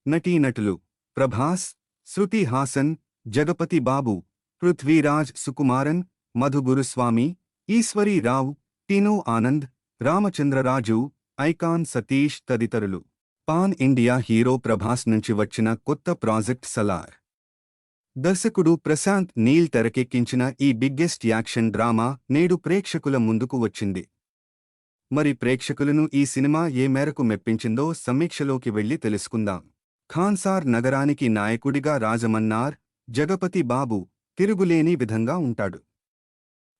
నటీనటులు ప్రభాస్, శృతి హాసన్, జగపతి బాబు, పృథ్వీరాజ్ సుకుమారన్, మధు గురుస్వామి, ఈశ్వరీ రావు, టీనూ ఆనంద్, రామచంద్రరాజు, ఐకాన్ సతీష్ తదితరులు. Pan India hero Prabhas నుంచి వచ్చిన కొత్త ప్రాజెక్ట్ సలార్. దర్శకుడు ప్రశాంత్ నీల్ తెరకెక్కించిన ఈ బిగ్గెస్ట్ యాక్షన్ డ్రామా నేడు ప్రేక్షకుల ముందుకు వచ్చింది. మరి ప్రేక్షకులను ఈ సినిమా ఏ మేరకు మెప్పించిందో సమీక్షలోకి వెళ్లి తెలుసుకుందాం. ఖాన్సార్ నగరానికి నాయకుడిగా రాజమన్నార్, జగపతి బాబు తిరుగులేని విధంగా ఉంటాడు.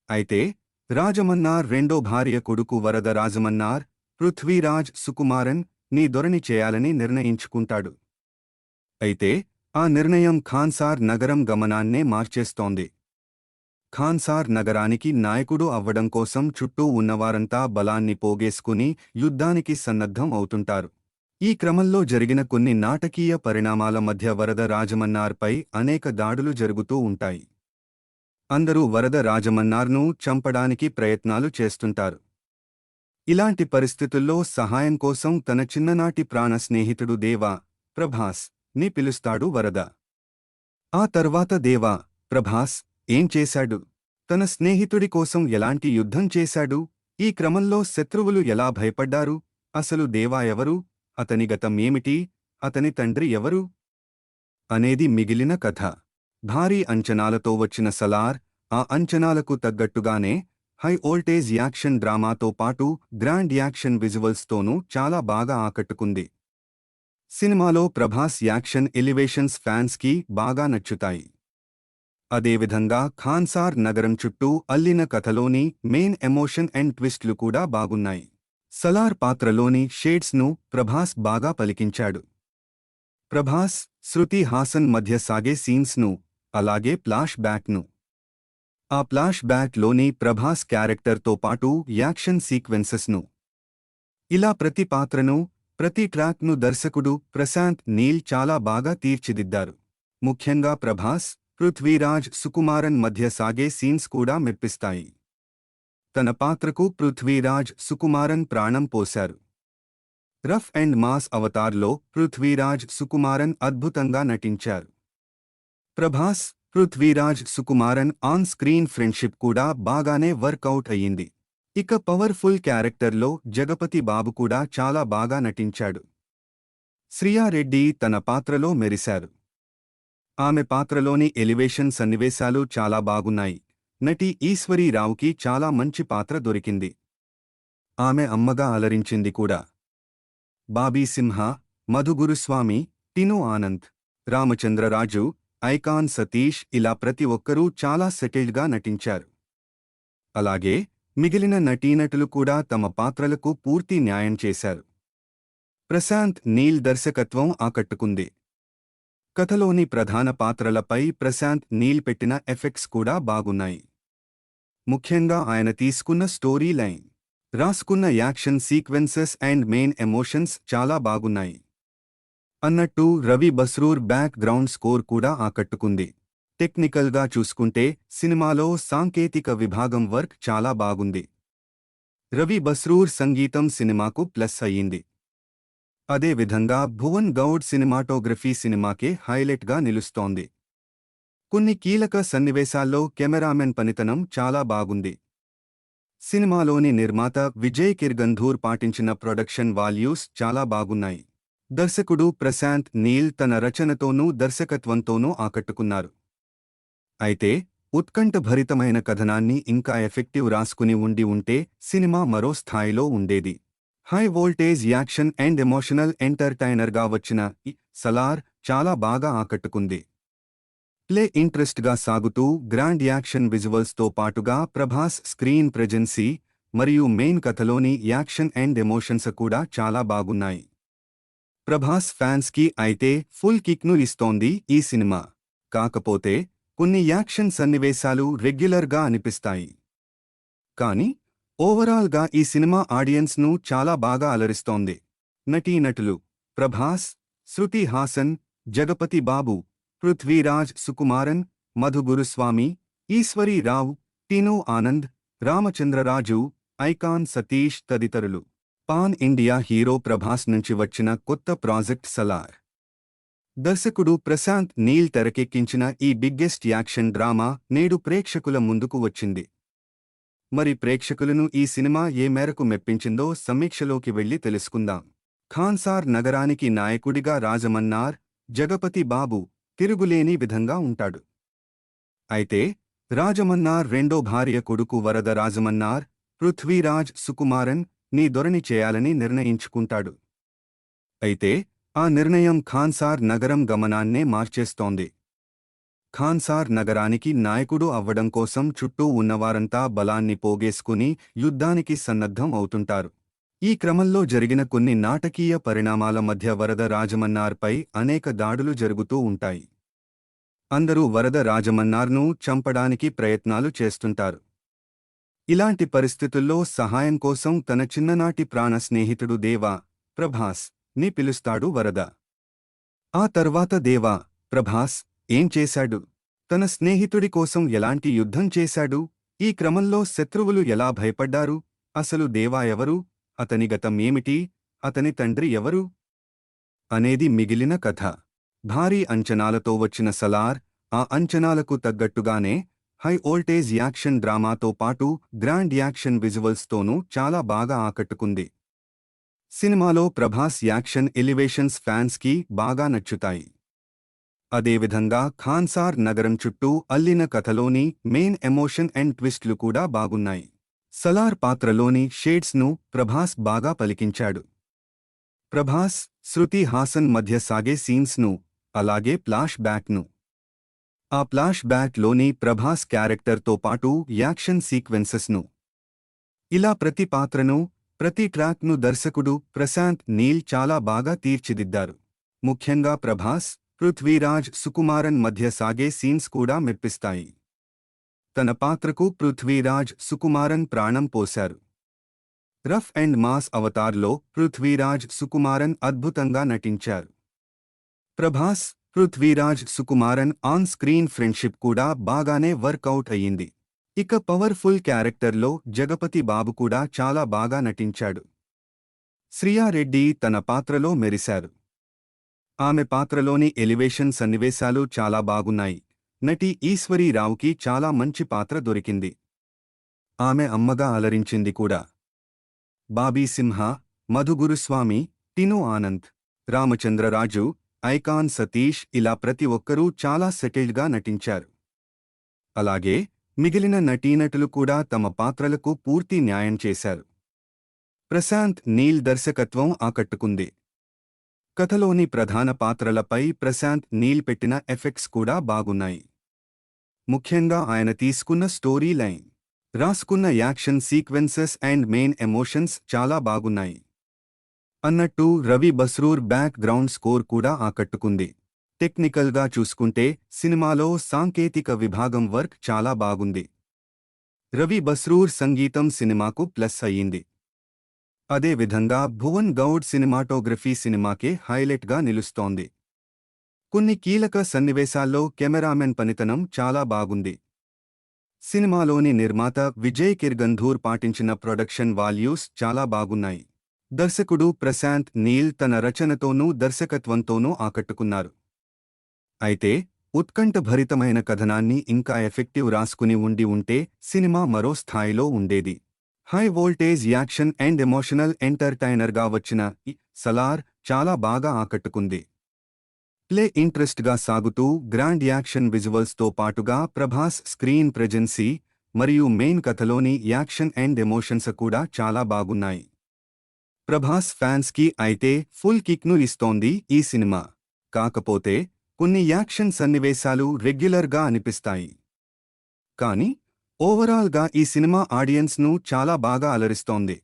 అయితే రాజమన్నార్ రెండో భార్య కొడుకు వరద రాజమన్నార్, పృథ్వీరాజ్ సుకుమారన్ నీ దొరని చేయాలని నిర్ణయించుకుంటాడు. అయితే ఆ నిర్ణయం ఖాన్సార్ నగరం గమనాన్నే మార్చేస్తోంది. ఖాన్సార్ నగరానికి నాయకుడు అవ్వడం కోసం చుట్టూ ఉన్నవారంతా బలాన్ని పోగేసుకుని యుద్ధానికి సన్నద్ధం అవుతుంటారు. ఈ క్రమంలో జరిగిన కొన్ని నాటకీయ పరిణామాల మధ్య వరద రాజమన్నార్పై అనేక దాడులు జరుగుతూ ఉంటాయి. అందరూ వరద రాజమన్నార్ను చంపడానికి ప్రయత్నాలు చేస్తుంటారు. ఇలాంటి పరిస్థితుల్లో సహాయం కోసం తన చిన్ననాటి ప్రాణ స్నేహితుడు దేవా, ప్రభాస్ ని పిలుస్తాడు వరద. ఆ తర్వాత దేవా, ప్రభాస్ ఏం చేశాడు? తన స్నేహితుడి కోసం ఎలాంటి యుద్ధం చేశాడు? ఈ క్రమంలో శత్రువులు ఎలా భయపడ్డారు? అసలు దేవా ఎవరు? అతని గతం ఏమిటి? అతని తండ్రి ఎవరు? అనేది మిగిలిన కథ. భారీ అంచనాలతో వచ్చిన సలార్ ఆ అంచనాలకు తగ్గట్టుగానే హై వోల్టేజ్ యాక్షన్ డ్రామాతో పాటు గ్రాండ్ యాక్షన్ విజువల్స్తోనూ చాలా బాగా ఆకట్టుకుంది. సినిమాలో ప్రభాస్ యాక్షన్ ఎలివేషన్స్ ఫ్యాన్స్కి బాగా నచ్చుతాయి. అదేవిధంగా ఖాన్సార్ నగరం చుట్టూ అల్లిన కథలోని మెయిన్ ఎమోషన్ అండ్ ట్విస్ట్లు కూడా బాగున్నాయి. సలార్ పాత్రలోని షేడ్స్ను ప్రభాస్ బాగా పలికించాడు. ప్రభాస్, శృతి హాసన్ మధ్య సాగే సీన్స్ను, అలాగే ఫ్లాష్ బ్యాక్ను. ఆ ఫ్లాష్ బ్యాక్లోని ప్రభాస్ క్యారెక్టర్తో పాటు యాక్షన్ సీక్వెన్సెస్ను, ఇలా ప్రతి పాత్రను, ప్రతి ట్రాక్ను దర్శకుడు ప్రశాంత్ నీల్ చాలా బాగా తీర్చిదిద్దారు. ముఖ్యంగా ప్రభాస్, పృథ్వీరాజ్ సుకుమారన్ మధ్య సాగే సీన్స్ కూడా మెప్పిస్తాయి. తన పాత్రకు పృథ్వీరాజ్ సుకుమారన్ ప్రాణం పోశారు. రఫ్ అండ్ మాస్ అవతార్లో పృథ్వీరాజ్ సుకుమారన్ అద్భుతంగా నటించారు. Prabhas, Prithviraj Sukumaran on screen friendship కూడా బాగానే వర్కౌట్ అయ్యింది. ఇక పవర్ఫుల్ క్యారెక్టర్లో జగపతి బాబు కూడా చాలా బాగా నటించాడు. శ్రియారెడ్డి తన పాత్రలో మెరిశారు. ఆమె పాత్రలోని ఎలివేషన్ సన్నివేశాలు చాలా బాగున్నాయి. నటి ఈశ్వరీ రావుకి చాలా మంచి పాత్ర దొరికింది. ఆమె అమ్మగా అలరించింది కూడా. బాబీ సింహ, మధు గురుస్వామి, టీనూ ఆనంద్, రామచంద్రరాజు, ఐకాన్ సతీష్ ఇలా ప్రతి ఒక్కరూ చాలా సెటిల్డ్గా నటించారు. అలాగే మిగిలిన నటీనటులు కూడా తమ పాత్రలకు పూర్తి న్యాయం చేశారు. ప్రశాంత్ నీల్ దర్శకత్వం ఆకట్టుకుంది. కథలోని ప్రధాన పాత్రలపై ప్రశాంత్ నీల్ పెట్టిన ఎఫెక్ట్స్ కూడా బాగున్నాయి. ముఖ్యంగా ఆయన తీసుకున్న స్టోరీ లైన్, రాసుకున్న action sequences and main emotions చాలా బాగున్నాయి. అన్నట్టు Ravi Basrur back ground score కూడా ఆకట్టుకుంది. టెక్నికల్గా చూసుకుంటే సినిమాలో సాంకేతిక విభాగం వర్క్ చాలా బాగుంది. రవి బస్రూర్ సంగీతం సినిమాకు ప్లస్ అయ్యింది. అదేవిధంగా భువన్ గౌడ్ సినిమాటోగ్రఫీ సినిమాకే హైలైట్గా నిలుస్తోంది. కొన్ని కీలక సన్నివేశాల్లో కెమెరామెన్ పనితనం చాలా బాగుంది. సినిమాలోని నిర్మాత విజయ్ కిర్గంధూర్ పాటించిన ప్రొడక్షన్ వాల్యూస్ చాలా బాగున్నాయి. దర్శకుడు ప్రశాంత్ నీల్ తన రచనతోనూ దర్శకత్వంతోనూ ఆకట్టుకున్నారు. అయితే ఉత్కంఠభరితమైన కథనాన్ని ఇంకా ఎఫెక్టివ్ రాసుకుని ఉంటే సినిమా మరో స్థాయిలో ఉండేది. High voltage action and emotional ఎంటర్టైనర్గా వచ్చిన ఈ సలార్ చాలా బాగా ఆకట్టుకుంది. ప్లే ఇంట్రెస్ట్గా సాగుతూ గ్రాండ్ యాక్షన్ విజువల్స్తో పాటుగా ప్రభాస్ స్క్రీన్ ప్రెజెన్సీ మరియు మెయిన్ కథలోని యాక్షన్ అండ్ ఎమోషన్స్ కూడా చాలా బాగున్నాయి. ప్రభాస్ ఫ్యాన్స్కి అయితే ఫుల్ కిక్ను ఇస్తోంది ఈ సినిమా. కాకపోతే కొన్ని యాక్షన్ సన్నివేశాలు రెగ్యులర్గా అనిపిస్తాయి. కానీ ఓవరాల్గా ఈ సినిమా ఆడియన్స్ను చాలా బాగా అలరిస్తోంది. నటీనటులు ప్రభాస్, శృతి హాసన్, జగపతి బాబు, పృథ్వీరాజ్ సుకుమారన్, మధు గురుస్వామి, ఈశ్వరీ రావు, టీనూ ఆనంద్, రామచంద్రరాజు, ఐకాన్ సతీష్ తదితరులు. పాన్ ఇండియా హీరో ప్రభాస్ నుంచి వచ్చిన కొత్త ప్రాజెక్ట్ సలార్. దర్శకుడు ప్రశాంత్ నీల్ తెరకెక్కించిన ఈ బిగ్గెస్ట్ యాక్షన్ డ్రామా నేడు ప్రేక్షకుల ముందుకు వచ్చింది. మరి ప్రేక్షకులను ఈ సినిమా ఏ మేరకు మెప్పించిందో సమీక్షలోకి వెళ్లి తెలుసుకుందాం. ఖాన్సార్ నగరానికి నాయకుడిగా రాజమన్నార్, జగపతి బాబు తిరుగులేని విధంగా ఉంటాడు. అయితే రాజమన్నార్ రెండో భార్య కొడుకు వరద రాజమన్నార్, పృథ్వీరాజ్ సుకుమారన్ ని దొరని చేయాలని నిర్ణయించుకుంటాడు. అయితే ఆ నిర్ణయం ఖాన్సార్ నగరం గమనాన్నే మార్చేస్తోంది. ఖాన్సార్ నగరానికి నాయకుడు అవ్వడం కోసం చుట్టూ ఉన్నవారంతా బలాన్ని పోగేసుకుని యుద్ధానికి సన్నద్ధం అవుతుంటారు. ఈ క్రమంలో జరిగిన కొన్ని నాటకీయ పరిణామాల మధ్య వరద రాజమన్నార్పై అనేక దాడులు జరుగుతూ ఉంటాయి. అందరూ వరద రాజమన్నార్ను చంపడానికి ప్రయత్నాలు చేస్తుంటారు. ఇలాంటి పరిస్థితుల్లో సహాయం కోసం తన చిన్ననాటి ప్రాణ స్నేహితుడు దేవా, ప్రభాస్ ని పిలుస్తాడు వరద. ఆ తర్వాత దేవా, ప్రభాస్ ఏం చేశాడు? తన స్నేహితుడి కోసం ఎలాంటి యుద్ధం చేశాడు? ఈ క్రమంలో శత్రువులు ఎలా భయపడ్డారు? అసలు దేవా ఎవరు? అతని గతం ఏమిటి? అతని తండ్రి ఎవరు? అనేది మిగిలిన కథ. భారీ అంచనాలతో వచ్చిన సలార్ ఆ అంచనాలకు తగ్గట్టుగానే హై వోల్టేజ్ యాక్షన్ డ్రామాతో పాటు గ్రాండ్ యాక్షన్ విజువల్స్తోనూ చాలా బాగా ఆకట్టుకుంది. సినిమాలో ప్రభాస్ యాక్షన్ ఎలివేషన్స్ ఫ్యాన్స్కి బాగా నచ్చుతాయి. అదేవిధంగా ఖాన్సార్ నగరం చుట్టూ అల్లిన కథలోని మెయిన్ ఎమోషన్ అండ్ ట్విస్ట్లు కూడా బాగున్నాయి. సలార్ పాత్రలోని షేడ్స్ను ప్రభాస్ బాగా పలికించాడు. ప్రభాస్, శృతి హాసన్ మధ్య సాగే సీన్స్ను, అలాగే ఫ్లాష్ బ్యాక్ను. ఆ ఫ్లాష్ బ్యాక్లోని ప్రభాస్ క్యారెక్టర్తో పాటు యాక్షన్ సీక్వెన్సెస్ను, ఇలా ప్రతి పాత్రను, ప్రతి ట్రాక్ను దర్శకుడు ప్రశాంత్ నీల్ చాలా బాగా తీర్చిదిద్దారు. ముఖ్యంగా ప్రభాస్, పృథ్వీరాజ్ సుకుమారన్ మధ్య సాగే సీన్స్ కూడా మెప్పిస్తాయి. తన పాత్రకు పృథ్వీరాజ్ సుకుమారన్ ప్రాణం పోశారు. రఫ్ అండ్ మాస్ అవతార్లో పృథ్వీరాజ్ సుకుమారన్ అద్భుతంగా నటించారు. Prabhas, Prithviraj Sukumaran on screen friendship కూడా బాగానే వర్కౌట్ అయ్యింది. ఇక పవర్ఫుల్ క్యారెక్టర్లో జగపతి బాబు కూడా చాలా బాగా నటించాడు. శ్రియారెడ్డి తన పాత్రలో మెరిశారు. ఆమె పాత్రలోని ఎలివేషన్ సన్నివేశాలు చాలా బాగున్నాయి. నటి ఈశ్వరీ రావుకి చాలా మంచి పాత్ర దొరికింది. ఆమె అమ్మగా అలరించింది కూడా. బాబీ సింహ, మధు గురుస్వామి, టిను ఆనంద్, రామచంద్రరాజు, ఐకాన్ సతీష్ ఇలా ప్రతి ఒక్కరూ చాలా సెటిల్డ్గా నటించారు. అలాగే మిగిలిన నటీనటులు కూడా తమ పాత్రలకు పూర్తి న్యాయం చేశారు. ప్రశాంత్ నీల్ దర్శకత్వం ఆకట్టుకుంది. కథలోని ప్రధాన పాత్రలపై ప్రశాంత్ నీల్ పెట్టిన ఎఫెక్ట్స్ కూడా బాగున్నాయి. ముఖ్యంగా ఆయన తీసుకున్న స్టోరీ లైన్, రాసుకున్న action sequences and main emotions చాలా బాగున్నాయి. అన్నట్టు Ravi Basrur back ground score కూడా ఆకట్టుకుంది. టెక్నికల్గా చూసుకుంటే సినిమాలో సాంకేతిక విభాగం వర్క్ చాలా బాగుంది. రవి బస్రూర్ సంగీతం సినిమాకు ప్లస్ అయ్యింది. అదేవిధంగా భువన్ గౌడ్ సినిమాటోగ్రఫీ సినిమాకే హైలైట్గా నిలుస్తోంది. కొన్ని కీలక సన్నివేశాల్లో కెమెరామెన్ పనితనం చాలా బాగుంది. సినిమాలోని నిర్మాత విజయ్ కిర్గంధూర్ పాటించిన ప్రొడక్షన్ వాల్యూస్ చాలా బాగున్నాయి. దర్శకుడు ప్రశాంత్ నీల్ తన రచనతోనూ దర్శకత్వంతోనూ ఆకట్టుకున్నారు. అయితే ఉత్కంఠభరితమైన కథనాన్ని ఇంకా ఎఫెక్టివ్ రాసుకుని ఉంటే సినిమా మరో స్థాయిలో ఉండేది. High voltage action and emotional ఎంటర్టైనర్గా వచ్చిన ఈ సలార్ చాలా బాగా ఆకట్టుకుంది. ప్లే ఇంట్రెస్ట్గా సాగుతూ గ్రాండ్ యాక్షన్ విజువల్స్తో పాటుగా ప్రభాస్ స్క్రీన్ ప్రెజెన్సీ మరియు మెయిన్ కథలోని యాక్షన్ అండ్ ఎమోషన్స్ కూడా చాలా బాగున్నాయి. ప్రభాస్ ఫ్యాన్స్కి అయితే ఫుల్ కిక్ను ఇస్తోంది ఈ సినిమా. కాకపోతే కొన్ని యాక్షన్ సన్నివేశాలు రెగ్యులర్గా అనిపిస్తాయి. కానీ ఓవరాల్గా ఈ సినిమా ఆడియన్స్ను చాలా బాగా అలరిస్తోంది.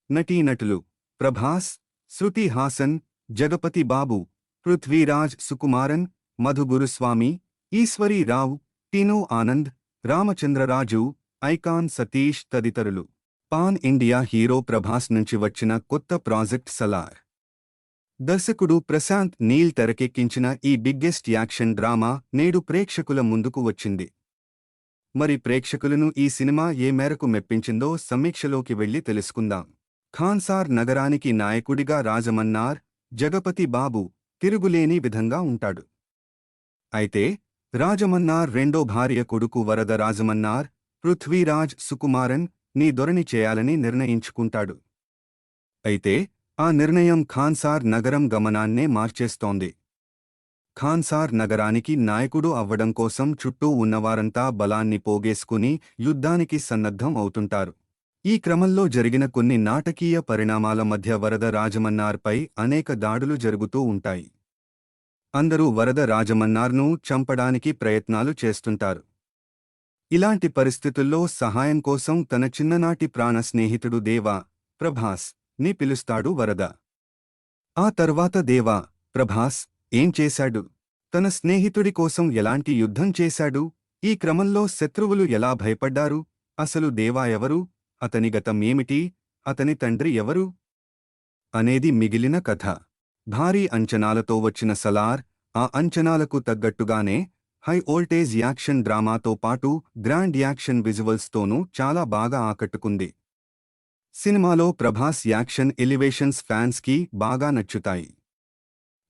నటీనటులు ప్రభాస్, శృతి హాసన్, జగపతి బాబు, పృథ్వీరాజ్ సుకుమారన్, మధు గురుస్వామి, ఈశ్వరీ రావు, టిను ఆనంద్, రామచంద్రరాజు, ఐకాన్ సతీష్ తదితరులు. పాన్ ఇండియా హీరో ప్రభాస్ నుంచి వచ్చిన కొత్త ప్రాజెక్ట్ సలార్. దర్శకుడు ప్రశాంత్ నీల్ తెరకెక్కించిన ఈ బిగ్గెస్ట్ యాక్షన్ డ్రామా నేడు ప్రేక్షకుల ముందుకు వచ్చింది. మరి ప్రేక్షకులను ఈ సినిమా ఏ మేరకు మెప్పించిందో సమీక్షలోకి వెళ్లి తెలుసుకుందాం. ఖాన్సార్ నగరానికి నాయకుడిగా రాజమన్నార్, జగపతి బాబు తిరుగులేని విధంగా ఉంటాడు. అయితే రాజమన్నార్ రెండో భార్య కొడుకు వరద రాజమన్నార్ పృథ్వీరాజ్ సుకుమారన్ నీ దొరని చేయాలని నిర్ణయించుకుంటాడు. అయితే ఆ నిర్ణయం ఖాన్సార్ నగరం గమనాన్నే మార్చేస్తోంది. ఖాన్సార్ నగరానికి నాయకుడు అవ్వడం కోసం చుట్టూ ఉన్నవారంతా బలాన్ని పోగేసుకుని యుద్ధానికి సన్నద్ధం అవుతుంటారు. ఈ క్రమంలో జరిగిన కొన్ని నాటకీయ పరిణామాల మధ్య వరద రాజమన్నార్పై అనేక దాడులు జరుగుతూ ఉంటాయి. అందరూ వరద రాజమన్నార్ను చంపడానికి ప్రయత్నాలు చేస్తుంటారు. ఇలాంటి పరిస్థితుల్లో సహాయం కోసం తన చిన్ననాటి ప్రాణ స్నేహితుడు దేవా ప్రభాస్ ని పిలుస్తాడు వరద. ఆ తర్వాత దేవా ప్రభాస్ ఏం చేశాడు? తన స్నేహితుడి కోసం ఎలాంటి యుద్ధం చేశాడు? ఈ క్రమంలో శత్రువులు ఎలా భయపడ్డారు? అసలు దేవా ఎవరు? అతని గతం ఏమిటి? అతని తండ్రి ఎవరు? అనేది మిగిలిన కథ. భారీ అంచనాలతో వచ్చిన సలార్ ఆ అంచనాలకు తగ్గట్టుగానే హై వోల్టేజ్ యాక్షన్ డ్రామాతో పాటు గ్రాండ్ యాక్షన్ విజువల్స్తోనూ చాలా బాగా ఆకట్టుకుంది. సినిమాలో ప్రభాస్ యాక్షన్ ఎలివేషన్స్ ఫ్యాన్స్కి బాగా నచ్చుతాయి.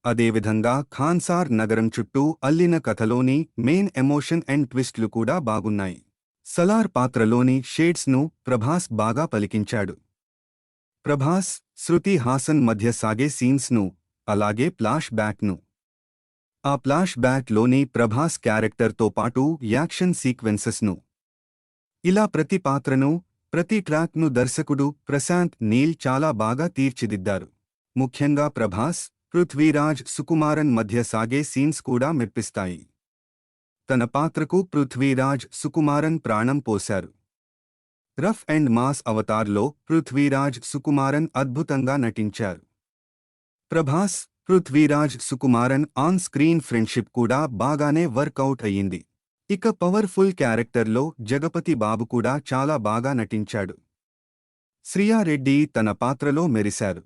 అదేవిధంగా ఖాన్సార్ నగరం చుట్టూ అల్లిన కథలోని మెయిన్ ఎమోషన్ అండ్ ట్విస్ట్లు కూడా బాగున్నాయి. సలార్ పాత్రలోని షేడ్స్ను ప్రభాస్ బాగా పలికించాడు. ప్రభాస్, శృతి హాసన్ మధ్య సాగే సీన్స్ను, అలాగే ఫ్లాష్ బ్యాక్ను. ఆ ఫ్లాష్ బ్యాక్లోని ప్రభాస్ క్యారెక్టర్తో పాటు యాక్షన్ సీక్వెన్సెస్ను, ఇలా ప్రతి పాత్రను, ప్రతి ట్రాక్ను దర్శకుడు ప్రశాంత్ నీల్ చాలా బాగా తీర్చిదిద్దారు. ముఖ్యంగా ప్రభాస్, పృథ్వీరాజ్ సుకుమారన్ మధ్య సాగే సీన్స్ కూడా మెప్పిస్తాయి. తన పాత్రకు పృథ్వీరాజ్ సుకుమారన్ ప్రాణం పోశారు. రఫ్ అండ్ మాస్ అవతార్లో పృథ్వీరాజ్ సుకుమారన్ అద్భుతంగా నటించారు. Prabhas, Prithviraj Sukumaran on screen friendship కూడా బాగానే వర్కౌట్ అయ్యింది. ఇక పవర్ఫుల్ క్యారెక్టర్లో జగపతి బాబు కూడా చాలా బాగా నటించాడు. శ్రియారెడ్డి తన పాత్రలో మెరిశారు.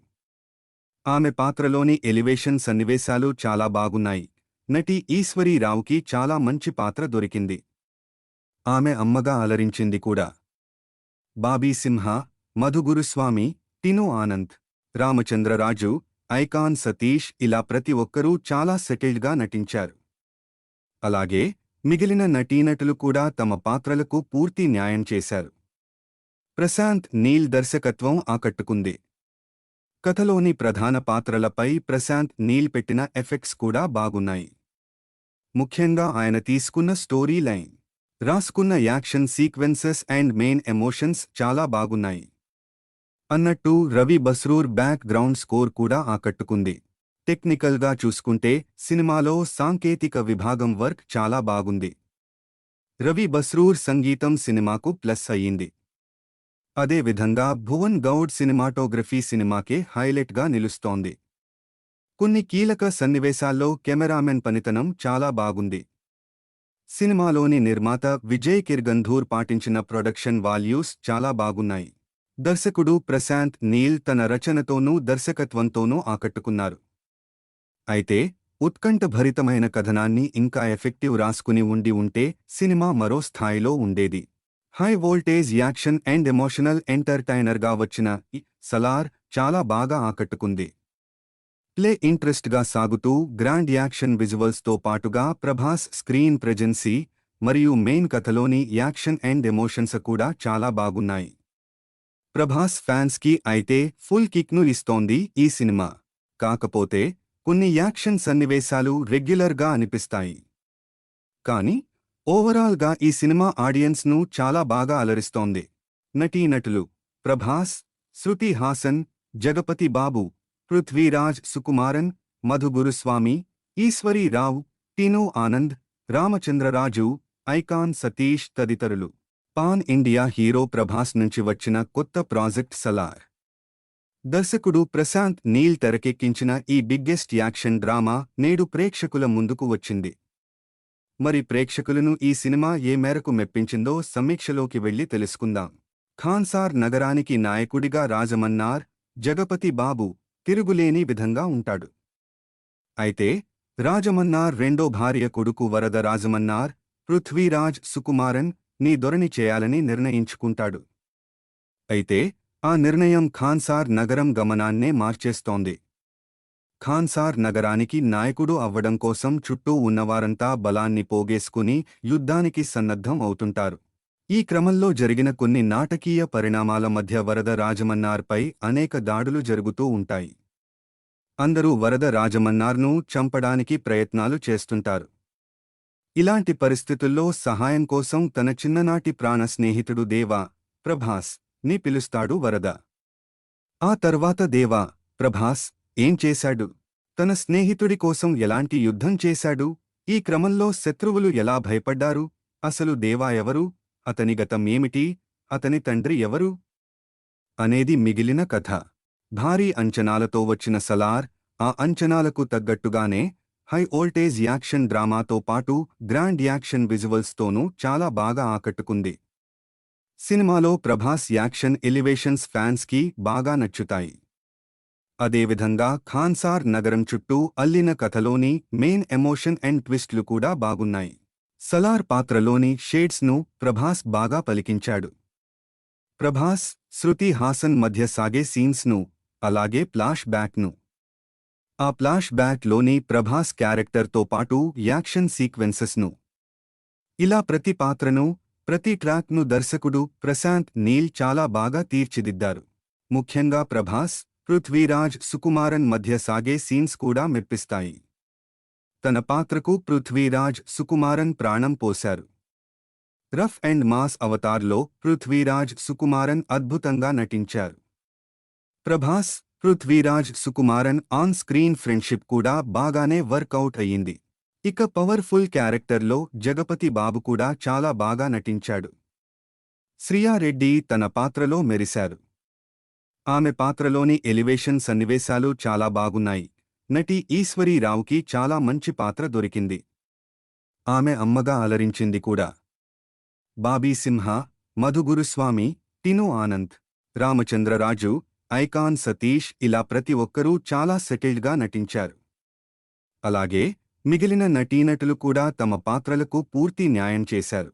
ఆమె పాత్రలోని ఎలివేషన్ సన్నివేశాలు చాలా బాగున్నాయి. నటి ఈశ్వరీ రావుకి చాలా మంచి పాత్ర దొరికింది. ఆమె అమ్మగా అలరించింది కూడా. బాబీ సింహ, మధు గురుస్వామి, టిను ఆనంద్, రామచంద్రరాజు, ఐకాన్ సతీష్ ఇలా ప్రతి ఒక్కరూ చాలా సెటిల్డ్గా నటించారు. అలాగే మిగిలిన నటీనటులు కూడా తమ పాత్రలకు పూర్తి న్యాయం చేశారు. ప్రశాంత్ నీల్ దర్శకత్వం ఆకట్టుకుంది. కథలోని ప్రధాన పాత్రలపై ప్రశాంత్ నీల్ పెట్టిన ఎఫెక్ట్స్ కూడా బాగున్నాయి. ముఖ్యంగా ఆయన తీసుకున్న స్టోరీ లైన్, రాసుకున్న action sequences and main emotions చాలా బాగున్నాయి. అన్నట్టు Ravi Basrur back ground score కూడా ఆకట్టుకుంది. టెక్నికల్గా చూసుకుంటే సినిమాలో సాంకేతిక విభాగం వర్క్ చాలా బాగుంది. రవి బస్రూర్ సంగీతం సినిమాకు ప్లస్ అయ్యింది. అదేవిధంగా భువన్ గౌడ్ సినిమాటోగ్రఫీ సినిమాకే హైలైట్గా నిలుస్తోంది. కొన్ని కీలక సన్నివేశాల్లో కెమెరామెన్ పనితనం చాలా బాగుంది. సినిమాలోని నిర్మాత విజయ్ కిర్గంధూర్ పాటించిన ప్రొడక్షన్ వాల్యూస్ చాలా బాగున్నాయి. దర్శకుడు ప్రశాంత్ నీల్ తన రచనతోనూ దర్శకత్వంతోనూ ఆకట్టుకున్నారు. అయితే ఉత్కంఠభరితమైన కథనాన్ని ఇంకా ఎఫెక్టివ్ రాసుకుని ఉంటే సినిమా మరో స్థాయిలో ఉండేది. High voltage action and emotional ఎంటర్టైనర్గా వచ్చిన ఈ సలార్ చాలా బాగా ఆకట్టుకుంది. ప్లే ఇంట్రెస్ట్గా సాగుతూ గ్రాండ్ యాక్షన్ విజువల్స్తో పాటుగా ప్రభాస్ స్క్రీన్ ప్రెజెన్సీ మరియు మెయిన్ కథలోని యాక్షన్ అండ్ ఎమోషన్స్ కూడా చాలా బాగున్నాయి. ప్రభాస్ ఫ్యాన్స్కి అయితే ఫుల్ కిక్ను ఇస్తోంది ఈ సినిమా. కాకపోతే కొన్ని యాక్షన్ సన్నివేశాలు రెగ్యులర్గా అనిపిస్తాయి. కానీ ఓవరాల్గా ఈ సినిమా ఆడియన్స్ను చాలా బాగా అలరిస్తోంది. నటీనటులు ప్రభాస్, శృతి హాసన్, జగపతి బాబు, పృథ్వీరాజ్ సుకుమారన్, మధు గురుస్వామి, ఈశ్వరీ రావు, టిను ఆనంద్, రామచంద్రరాజు, ఐకాన్ సతీష్ తదితరులు. పాన్ ఇండియా హీరో ప్రభాస్ నుంచి వచ్చిన కొత్త ప్రాజెక్ట్ సలార్. దర్శకుడు ప్రశాంత్ నీల్ తెరకెక్కించిన ఈ బిగ్గెస్ట్ యాక్షన్ డ్రామా నేడు ప్రేక్షకుల ముందుకు వచ్చింది. మరి ప్రేక్షకులను ఈ సినిమా ఏ మేరకు మెప్పించిందో సమీక్షలోకి వెళ్లి తెలుసుకుందాం. ఖాన్సార్ నగరానికి నాయకుడిగా రాజమన్నార్, జగపతి బాబు తిరుగులేని విధంగా ఉంటాడు. అయితే రాజమన్నార్ రెండో భార్య కొడుకు వరద రాజమన్నార్, పృథ్వీరాజ్ సుకుమారన్ నీ దొరని చేయాలని నిర్ణయించుకుంటాడు. అయితే ఆ నిర్ణయం ఖాన్సార్ నగరం గమనాన్నే మార్చేస్తోంది. ఖాన్సార్ నగరానికి నాయకుడు అవ్వడం కోసం చుట్టూ ఉన్నవారంతా బలాన్ని పోగేసుకుని యుద్ధానికి సన్నద్ధం అవుతుంటారు. ఈ క్రమంలో జరిగిన కొన్ని నాటకీయ పరిణామాల మధ్య వరద రాజమన్నార్పై అనేక దాడులు జరుగుతూ ఉంటాయి. అందరూ వరద రాజమన్నార్ను చంపడానికి ప్రయత్నాలు చేస్తుంటారు. ఇలాంటి పరిస్థితుల్లో సహాయం కోసం తన చిన్ననాటి ప్రాణ స్నేహితుడు దేవా, ప్రభాస్ ని పిలుస్తాడు వరద. ఆ తర్వాత దేవా, ప్రభాస్ ఏం చేశాడు? తన స్నేహితుడి కోసం ఎలాంటి యుద్ధం చేశాడు? ఈ క్రమంలో శత్రువులు ఎలా భయపడ్డారు? అసలు దేవా ఎవరు? అతని గతం ఏమిటి? అతని తండ్రి ఎవరు? అనేది మిగిలిన కథ. భారీ అంచనాలతో వచ్చిన సలార్, ఆ అంచనాలకు తగ్గట్టుగానే హై వోల్టేజ్ యాక్షన్ డ్రామాతో పాటు గ్రాండ్ యాక్షన్ విజువల్స్తోనూ చాలా బాగా ఆకట్టుకుంది. సినిమాలో ప్రభాస్ యాక్షన్ ఎలివేషన్స్ ఫ్యాన్స్కి బాగా నచ్చుతాయి. అదేవిధంగా ఖాన్సార్ నగరం చుట్టూ అల్లిన కథలోని మెయిన్ ఎమోషన్ అండ్ ట్విస్ట్లు కూడా బాగున్నాయి. సలార్ పాత్రలోని షేడ్స్ను ప్రభాస్ బాగా పలికించాడు. ప్రభాస్, శృతి హాసన్ మధ్య సాగే సీన్స్ను, అలాగే ఫ్లాష్ బ్యాక్ను. ఆ ఫ్లాష్ బ్యాక్లోని ప్రభాస్ క్యారెక్టర్తో పాటు యాక్షన్ సీక్వెన్సెస్ను, ఇలా ప్రతి పాత్రను, ప్రతి ట్రాక్ను దర్శకుడు ప్రశాంత్ నీల్ చాలా బాగా తీర్చిదిద్దారు. ముఖ్యంగా ప్రభాస్, పృథ్వీరాజ్ సుకుమారన్ మధ్య సాగే సీన్స్ కూడా మెప్పిస్తాయి. తన పాత్రకు పృథ్వీరాజ్ సుకుమారన్ ప్రాణం పోశారు. రఫ్ అండ్ మాస్ అవతార్లో పృథ్వీరాజ్ సుకుమారన్ అద్భుతంగా నటించారు. Prabhas, Prithviraj Sukumaran on screen friendship కూడా బాగానే వర్కౌట్ అయ్యింది. ఇక పవర్ఫుల్ క్యారెక్టర్లో జగపతి బాబు కూడా చాలా బాగా నటించాడు. శ్రియారెడ్డి తన పాత్రలో మెరిశారు. ఆమె పాత్రలోని ఎలివేషన్ సన్నివేశాలు చాలా బాగున్నాయి. నటి ఈశ్వరీ రావుకి చాలా మంచి పాత్ర దొరికింది. ఆమె అమ్మగా అలరించింది కూడా. బాబీ సింహ, మధు గురుస్వామి, టిను ఆనంద్, రామచంద్రరాజు, ఐకాన్ సతీష్ ఇలా ప్రతి ఒక్కరూ చాలా సెటిల్డ్గా నటించారు. అలాగే మిగిలిన నటీనటులు కూడా తమ పాత్రలకు పూర్తి న్యాయం చేశారు.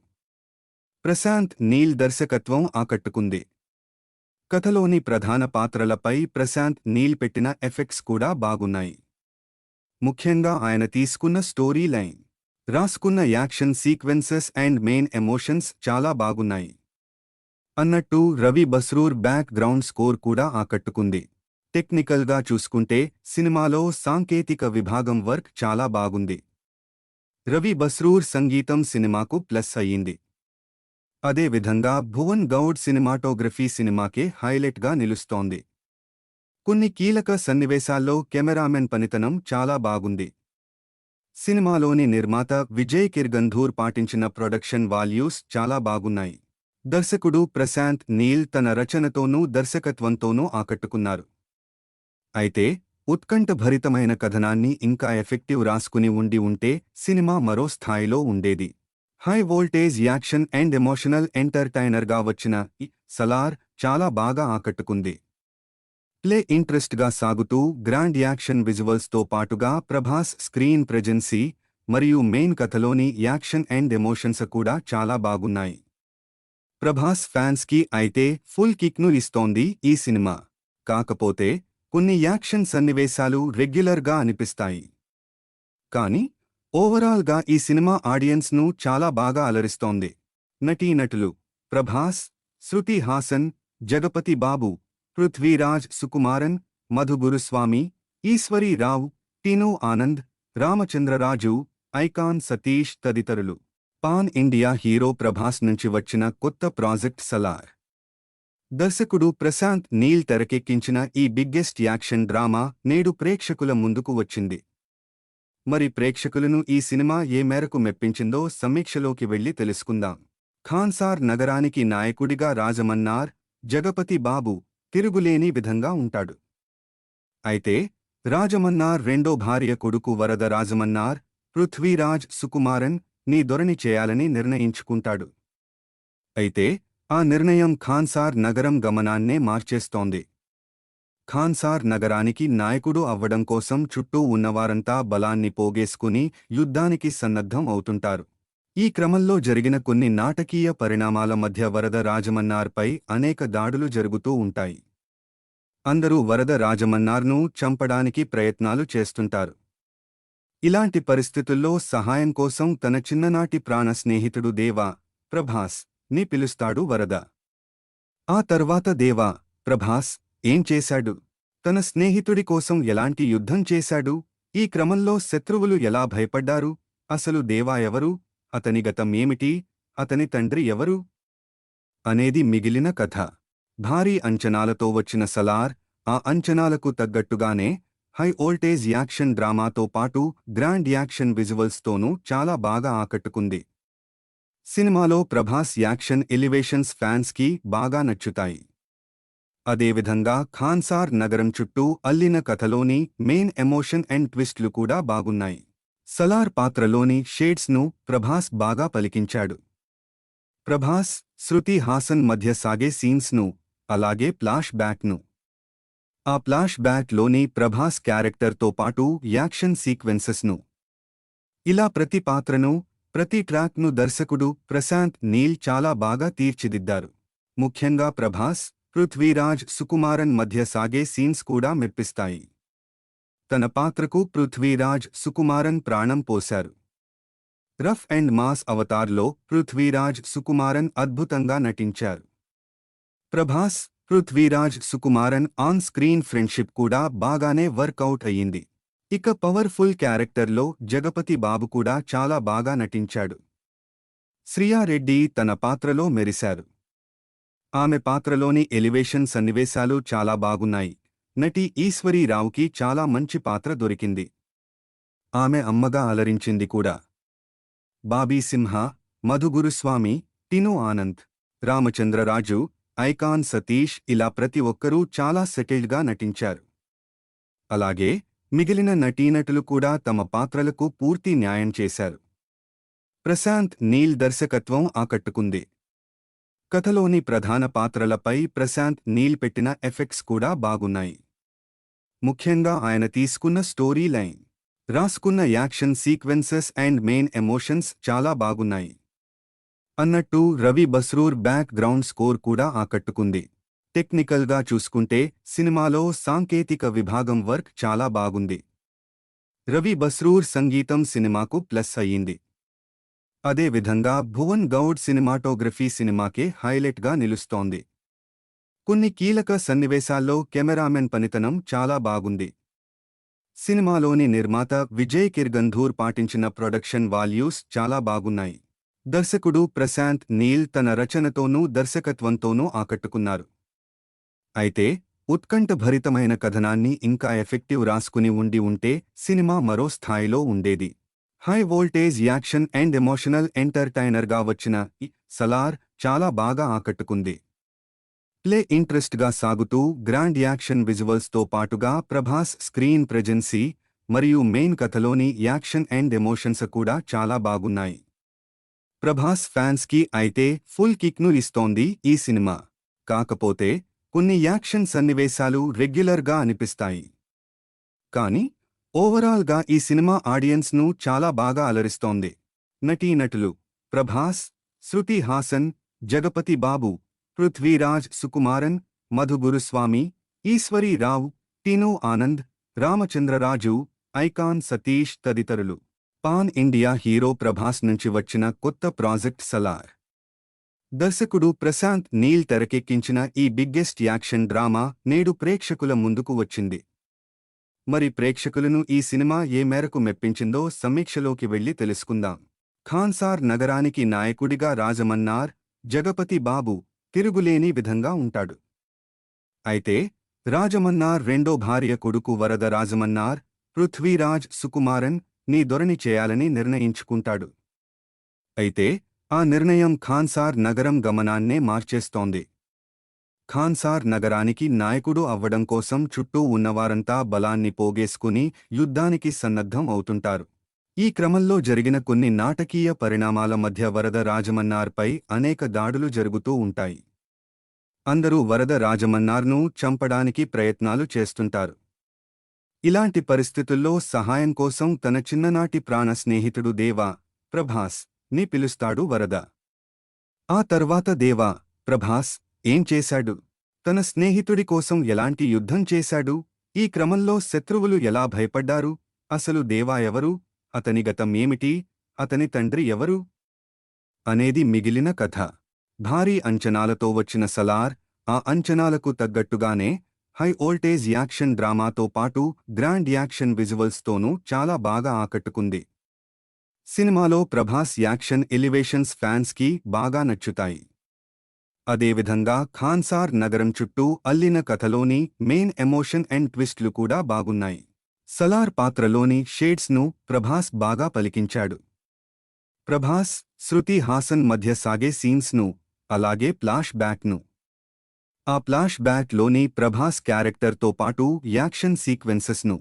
ప్రశాంత్ నీల్ దర్శకత్వం ఆకట్టుకుంది. కథలోని ప్రధాన పాత్రలపై ప్రశాంత్ నీల్ పెట్టిన ఎఫెక్ట్స్ కూడా బాగున్నాయి. ముఖ్యంగా ఆయన తీసుకున్న స్టోరీ లైన్, రాసుకున్న action sequences and main emotions చాలా బాగున్నాయి. అన్నట్టు Ravi Basrur back ground score కూడా ఆకట్టుకుంది. టెక్నికల్గా చూసుకుంటే సినిమాలో సాంకేతిక విభాగం వర్క్ చాలా బాగుంది. రవి బస్రూర్ సంగీతం సినిమాకు ప్లస్ అయ్యింది. అదేవిధంగా భువన్ గౌడ్ సినిమాటోగ్రఫీ సినిమాకే హైలైట్గా నిలుస్తోంది. కొన్ని కీలక సన్నివేశాల్లో కెమెరామెన్ పనితనం చాలా బాగుంది. సినిమాలోని నిర్మాత విజయ్ కిర్గంధూర్ పాటించిన ప్రొడక్షన్ వాల్యూస్ చాలా బాగున్నాయి. దర్శకుడు ప్రశాంత్ నీల్ తన రచనతోనూ దర్శకత్వంతోనూ ఆకట్టుకున్నారు. అయితే ఉత్కంఠభరితమైన కథనాన్ని ఇంకా ఎఫెక్టివ్ రాసుకుని ఉంటే సినిమా మరో స్థాయిలో ఉండేది. High voltage action and emotional ఎంటర్టైనర్గా వచ్చిన ఈ సలార్ చాలా బాగా ఆకట్టుకుంది. ప్లే ఇంట్రెస్ట్గా సాగుతూ గ్రాండ్ యాక్షన్ విజువల్స్తో పాటుగా ప్రభాస్ స్క్రీన్ ప్రెజెన్సీ మరియు మెయిన్ కథలోని యాక్షన్ అండ్ ఎమోషన్స్ కూడా చాలా బాగున్నాయి. ప్రభాస్ ఫ్యాన్స్కి అయితే ఫుల్ కిక్ను ఇస్తోంది ఈ సినిమా. కాకపోతే కొన్ని యాక్షన్ సన్నివేశాలు రెగ్యులర్గా అనిపిస్తాయి. కానీ ఓవరాల్గా ఈ సినిమా ఆడియన్స్ను చాలా బాగా అలరిస్తోంది. నటీనటులు ప్రభాస్, శృతి హాసన్, జగపతి బాబు, పృథ్వీరాజ్ సుకుమారన్, మధు గురుస్వామి, ఈశ్వరీ రావు, టిను ఆనంద్, రామచంద్రరాజు, ఐకాన్ సతీష్ తదితరులు. పాన్ ఇండియా హీరో ప్రభాస్ నుంచి వచ్చిన కొత్త ప్రాజెక్ట్ సలార్. దర్శకుడు ప్రశాంత్ నీల్ తెరకెక్కించిన ఈ బిగ్గెస్ట్ యాక్షన్ డ్రామా నేడు ప్రేక్షకుల ముందుకు వచ్చింది. మరి ప్రేక్షకులను ఈ సినిమా ఏ మేరకు మెప్పించిందో సమీక్షలోకి వెళ్లి తెలుసుకుందాం. ఖాన్సార్ నగరానికి నాయకుడిగా రాజమన్నార్, జగపతి బాబు తిరుగులేని విధంగా ఉంటాడు. అయితే రాజమన్నార్ రెండో భార్య కొడుకు వరద రాజమన్నార్, పృథ్వీరాజ్ సుకుమారన్ నీ దొరని చేయాలని నిర్ణయించుకుంటాడు. అయితే ఆ నిర్ణయం ఖాన్సార్ నగరం గమనాన్నే మార్చేస్తోంది. ఖాన్సార్ నగరానికి నాయకుడు అవ్వడం కోసం చుట్టూ ఉన్నవారంతా బలాన్ని పోగేసుకుని యుద్ధానికి సన్నద్ధం అవుతుంటారు. ఈ క్రమంలో జరిగిన కొన్ని నాటకీయ పరిణామాల మధ్య వరద రాజమన్నార్పై అనేక దాడులు జరుగుతూ ఉంటాయి. అందరూ వరద రాజమన్నార్ను చంపడానికి ప్రయత్నాలు చేస్తుంటారు. ఇలాంటి పరిస్థితుల్లో సహాయం కోసం తన చిన్ననాటి ప్రాణ స్నేహితుడు దేవా, ప్రభాస్ ని పిలుస్తాడు వరద. ఆ తర్వాత దేవా, ప్రభాస్ ఏం చేశాడు? తన స్నేహితుడి కోసం ఎలాంటి యుద్ధం చేశాడు? ఈ క్రమంలో శత్రువులు ఎలా భయపడ్డారు? అసలు దేవా ఎవరు? అతని గతం ఏమిటి? అతని తండ్రి ఎవరు? అనేది మిగిలిన కథ. భారీ అంచనాలతో వచ్చిన సలార్, ఆ అంచనాలకు తగ్గట్టుగానే హై వోల్టేజ్ యాక్షన్ డ్రామాతో పాటు గ్రాండ్ యాక్షన్ విజువల్స్తోనూ చాలా బాగా ఆకట్టుకుంది. సినిమాలో ప్రభాస్ యాక్షన్ ఎలివేషన్స్ ఫ్యాన్స్కి బాగా నచ్చుతాయి. అదేవిధంగా ఖాన్సార్ నగరం చుట్టూ అల్లిన కథలోని మెయిన్ ఎమోషన్ అండ్ ట్విస్ట్లు కూడా బాగున్నాయి. సలార్ పాత్రలోని షేడ్స్ను ప్రభాస్ బాగా పలికించాడు. ప్రభాస్, శృతి హాసన్ మధ్య సాగే సీన్స్ను, అలాగే ఫ్లాష్ బ్యాక్ను. ఆ ఫ్లాష్ బ్యాక్లోని ప్రభాస్ క్యారెక్టర్తో పాటు యాక్షన్ సీక్వెన్సెస్ను, ఇలా ప్రతి పాత్రను, ప్రతి ట్రాక్ను దర్శకుడు ప్రశాంత్ నీల్ చాలా బాగా తీర్చిదిద్దారు. ముఖ్యంగా ప్రభాస్, పృథ్వీరాజ్ సుకుమారన్ మధ్య సాగే సీన్స్ కూడా మెప్పిస్తాయి. తన పాత్రకు పృథ్వీరాజ్ సుకుమారన్ ప్రాణం పోశారు. రఫ్ అండ్ మాస్ అవతార్లో పృథ్వీరాజ్ సుకుమారన్ అద్భుతంగా నటించారు. Prabhas, Prithviraj Sukumaran on screen friendship కూడా బాగానే వర్కౌట్ అయ్యింది. ఇక పవర్ఫుల్ క్యారెక్టర్లో జగపతి బాబు కూడా చాలా బాగా నటించాడు. శ్రియారెడ్డి తన పాత్రలో మెరిశారు. ఆమె పాత్రలోని ఎలివేషన్ సన్నివేశాలు చాలా బాగున్నాయి. నటి ఈశ్వరీ రావుకి చాలా మంచి పాత్ర దొరికింది. ఆమె అమ్మగా అలరించింది కూడా. బాబీ సింహ, మధు గురుస్వామి, టిను ఆనంద్, రామచంద్రరాజు, ఐకాన్ సతీష్ ఇలా ప్రతి ఒక్కరూ చాలా సెటిల్డ్గా నటించారు. అలాగే మిగిలిన నటీనటులు కూడా తమ పాత్రలకు పూర్తి న్యాయం చేశారు. ప్రశాంత్ నీల్ దర్శకత్వం ఆకట్టుకుంది. కథలోని ప్రధాన పాత్రలపై ప్రశాంత్ నీల్ పెట్టిన ఎఫెక్ట్స్ కూడా బాగున్నాయి. ముఖ్యంగా ఆయన తీసుకున్న స్టోరీ లైన్, రాసుకున్న action sequences and main emotions చాలా బాగున్నాయి. అన్నట్టు Ravi Basrur back ground score కూడా ఆకట్టుకుంది. టెక్నికల్గా చూసుకుంటే సినిమాలో సాంకేతిక విభాగం వర్క్ చాలా బాగుంది. రవి బస్రూర్ సంగీతం సినిమాకు ప్లస్ అయ్యింది. అదేవిధంగా భువన్ గౌడ్ సినిమాటోగ్రఫీ సినిమాకే హైలైట్గా నిలుస్తోంది. కొన్ని కీలక సన్నివేశాల్లో కెమెరామెన్ పనితనం చాలా బాగుంది. సినిమాలోని నిర్మాత విజయ్ కిర్గంధూర్ పాటించిన ప్రొడక్షన్ వాల్యూస్ చాలా బాగున్నాయి. దర్శకుడు ప్రశాంత్ నీల్ తన రచనతోనూ దర్శకత్వంతోనూ ఆకట్టుకున్నారు. అయితే ఉత్కంఠభరితమైన కథనాన్ని ఇంకా ఎఫెక్టివ్ రాసుకుని ఉంటే సినిమా మరో స్థాయిలో ఉండేది. High voltage action and emotional ఎంటర్టైనర్గా వచ్చిన ఈ సలార్ చాలా బాగా ఆకట్టుకుంది. ప్లే ఇంట్రెస్ట్గా సాగుతూ గ్రాండ్ యాక్షన్ విజువల్స్తో పాటుగా ప్రభాస్ స్క్రీన్ ప్రెజెన్సీ మరియు మెయిన్ కథలోని యాక్షన్ అండ్ ఎమోషన్స్ కూడా చాలా బాగున్నాయి. ప్రభాస్ ఫ్యాన్స్కి అయితే ఫుల్ కిక్ను ఇస్తోంది ఈ సినిమా. కాకపోతే కొన్ని యాక్షన్ సన్నివేశాలు రెగ్యులర్గా అనిపిస్తాయి. కానీ ఓవరాల్గా ఈ సినిమా ఆడియన్స్ను చాలా బాగా అలరిస్తోంది. నటీనటులు ప్రభాస్, శృతి హాసన్, జగపతి బాబు, పృథ్వీరాజ్ సుకుమారన్, మధు గురుస్వామి, ఈశ్వరీ రావు, టిను ఆనంద్, రామచంద్రరాజు, ఐకాన్ సతీష్ తదితరులు. పాన్ ఇండియా హీరో ప్రభాస్ నుంచి వచ్చిన కొత్త ప్రాజెక్ట్ సలార్. దర్శకుడు ప్రశాంత్ నీల్ తెరకెక్కించిన ఈ బిగ్గెస్ట్ యాక్షన్ డ్రామా నేడు ప్రేక్షకుల ముందుకు వచ్చింది. మరి ప్రేక్షకులను ఈ సినిమా ఏ మేరకు మెప్పించిందో సమీక్షలోకి వెళ్లి తెలుసుకుందాం. ఖాన్సార్ నగరానికి నాయకుడిగా రాజమన్నార్, జగపతి బాబు తిరుగులేని విధంగా ఉంటాడు. అయితే రాజమన్నార్ రెండో భార్య కొడుకు వరద రాజమన్నార్, పృథ్వీరాజ్ సుకుమారన్ నీ దొరని చేయాలని నిర్ణయించుకుంటాడు. అయితే ఆ నిర్ణయం ఖాన్సార్ నగరం గమనాన్నే మార్చేస్తోంది. ఖాన్సార్ నగరానికి నాయకుడు అవ్వడం కోసం చుట్టూ ఉన్నవారంతా బలాన్ని పోగేసుకుని యుద్ధానికి సన్నద్ధం అవుతుంటారు. ఈ క్రమంలో జరిగిన కొన్ని నాటకీయ పరిణామాల మధ్య వరద రాజమన్నార్పై అనేక దాడులు జరుగుతూ ఉంటాయి. అందరూ వరద రాజమన్నార్ను చంపడానికి ప్రయత్నాలు చేస్తుంటారు. ఇలాంటి పరిస్థితుల్లో సహాయం కోసం తన చిన్ననాటి ప్రాణ స్నేహితుడు దేవా, ప్రభాస్ ని పిలుస్తాడు వరద. ఆ తర్వాత దేవా, ప్రభాస్ ఏం చేశాడు? తన స్నేహితుడి కోసం ఎలాంటి యుద్ధం చేశాడు, ఈ క్రమంలో శత్రువులు ఎలా భయపడ్డారు, అసలు దేవా ఎవరు, అతని గతం ఏమిటి, అతని తండ్రి ఎవరు అనేది మిగిలిన కథ. భారీ అంచనాలతో వచ్చిన సలార్ ఆ అంచనాలకు తగ్గట్టుగానే హై వోల్టేజ్ యాక్షన్ డ్రామాతో పాటు గ్రాండ్ యాక్షన్ విజువల్స్తోనూ చాలా బాగా ఆకట్టుకుంది. సినిమాలో ప్రభాస్ యాక్షన్ ఎలివేషన్స్ ఫ్యాన్స్కి బాగా నచ్చుతాయి. అదేవిధంగా ఖాన్సార్ నగరం చుట్టూ అల్లిన కథలోని మెయిన్ ఎమోషన్ అండ్ ట్విస్ట్లు కూడా బాగున్నాయి. సలార్ పాత్రలోని షేడ్స్ను ప్రభాస్ బాగా పలికించాడు. ప్రభాస్, శృతి హాసన్ మధ్య సాగే సీన్స్ను, అలాగే ఫ్లాష్ బ్యాక్ను, ఆ ఫ్లాష్ బ్యాక్లోని ప్రభాస్ క్యారెక్టర్తో పాటు యాక్షన్ సీక్వెన్సెస్ను,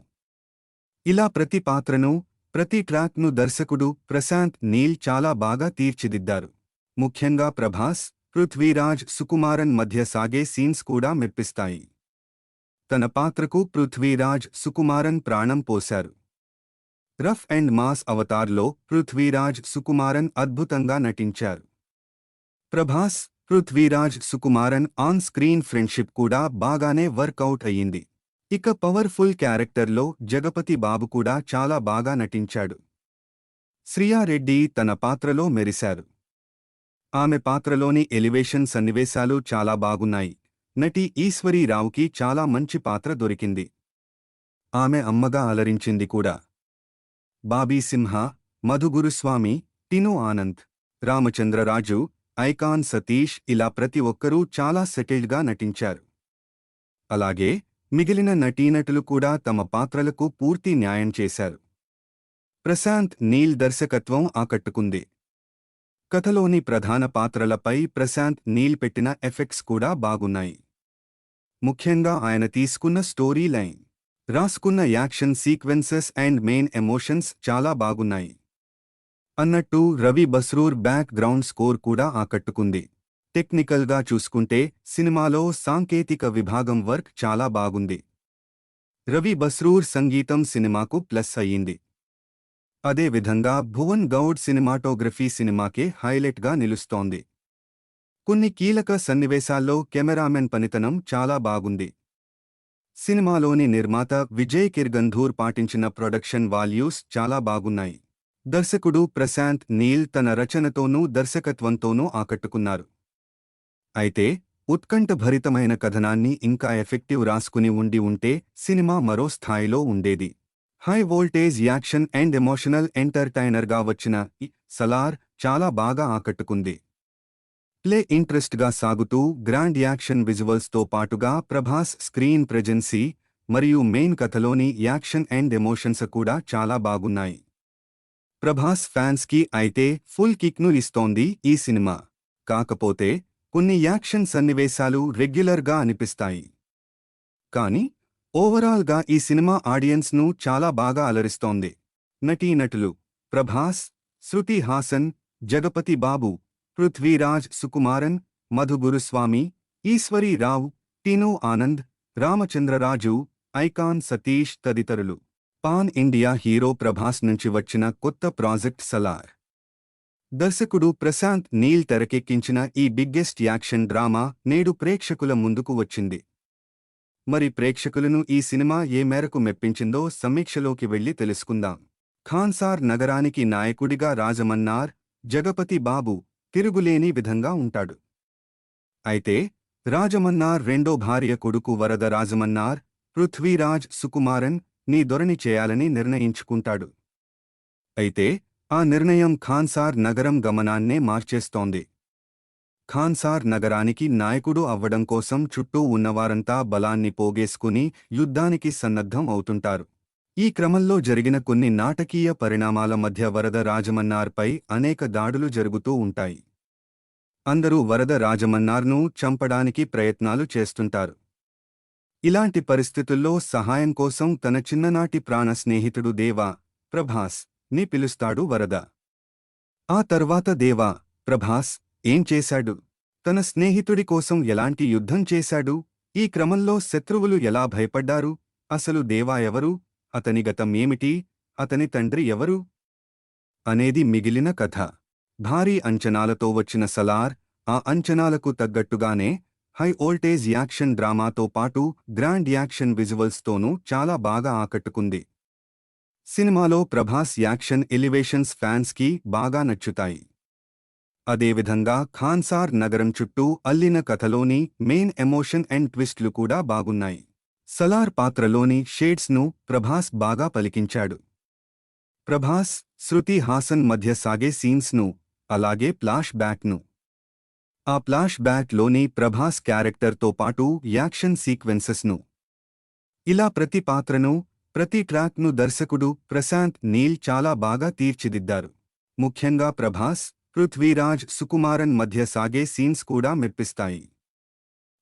ఇలా ప్రతి పాత్రను, ప్రతి ట్రాక్ను దర్శకుడు ప్రశాంత్ నీల్ చాలా బాగా తీర్చిదిద్దారు. ముఖ్యంగా ప్రభాస్, పృథ్వీరాజ్ సుకుమారన్ మధ్య సాగే సీన్స్ కూడా మెప్పిస్తాయి. తన పాత్రకు పృథ్వీరాజ్ సుకుమారన్ ప్రాణం పోశారు. రఫ్ అండ్ మాస్ అవతార్లో పృథ్వీరాజ్ సుకుమారన్ అద్భుతంగా నటించారు. Prabhas, Prithviraj Sukumaran on screen friendship కూడా బాగానే వర్కౌట్ అయ్యింది. ఇక పవర్ఫుల్ క్యారెక్టర్లో జగపతి బాబు కూడా చాలా బాగా నటించాడు. శ్రియారెడ్డి తన పాత్రలో మెరిశారు. ఆమె పాత్రలోని ఎలివేషన్ సన్నివేశాలు చాలా బాగున్నాయి. నటి ఈశ్వరీ రావుకి చాలా మంచి పాత్ర దొరికింది. ఆమె అమ్మగా అలరించింది కూడా. బాబీ సింహ, మధు గురుస్వామి, టిను ఆనంద్, రామచంద్రరాజు, ఐకాన్ సతీష్ ఇలా ప్రతి ఒక్కరూ చాలా సెటిల్డ్గా నటించారు. అలాగే మిగిలిన నటీనటులు కూడా తమ పాత్రలకు పూర్తి న్యాయం చేశారు. ప్రశాంత్ నీల్ దర్శకత్వం ఆకట్టుకుంది. కథలోని ప్రధాన పాత్రలపై ప్రశాంత్ నీల్ పెట్టిన ఎఫెక్ట్స్ కూడా బాగున్నాయి. ముఖ్యంగా ఆయన తీసుకున్న స్టోరీ లైన్, రాసుకున్న action sequences and main emotions చాలా బాగున్నాయి. అన్నట్టు Ravi Basrur back ground score కూడా ఆకట్టుకుంది. టెక్నికల్గా చూసుకుంటే సినిమాలో సాంకేతిక విభాగం వర్క్ చాలా బాగుంది. రవి బస్రూర్ సంగీతం సినిమాకు ప్లస్ అయ్యింది. అదేవిధంగా భువన్ గౌడ్ సినిమాటోగ్రఫీ సినిమాకే హైలైట్గా నిలుస్తోంది. కొన్ని కీలక సన్నివేశాల్లో కెమెరామెన్ పనితనం చాలా బాగుంది. సినిమాలోని నిర్మాత విజయ్ కిర్గంధూర్ పాటించిన ప్రొడక్షన్ వాల్యూస్ చాలా బాగున్నాయి. దర్శకుడు ప్రశాంత్ నీల్ తన రచనతోనూ దర్శకత్వంతోనూ ఆకట్టుకున్నారు. అయితే ఉత్కంఠభరితమైన కథనాన్ని ఇంకా ఎఫెక్టివ్ రాసుకుని ఉంటే సినిమా మరో స్థాయిలో ఉండేది. High voltage action and emotional ఎంటర్టైనర్గా వచ్చిన ఈ సలార్ చాలా బాగా ఆకట్టుకుంది. ప్లే ఇంట్రెస్ట్గా సాగుతూ గ్రాండ్ యాక్షన్ విజువల్స్తో పాటుగా ప్రభాస్ స్క్రీన్ ప్రెజెన్సీ మరియు మెయిన్ కథలోని యాక్షన్ అండ్ ఎమోషన్స్ కూడా చాలా బాగున్నాయి. ప్రభాస్ ఫ్యాన్స్కి అయితే ఫుల్ కిక్ను ఇస్తోంది ఈ సినిమా. కాకపోతే కొన్ని యాక్షన్ సన్నివేశాలు రెగ్యులర్గా అనిపిస్తాయి. కానీ ఓవరాల్గా ఈ సినిమా ఆడియన్స్ను చాలా బాగా అలరిస్తోంది. నటీనటులు ప్రభాస్, శృతి హాసన్, జగపతి బాబు, పృథ్వీరాజ్ సుకుమారన్, మధు గురుస్వామి, ఈశ్వరీ రావు, టిను ఆనంద్, రామచంద్రరాజు, ఐకాన్ సతీష్ తదితరులు. పాన్ ఇండియా హీరో ప్రభాస్ నుంచి వచ్చిన కొత్త ప్రాజెక్ట్ సలార్. దర్శకుడు ప్రశాంత్ నీల్ తెరకెక్కించిన ఈ బిగ్గెస్ట్ యాక్షన్ డ్రామా నేడు ప్రేక్షకుల ముందుకు వచ్చింది. మరి ప్రేక్షకులను ఈ సినిమా ఏ మేరకు మెప్పించిందో సమీక్షలోకి వెళ్లి తెలుసుకుందాం. ఖాన్సార్ నగరానికి నాయకుడిగా రాజమన్నార్, జగపతి బాబు తిరుగులేని విధంగా ఉంటాడు. అయితే రాజమన్నార్ రెండో భార్య కొడుకు వరద రాజమన్నార్, పృథ్వీరాజ్ సుకుమారన్ నీ దొరని చేయాలని నిర్ణయించుకుంటాడు. అయితే ఆ నిర్ణయం ఖాన్సార్ నగరం గమనాన్నే మార్చేస్తోంది. ఖాన్సార్ నగరానికి నాయకుడు అవ్వడం కోసం చుట్టూ ఉన్నవారంతా బలాన్ని పోగేసుకుని యుద్ధానికి సన్నద్ధం అవుతుంటారు. ఈ క్రమంలో జరిగిన కొన్ని నాటకీయ పరిణామాల మధ్య వరద రాజమన్నార్పై అనేక దాడులు జరుగుతూ ఉంటాయి. అందరూ వరద రాజమన్నార్ను చంపడానికి ప్రయత్నాలు చేస్తుంటారు. ఇలాంటి పరిస్థితుల్లో సహాయం కోసం తన చిన్ననాటి ప్రాణ స్నేహితుడు దేవా, ప్రభాస్ ని పిలుస్తాడు వరద. ఆ తర్వాత దేవా, ప్రభాస్ ఏం చేశాడు? తన స్నేహితుడి కోసం ఎలాంటి యుద్ధం చేశాడు? ఈ క్రమంలో శత్రువులు ఎలా భయపడ్డారు? అసలు దేవా ఎవరు? అతని గతం ఏమిటి? అతని తండ్రి ఎవరు? అనేది మిగిలిన కథ. భారీ అంచనాలతో వచ్చిన సలార్ ఆ అంచనాలకు తగ్గట్టుగానే హై వోల్టేజ్ యాక్షన్ డ్రామాతో పాటు గ్రాండ్ యాక్షన్ విజువల్స్తోనూ చాలా బాగా ఆకట్టుకుంది. సినిమాలో ప్రభాస్ యాక్షన్ ఎలివేషన్స్ ఫ్యాన్స్కి బాగా నచ్చుతాయి. అదేవిధంగా ఖాన్సార్ నగరం చుట్టూ అల్లిన కథలోని మెయిన్ ఎమోషన్ అండ్ ట్విస్ట్లు కూడా బాగున్నాయి. సలార్ పాత్రలోని షేడ్స్ను ప్రభాస్ బాగా పలికించాడు. ప్రభాస్, శృతి హాసన్ మధ్య సాగే సీన్స్ను, అలాగే ఫ్లాష్ బ్యాక్ను. ఆ ఫ్లాష్ బ్యాక్లోని ప్రభాస్ క్యారెక్టర్తో పాటు యాక్షన్ సీక్వెన్సెస్ను, ఇలా ప్రతి పాత్రను, ప్రతి ట్రాక్ను దర్శకుడు ప్రశాంత్ నీల్ చాలా బాగా తీర్చిదిద్దారు. ముఖ్యంగా ప్రభాస్, పృథ్వీరాజ్ సుకుమారన్ మధ్య సాగే సీన్స్ కూడా మెప్పిస్తాయి.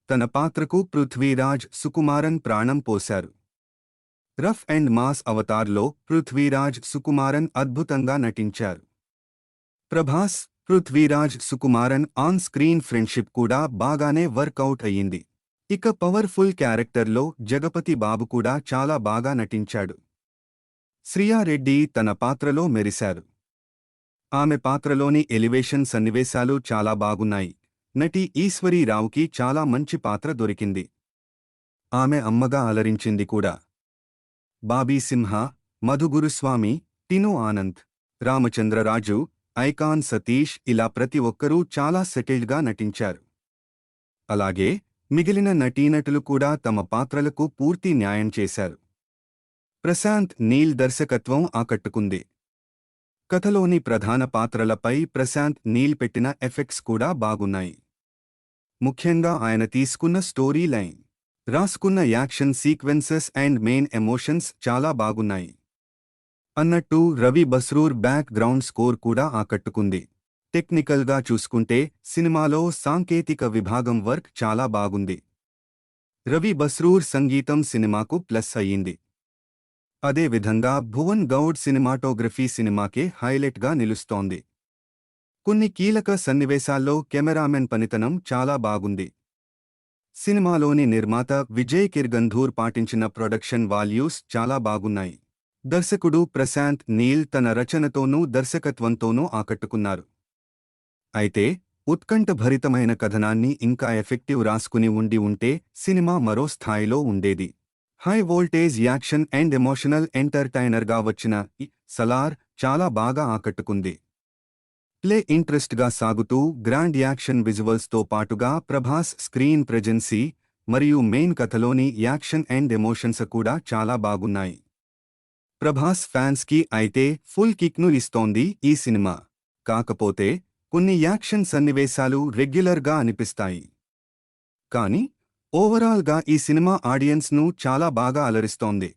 తన పాత్రకు పృథ్వీరాజ్ సుకుమారన్ ప్రాణం పోశారు. రఫ్ అండ్ మాస్ అవతార్లో పృథ్వీరాజ్ సుకుమారన్ అద్భుతంగా నటించారు. Prabhas, Prithviraj Sukumaran on screen friendship కూడా బాగానే వర్కౌట్ అయ్యింది. ఇక పవర్ఫుల్ క్యారెక్టర్లో జగపతి బాబు కూడా చాలా బాగా నటించాడు. శ్రియారెడ్డి తన పాత్రలో మెరిశారు. ఆమె పాత్రలోని ఎలివేషన్ సన్నివేశాలు చాలా బాగున్నాయి. నటి ఈశ్వరీ రావుకి చాలా మంచి పాత్ర దొరికింది. ఆమె అమ్మగా అలరించింది కూడా. బాబీ సింహ, మధు గురుస్వామి, టిను ఆనంద్, రామచంద్రరాజు, ఐకాన్ సతీష్ ఇలా ప్రతి ఒక్కరూ చాలా సెటిల్డ్గా నటించారు. అలాగే మిగిలిన నటీనటులు కూడా తమ పాత్రలకు పూర్తి న్యాయం చేశారు. ప్రశాంత్ నీల్ దర్శకత్వం ఆకట్టుకుంది. కథలోని ప్రధాన పాత్రలపై ప్రశాంత్ నీల్ పెట్టిన ఎఫెక్ట్స్ కూడా బాగున్నాయి. ముఖ్యంగా ఆయన తీసుకున్న స్టోరీ లైన్, రాసుకున్న action sequences and main emotions చాలా బాగున్నాయి. అన్నట్టు Ravi Basrur back ground score కూడా ఆకట్టుకుంది. టెక్నికల్గా చూసుకుంటే సినిమాలో సాంకేతిక విభాగం వర్క్ చాలా బాగుంది. రవి బస్రూర్ సంగీతం సినిమాకు ప్లస్ అయ్యింది. అదేవిధంగా భువన్ గౌడ్ సినిమాటోగ్రఫీ సినిమాకే హైలైట్గా నిలుస్తోంది. కొన్ని కీలక సన్నివేశాల్లో కెమెరామెన్ పనితనం చాలా బాగుంది. సినిమాలోని నిర్మాత విజయ్ కిర్గంధూర్ పాటించిన ప్రొడక్షన్ వాల్యూస్ చాలా బాగున్నాయి. దర్శకుడు ప్రశాంత్ నీల్ తన రచనతోనూ దర్శకత్వంతోనూ ఆకట్టుకున్నారు. అయితే ఉత్కంఠభరితమైన కథనాన్ని ఇంకా ఎఫెక్టివ్ రాసుకుని ఉంటే సినిమా మరో స్థాయిలో ఉండేది. High voltage action and emotional ఎంటర్టైనర్గా వచ్చిన ఈ సలార్ చాలా బాగా ఆకట్టుకుంది. ప్లే ఇంట్రెస్ట్గా సాగుతూ గ్రాండ్ యాక్షన్ విజువల్స్తో పాటుగా ప్రభాస్ స్క్రీన్ ప్రెజెన్సీ మరియు మెయిన్ కథలోని యాక్షన్ అండ్ ఎమోషన్స్ కూడా చాలా బాగున్నాయి. ప్రభాస్ ఫ్యాన్స్కి అయితే ఫుల్ కిక్ను ఇస్తోంది ఈ సినిమా. కాకపోతే కొన్ని యాక్షన్ సన్నివేశాలు రెగ్యులర్గా అనిపిస్తాయి. కానీ ఓవరాల్గా ఈ సినిమా ఆడియన్స్ను చాలా బాగా అలరిస్తోంది.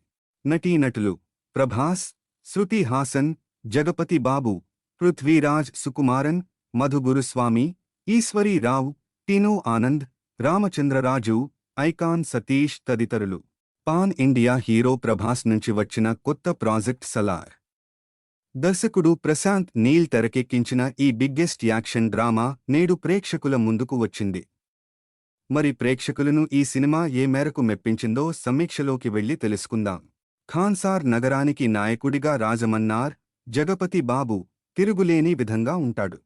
నటీనటులు ప్రభాస్, శృతి హాసన్, జగపతి బాబు, పృథ్వీరాజ్ సుకుమారన్, మధు గురుస్వామి, ఈశ్వరీ రావు, టిను ఆనంద్, రామచంద్రరాజు, ఐకాన్ సతీష్ తదితరులు. పాన్ ఇండియా హీరో ప్రభాస్ నుంచి వచ్చిన కొత్త ప్రాజెక్ట్ సలార్. దర్శకుడు ప్రశాంత్ నీల్ తెరకెక్కించిన ఈ బిగ్గెస్ట్ యాక్షన్ డ్రామా నేడు ప్రేక్షకుల ముందుకు వచ్చింది. మరి ప్రేక్షకులను ఈ సినిమా ఏ మేరకు మెప్పించిందో సమీక్షలోకి వెళ్లి తెలుసుకుందాం. ఖాన్సార్ నగరానికి నాయకుడిగా రాజమన్నార్, జగపతి బాబు తిరుగులేని విధంగా ఉంటాడు.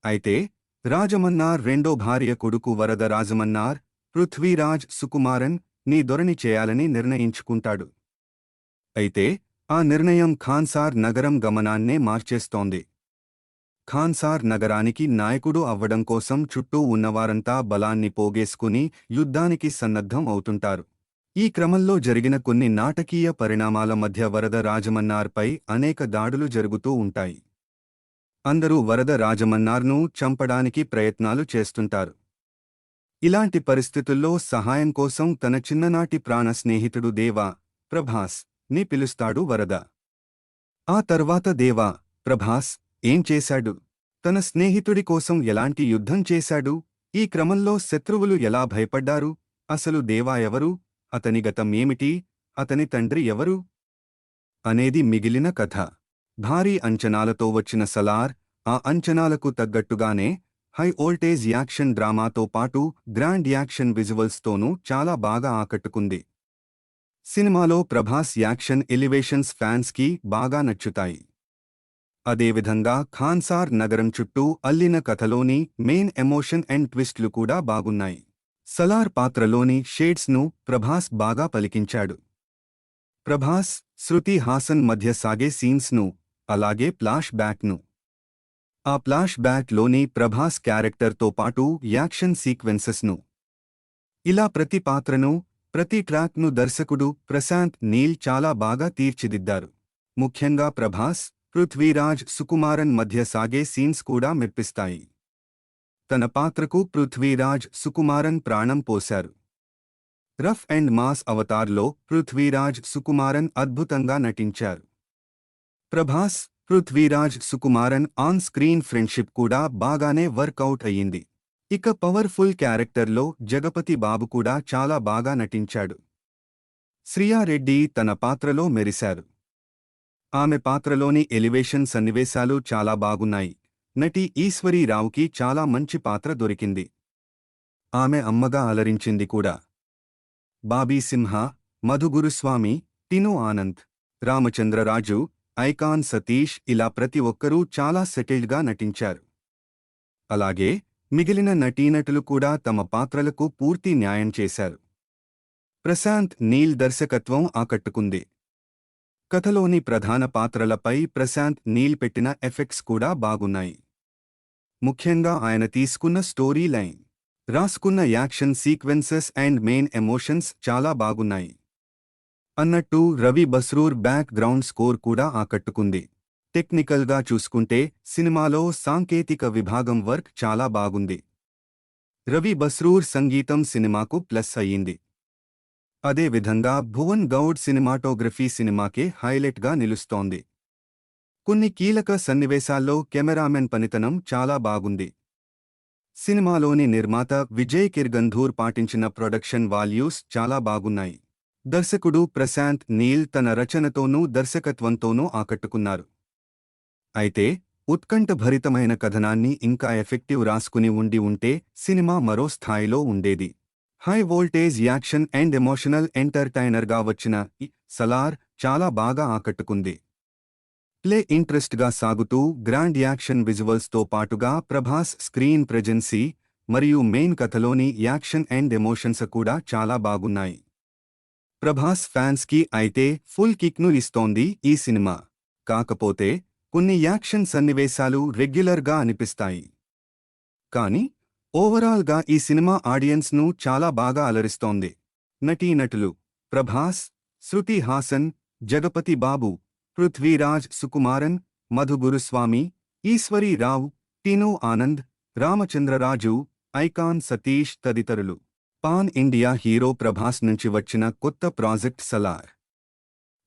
అయితే రాజమన్నార్ రెండో భార్య కొడుకు వరద రాజమన్నార్, పృథ్వీరాజ్ సుకుమారన్ నీ దొరని చేయాలని నిర్ణయించుకుంటాడు. అయితే ఆ నిర్ణయం ఖాన్సార్ నగరం గమనాన్నే మార్చేస్తోంది. ఖాన్సార్ నగరానికి నాయకుడు అవ్వడం కోసం చుట్టూ ఉన్నవారంతా బలాన్ని పోగేసుకుని యుద్ధానికి సన్నద్ధం అవుతుంటారు. ఈ క్రమంలో జరిగిన కొన్ని నాటకీయ పరిణామాల మధ్య వరద రాజమన్నార్పై అనేక దాడులు జరుగుతూ ఉంటాయి. అందరూ వరద రాజమన్నార్ను చంపడానికి ప్రయత్నాలు చేస్తుంటారు. ఇలాంటి పరిస్థితుల్లో సహాయం కోసం తన చిన్ననాటి ప్రాణ స్నేహితుడు దేవా, ప్రభాస్ ని పిలుస్తాడు వరద. ఆ తర్వాత దేవా, ప్రభాస్ ఏం చేశాడు? తన స్నేహితుడి కోసం ఎలాంటి యుద్ధం చేశాడు? ఈ క్రమంలో శత్రువులు ఎలా భయపడ్డారు? అసలు దేవా ఎవరు? అతని గతం ఏమిటి? అతని తండ్రి ఎవరు? అనేది మిగిలిన కథ. భారీ అంచనాలతో వచ్చిన సలార్ ఆ అంచనాలకు తగ్గట్టుగానే హై వోల్టేజ్ యాక్షన్ డ్రామాతో పాటు గ్రాండ్ యాక్షన్ విజువల్స్తోనూ చాలా బాగా ఆకట్టుకుంది. సినిమాలో ప్రభాస్ యాక్షన్ ఎలివేషన్స్ ఫ్యాన్స్కి బాగా నచ్చుతాయి. అదేవిధంగా ఖాన్సార్ నగరం చుట్టూ అల్లిన కథలోని మెయిన్ ఎమోషన్ అండ్ ట్విస్ట్లు కూడా బాగున్నాయి. సలార్ పాత్రలోని షేడ్స్ను ప్రభాస్ బాగా పలికించాడు. ప్రభాస్, శృతి హాసన్ మధ్య సాగే సీన్స్ను, అలాగే ఫ్లాష్ బ్యాక్ను. ఆ ఫ్లాష్ బ్యాక్లోని ప్రభాస్ క్యారెక్టర్తో పాటు యాక్షన్ సీక్వెన్సెస్ను. ఇలా ప్రతి పాత్రను, ప్రతి ట్రాక్ను దర్శకుడు ప్రశాంత్ నీల్ చాలా బాగా తీర్చిదిద్దారు. ముఖ్యంగా ప్రభాస్, పృథ్వీరాజ్ సుకుమారన్ మధ్య సాగే సీన్స్ కూడా మెప్పిస్తాయి. తన పాత్రకు పృథ్వీరాజ్ సుకుమారన్ ప్రాణం పోశారు. రఫ్ అండ్ మాస్ అవతార్లో పృథ్వీరాజ్ సుకుమారన్ అద్భుతంగా నటించారు. Prabhas, Prithviraj Sukumaran on screen friendship కూడా బాగానే వర్కౌట్ అయ్యింది. ఇక పవర్ఫుల్ క్యారెక్టర్లో జగపతి బాబు కూడా చాలా బాగా నటించాడు. శ్రియారెడ్డి తన పాత్రలో మెరిశారు. ఆమె పాత్రలోని ఎలివేషన్ సన్నివేశాలు చాలా బాగున్నాయి. నటి ఈశ్వరీ రావుకి చాలా మంచి పాత్ర దొరికింది. ఆమె అమ్మగా అలరించింది కూడా. బాబీ సింహ, మధు గురుస్వామి, టిను ఆనంద్, రామచంద్రరాజు, ఐకాన్ సతీష్ ఇలా ప్రతి ఒక్కరూ చాలా సెటిల్డ్గా నటించారు. అలాగే మిగిలిన నటీనటులు కూడా తమ పాత్రలకు పూర్తి న్యాయం చేశారు. ప్రశాంత్ నీల్ దర్శకత్వం ఆకట్టుకుంది. కథలోని ప్రధాన పాత్రలపై ప్రశాంత్ నీల్ పెట్టిన ఎఫెక్ట్స్ కూడా బాగున్నాయి. ముఖ్యంగా ఆయన తీసుకున్న స్టోరీ లైన్, రాసుకున్న action sequences and main emotions చాలా బాగున్నాయి. అన్నట్టు Ravi Basrur back ground score కూడా ఆకట్టుకుంది. టెక్నికల్గా చూసుకుంటే సినిమాలో సాంకేతిక విభాగం వర్క్ చాలా బాగుంది. రవి బస్రూర్ సంగీతం సినిమాకు ప్లస్ అయ్యింది. అదేవిధంగా భువన్ గౌడ్ సినిమాటోగ్రఫీ సినిమాకే హైలైట్గా నిలుస్తోంది. కొన్ని కీలక సన్నివేశాల్లో కెమెరామెన్ పనితనం చాలా బాగుంది. సినిమాలోని నిర్మాత విజయ్ కిర్గంధూర్ పాటించిన ప్రొడక్షన్ వాల్యూస్ చాలా బాగున్నాయి. దర్శకుడు ప్రశాంత్ నీల్ తన రచనతోనూ దర్శకత్వంతోనూ ఆకట్టుకున్నారు. అయితే ఉత్కంఠభరితమైన కథనాన్ని ఇంకా ఎఫెక్టివ్ రాసుకుని ఉంటే సినిమా మరో స్థాయిలో ఉండేది. High voltage action and emotional ఎంటర్టైనర్గా వచ్చిన ఈ సలార్ చాలా బాగా ఆకట్టుకుంది. ప్లే ఇంట్రెస్ట్గా సాగుతూ గ్రాండ్ యాక్షన్ విజువల్స్తో పాటుగా ప్రభాస్ స్క్రీన్ ప్రెజెన్సీ మరియు మెయిన్ కథలోని యాక్షన్ అండ్ ఎమోషన్స్ కూడా చాలా బాగున్నాయి. ప్రభాస్ ఫ్యాన్స్కి అయితే ఫుల్ కిక్ను ఇస్తోంది ఈ సినిమా. కాకపోతే కొన్ని యాక్షన్ సన్నివేశాలు రెగ్యులర్గా అనిపిస్తాయి. కానీ ఓవరాల్గా ఈ సినిమా ఆడియన్స్ను చాలా బాగా అలరిస్తోంది. నటీనటులు ప్రభాస్, శృతి హాసన్, జగపతి బాబు, పృథ్వీరాజ్ సుకుమారన్, మధు గురుస్వామి, ఈశ్వరీ రావు, టిను ఆనంద్, రామచంద్రరాజు, ఐకాన్ సతీష్ తదితరులు. పాన్ ఇండియా హీరో ప్రభాస్ నుంచి వచ్చిన కొత్త ప్రాజెక్ట్ సలార్.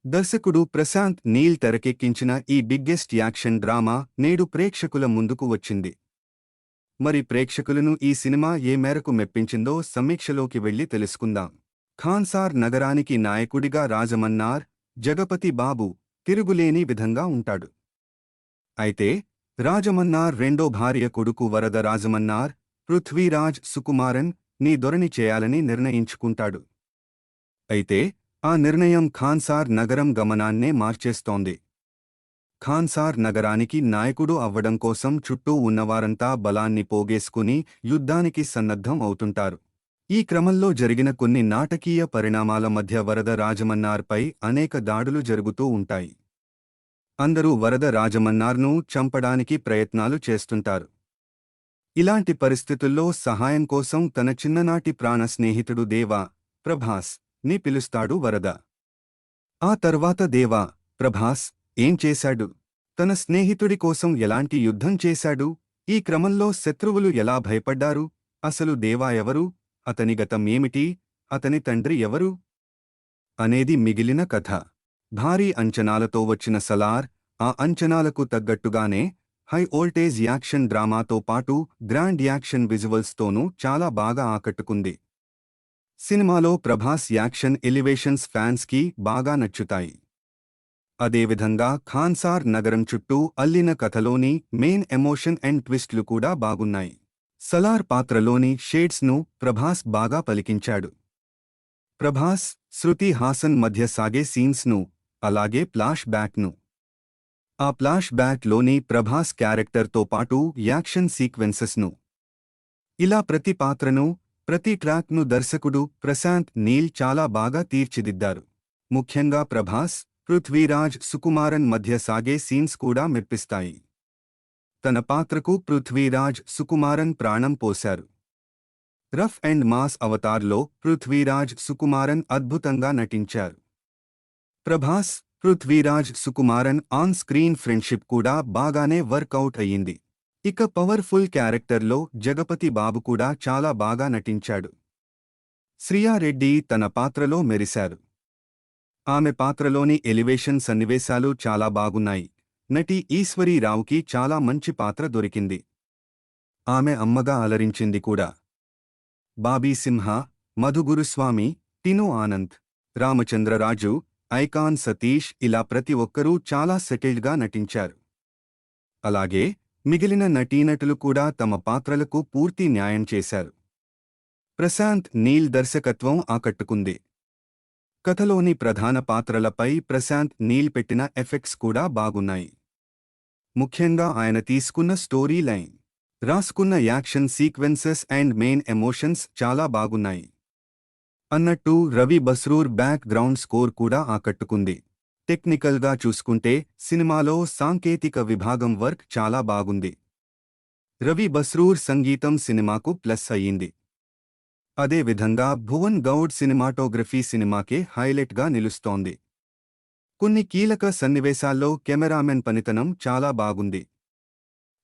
దర్శకుడు ప్రశాంత్ నీల్ తెరకెక్కించిన ఈ బిగ్గెస్ట్ యాక్షన్ డ్రామా నేడు ప్రేక్షకుల ముందుకు వచ్చింది. మరి ప్రేక్షకులను ఈ సినిమా ఏ మేరకు మెప్పించిందో సమీక్షలోకి వెళ్లి తెలుసుకుందాం. ఖాన్సార్ నగరానికి నాయకుడిగా రాజమన్నార్, జగపతి బాబు తిరుగులేని విధంగా ఉంటాడు. అయితే రాజమన్నార్ రెండో భార్య కొడుకు వరద రాజమన్నార్, పృథ్వీరాజ్ సుకుమారన్ నీ దొరని చేయాలని నిర్ణయించుకుంటాడు. అయితే ఆ నిర్ణయం ఖాన్సార్ నగరం గమనాన్నే మార్చేస్తోంది. ఖాన్సార్ నగరానికి నాయకుడు అవ్వడం కోసం చుట్టూ ఉన్నవారంతా బలాన్ని పోగేసుకుని యుద్ధానికి సన్నద్ధం అవుతుంటారు. ఈ క్రమంలో జరిగిన కొన్ని నాటకీయ పరిణామాల మధ్య వరద రాజమన్నార్పై అనేక దాడులు జరుగుతూ ఉంటాయి. అందరూ వరద రాజమన్నార్ను చంపడానికి ప్రయత్నాలు చేస్తుంటారు. ఇలాంటి పరిస్థితుల్లో సహాయం కోసం తన చిన్ననాటి ప్రాణ స్నేహితుడు దేవా, ప్రభాస్ ని పిలుస్తాడు వరద. ఆ తర్వాత దేవా, ప్రభాస్ ఏం చేశాడు? తన స్నేహితుడి కోసం ఎలాంటి యుద్ధం చేశాడు? ఈ క్రమంలో శత్రువులు ఎలా భయపడ్డారు? అసలు దేవా ఎవరు? అతని గతం ఏమిటి? అతని తండ్రి ఎవరు? అనేది మిగిలిన కథ. భారీ అంచనాలతో వచ్చిన సలార్ ఆ అంచనాలకు తగ్గట్టుగానే హై వోల్టేజ్ యాక్షన్ డ్రామాతో పాటు గ్రాండ్ యాక్షన్ విజువల్స్తోనూ చాలా బాగా ఆకట్టుకుంది. సినిమాలో ప్రభాస్ యాక్షన్ ఎలివేషన్స్ ఫ్యాన్స్కి బాగా నచ్చుతాయి. అదేవిధంగా ఖాన్సార్ నగరం చుట్టూ అల్లిన కథలోని మెయిన్ ఎమోషన్ అండ్ ట్విస్ట్లు కూడా బాగున్నాయి. సలార్ పాత్రలోని షేడ్స్ను ప్రభాస్ బాగా పలికించాడు. ప్రభాస్, శృతి హాసన్ మధ్య సాగే సీన్స్ను, అలాగే ఫ్లాష్ బ్యాక్ను. ఆ ఫ్లాష్ బ్యాక్లోని ప్రభాస్ క్యారెక్టర్తో పాటు యాక్షన్ సీక్వెన్సెస్ను. ఇలా ప్రతి పాత్రను, ప్రతి ట్రాక్ను దర్శకుడు ప్రశాంత్ నీల్ చాలా బాగా తీర్చిదిద్దారు. ముఖ్యంగా ప్రభాస్, పృథ్వీరాజ్ సుకుమారన్ మధ్య సాగే సీన్స్ కూడా మెప్పిస్తాయి. తన పాత్రకు పృథ్వీరాజ్ సుకుమారన్ ప్రాణం పోశారు. రఫ్ అండ్ మాస్ అవతార్లో పృథ్వీరాజ్ సుకుమారన్ అద్భుతంగా నటించారు. Prabhas, Prithviraj Sukumaran on screen friendship కూడా బాగానే వర్కౌట్ అయ్యింది. ఇక పవర్ఫుల్ క్యారెక్టర్లో జగపతి బాబు కూడా చాలా బాగా నటించాడు. శ్రియారెడ్డి తన పాత్రలో మెరిశారు. ఆమె పాత్రలోని ఎలివేషన్ సన్నివేశాలు చాలా బాగున్నాయి. నటి ఈశ్వరీ రావుకి చాలా మంచి పాత్ర దొరికింది. ఆమె అమ్మగా అలరించింది కూడా. బాబీ సింహ, మధు గురుస్వామి, టిను ఆనంద్, రామచంద్రరాజు, ఐకాన్ సతీష్ ఇలా ప్రతి ఒక్కరూ చాలా సెటిల్డ్గా నటించారు. అలాగే మిగిలిన నటీనటులు కూడా తమ పాత్రలకు పూర్తి న్యాయం చేశారు. ప్రశాంత్ నీల్ దర్శకత్వం ఆకట్టుకుంది. కథలోని ప్రధాన పాత్రలపై ప్రశాంత్ నీల్ పెట్టిన ఎఫెక్ట్స్ కూడా బాగున్నాయి. ముఖ్యంగా ఆయన తీసుకున్న స్టోరీ లైన్, రాసుకున్న action sequences and main emotions చాలా బాగున్నాయి. అన్నట్టు Ravi Basrur back ground score కూడా ఆకట్టుకుంది. టెక్నికల్గా చూసుకుంటే సినిమాలో సాంకేతిక విభాగం వర్క్ చాలా బాగుంది. రవి బస్రూర్ సంగీతం సినిమాకు ప్లస్ అయ్యింది. అదేవిధంగా భువన్ గౌడ్ సినిమాటోగ్రఫీ సినిమాకే హైలైట్గా నిలుస్తోంది. కొన్ని కీలక సన్నివేశాల్లో కెమెరామెన్ పనితనం చాలా బాగుంది.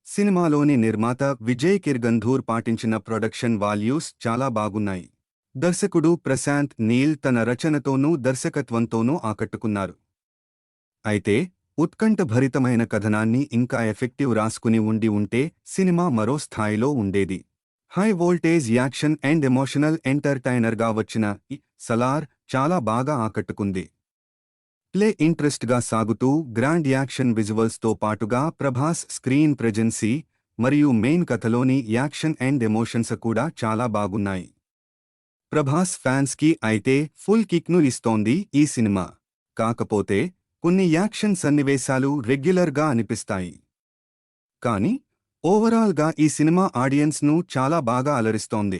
సినిమాలోని నిర్మాత విజయ్ కిర్గంధూర్ పాటించిన ప్రొడక్షన్ వాల్యూస్ చాలా బాగున్నాయి. దర్శకుడు ప్రశాంత్ నీల్ తన రచనతోనూ దర్శకత్వంతోనూ ఆకట్టుకున్నారు. అయితే ఉత్కంఠభరితమైన కథనాన్ని ఇంకా ఎఫెక్టివ్ రాసుకుని ఉంటే సినిమా మరో స్థాయిలో ఉండేది. High voltage action and emotional ఎంటర్టైనర్గా వచ్చిన ఈ సలార్ చాలా బాగా ఆకట్టుకుంది. ప్లే ఇంట్రెస్ట్గా సాగుతూ గ్రాండ్ యాక్షన్ విజువల్స్తో పాటుగా ప్రభాస్ స్క్రీన్ ప్రెజెన్సీ మరియు మెయిన్ కథలోని యాక్షన్ అండ్ ఎమోషన్స్ కూడా చాలా బాగున్నాయి. ప్రభాస్ ఫ్యాన్స్కి అయితే ఫుల్ కిక్ను ఇస్తోంది ఈ సినిమా. కాకపోతే కొన్ని యాక్షన్ సన్నివేశాలు రెగ్యులర్గా అనిపిస్తాయి. కానీ ఓవరాల్గా ఈ సినిమా ఆడియన్స్ను చాలా బాగా అలరిస్తోంది.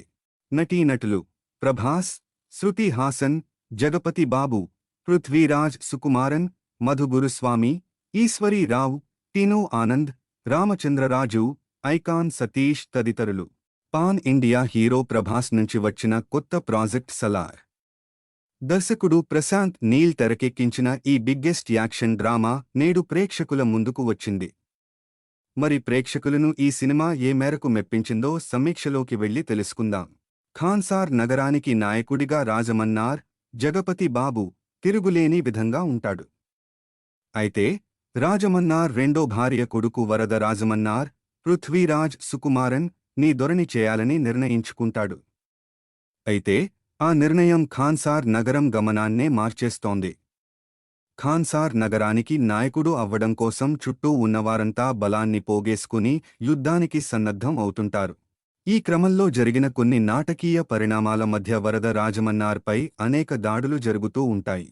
నటీనటులు ప్రభాస్, శృతి హాసన్, జగపతి బాబు, పృథ్వీరాజ్ సుకుమారన్, మధు గురుస్వామి, ఈశ్వరీ రావు, టిను ఆనంద్, రామచంద్రరాజు, ఐకాన్ సతీష్ తదితరులు. పాన్ ఇండియా హీరో ప్రభాస్ నుంచి వచ్చిన కొత్త ప్రాజెక్ట్ సలార్. దర్శకుడు ప్రశాంత్ నీల్ తెరకెక్కించిన ఈ బిగ్గెస్ట్ యాక్షన్ డ్రామా నేడు ప్రేక్షకుల ముందుకు వచ్చింది. మరి ప్రేక్షకులను ఈ సినిమా ఏ మేరకు మెప్పించిందో సమీక్షలోకి వెళ్లి తెలుసుకుందాం. ఖాన్సార్ నగరానికి నాయకుడిగా రాజమన్నార్, జగపతి బాబు తిరుగులేని విధంగా ఉంటాడు. అయితే రాజమన్నార్ రెండో భార్య కొడుకు వరద రాజమన్నార్, పృథ్వీరాజ్ సుకుమారన్ నీ దొరని చేయాలని నిర్ణయించుకుంటాడు. అయితే ఆ నిర్ణయం ఖాన్సార్ నగరం గమనాన్నే మార్చేస్తోంది. ఖాన్సార్ నగరానికి నాయకుడు అవ్వడం కోసం చుట్టూ ఉన్నవారంతా బలాన్ని పోగేసుకుని యుద్ధానికి సన్నద్ధం అవుతుంటారు. ఈ క్రమంలో జరిగిన కొన్ని నాటకీయ పరిణామాల మధ్య వరద రాజమన్నార్పై అనేక దాడులు జరుగుతూ ఉంటాయి.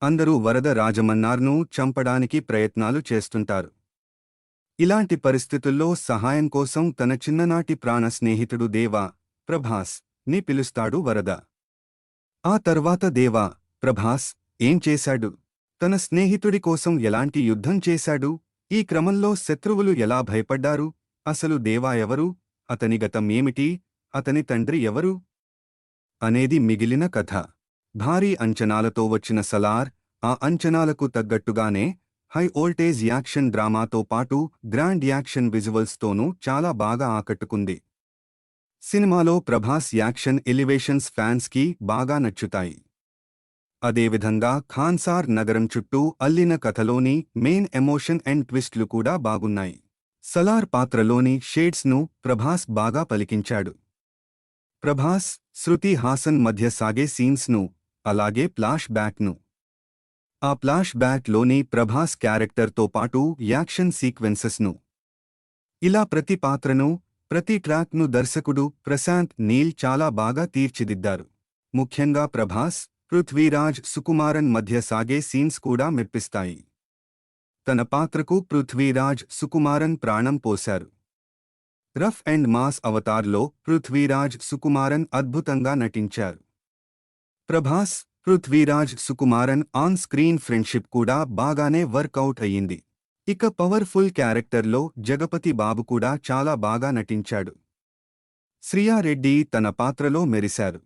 అందరూ వరద రాజమన్నార్ను చంపడానికి ప్రయత్నాలు చేస్తుంటారు. ఇలాంటి పరిస్థితుల్లో సహాయం కోసం తన చిన్ననాటి ప్రాణ స్నేహితుడు దేవా, ప్రభాస్ ని పిలుస్తాడు వరద. ఆ తర్వాత దేవా, ప్రభాస్ ఏం చేశాడు? తన స్నేహితుడి కోసం ఎలాంటి యుద్ధం చేశాడు? ఈ క్రమంలో శత్రువులు ఎలా భయపడ్డారు? అసలు దేవా ఎవరు? అతని గతం ఏమిటి? అతని తండ్రి ఎవరు? అనేది మిగిలిన కథ. భారీ అంచనాలతో వచ్చిన సలార్ ఆ అంచనాలకు తగ్గట్టుగానే హై వోల్టేజ్ యాక్షన్ డ్రామాతో పాటు గ్రాండ్ యాక్షన్ విజువల్స్తోనూ చాలా బాగా ఆకట్టుకుంది. సినిమాలో ప్రభాస్ యాక్షన్ ఎలివేషన్స్ ఫ్యాన్స్కి బాగా నచ్చుతాయి. అదేవిధంగా ఖాన్సార్ నగరం చుట్టూ అల్లిన కథలోని మెయిన్ ఎమోషన్ అండ్ ట్విస్ట్లు కూడా బాగున్నాయి. సలార్ పాత్రలోని షేడ్స్ను ప్రభాస్ బాగా పలికించాడు. ప్రభాస్, శృతి హాసన్ మధ్య సాగే సీన్స్ను, అలాగే ఫ్లాష్ బ్యాక్ను. ఆ ఫ్లాష్ బ్యాక్లోని ప్రభాస్ క్యారెక్టర్తో పాటు యాక్షన్ సీక్వెన్సెస్ను. ఇలా ప్రతి పాత్రను, ప్రతి ట్రాక్ను దర్శకుడు ప్రశాంత్ నీల్ చాలా బాగా తీర్చిదిద్దారు. ముఖ్యంగా ప్రభాస్, పృథ్వీరాజ్ సుకుమారన్ మధ్య సాగే సీన్స్ కూడా మెప్పిస్తాయి. తన పాత్రకు పృథ్వీరాజ్ సుకుమారన్ ప్రాణం పోశారు. రఫ్ అండ్ మాస్ అవతార్లో పృథ్వీరాజ్ సుకుమారన్ అద్భుతంగా నటించారు. Prabhas, Prithviraj Sukumaran on screen friendship కూడా బాగానే వర్కౌట్ అయ్యింది. ఇక పవర్ఫుల్ క్యారెక్టర్లో జగపతి బాబు కూడా చాలా బాగా నటించాడు. శ్రియారెడ్డి తన పాత్రలో మెరిశారు.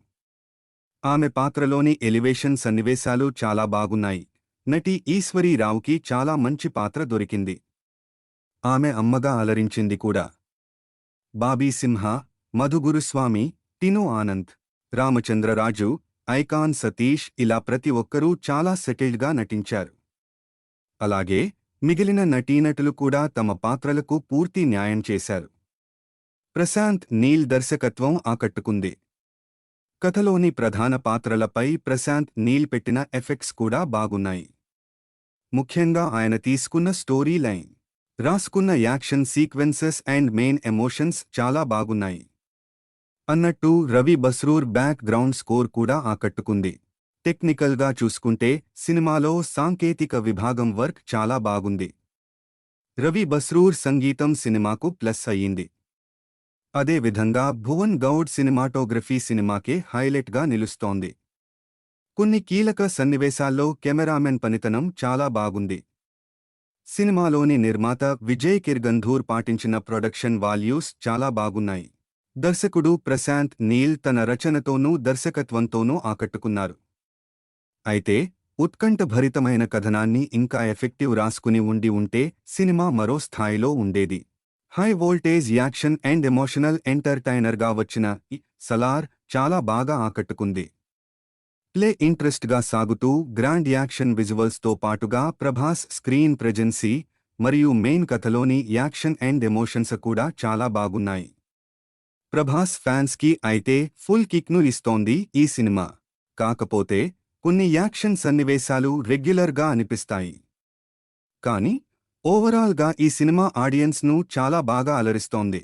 ఆమె పాత్రలోని ఎలివేషన్ సన్నివేశాలు చాలా బాగున్నాయి. నటి ఈశ్వరీ రావుకి చాలా మంచి పాత్ర దొరికింది. ఆమె అమ్మగా అలరించింది కూడా. బాబీ సింహ, మధు గురుస్వామి, టిను ఆనంద్, రామచంద్రరాజు, ఐకాన్ సతీష్ ఇలా ప్రతి ఒక్కరూ చాలా సెటిల్డ్గా నటించారు. అలాగే మిగిలిన నటీనటులు కూడా తమ పాత్రలకు పూర్తి న్యాయం చేశారు. ప్రశాంత్ నీల్ దర్శకత్వం ఆకట్టుకుంది. కథలోని ప్రధాన పాత్రలపై ప్రశాంత్ నీల్ పెట్టిన ఎఫెక్ట్స్ కూడా బాగున్నాయి. ముఖ్యంగా ఆయన తీసుకున్న స్టోరీ లైన్, రాసుకున్న action sequences and main emotions చాలా బాగున్నాయి. అన్నట్టు Ravi Basrur back ground score కూడా ఆకట్టుకుంది. టెక్నికల్గా చూసుకుంటే సినిమాలో సాంకేతిక విభాగం వర్క్ చాలా బాగుంది. రవి బస్రూర్ సంగీతం సినిమాకు ప్లస్ అయ్యింది. అదేవిధంగా భువన్ గౌడ్ సినిమాటోగ్రఫీ సినిమాకే హైలైట్గా నిలుస్తోంది. కొన్ని కీలక సన్నివేశాల్లో కెమెరామెన్ పనితనం చాలా బాగుంది. సినిమాలోని నిర్మాత విజయ్ కిర్గంధూర్ పాటించిన ప్రొడక్షన్ వాల్యూస్ చాలా బాగున్నాయి. దర్శకుడు ప్రశాంత్ నీల్ తన రచనతోనూ దర్శకత్వంతోనూ ఆకట్టుకున్నారు. అయితే ఉత్కంఠభరితమైన కథనాన్ని ఇంకా ఎఫెక్టివ్ రాసుకుని ఉంటే సినిమా మరో స్థాయిలో ఉండేది. High voltage action and emotional ఎంటర్టైనర్గా వచ్చిన ఈ సలార్ చాలా బాగా ఆకట్టుకుంది. ప్లే ఇంట్రెస్ట్గా సాగుతూ గ్రాండ్ యాక్షన్ విజువల్స్తో పాటుగా ప్రభాస్ స్క్రీన్ ప్రెజెన్సీ మరియు మెయిన్ కథలోని యాక్షన్ అండ్ ఎమోషన్స్ కూడా చాలా బాగున్నాయి. ప్రభాస్ ఫ్యాన్స్కి అయితే ఫుల్ కిక్ను ఇస్తోంది ఈ సినిమా. కాకపోతే కొన్ని యాక్షన్ సన్నివేశాలు రెగ్యులర్గా అనిపిస్తాయి. కానీ ఓవరాల్గా ఈ సినిమా ఆడియన్స్ను చాలా బాగా అలరిస్తోంది.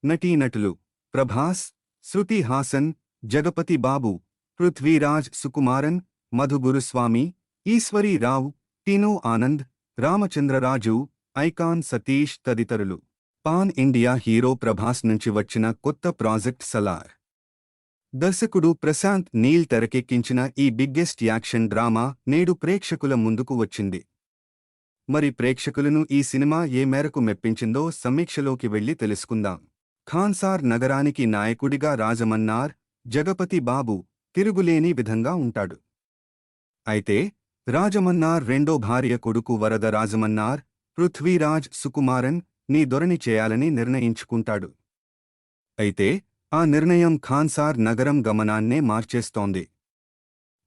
నటీనటులు ప్రభాస్, శృతి హాసన్, జగపతి బాబు, పృథ్వీరాజ్ సుకుమారన్, మధు గురుస్వామి, ఈశ్వరీ రావు, టిను ఆనంద్, రామచంద్రరాజు, ఐకాన్ సతీష్ తదితరులు. పాన్ ఇండియా హీరో ప్రభాస్ నుంచి వచ్చిన కొత్త ప్రాజెక్ట్ సలార్. దర్శకుడు ప్రశాంత్ నీల్ తెరకెక్కించిన ఈ బిగ్గెస్ట్ యాక్షన్ డ్రామా నేడు ప్రేక్షకుల ముందుకు వచ్చింది. మరి ప్రేక్షకులను ఈ సినిమా ఏ మేరకు మెప్పించిందో సమీక్షలోకి వెళ్లి తెలుసుకుందాం. ఖాన్సార్ నగరానికి నాయకుడిగా రాజమన్నార్, జగపతి బాబు తిరుగులేని విధంగా ఉంటాడు. అయితే రాజమన్నార్ రెండో భార్య కొడుకు వరద రాజమన్నార్, పృథ్వీరాజ్ సుకుమారన్ నీ దొరని చేయాలని నిర్ణయించుకుంటాడు. అయితే ఆ నిర్ణయం ఖాన్సార్ నగరం గమనాన్నే మార్చేస్తోంది.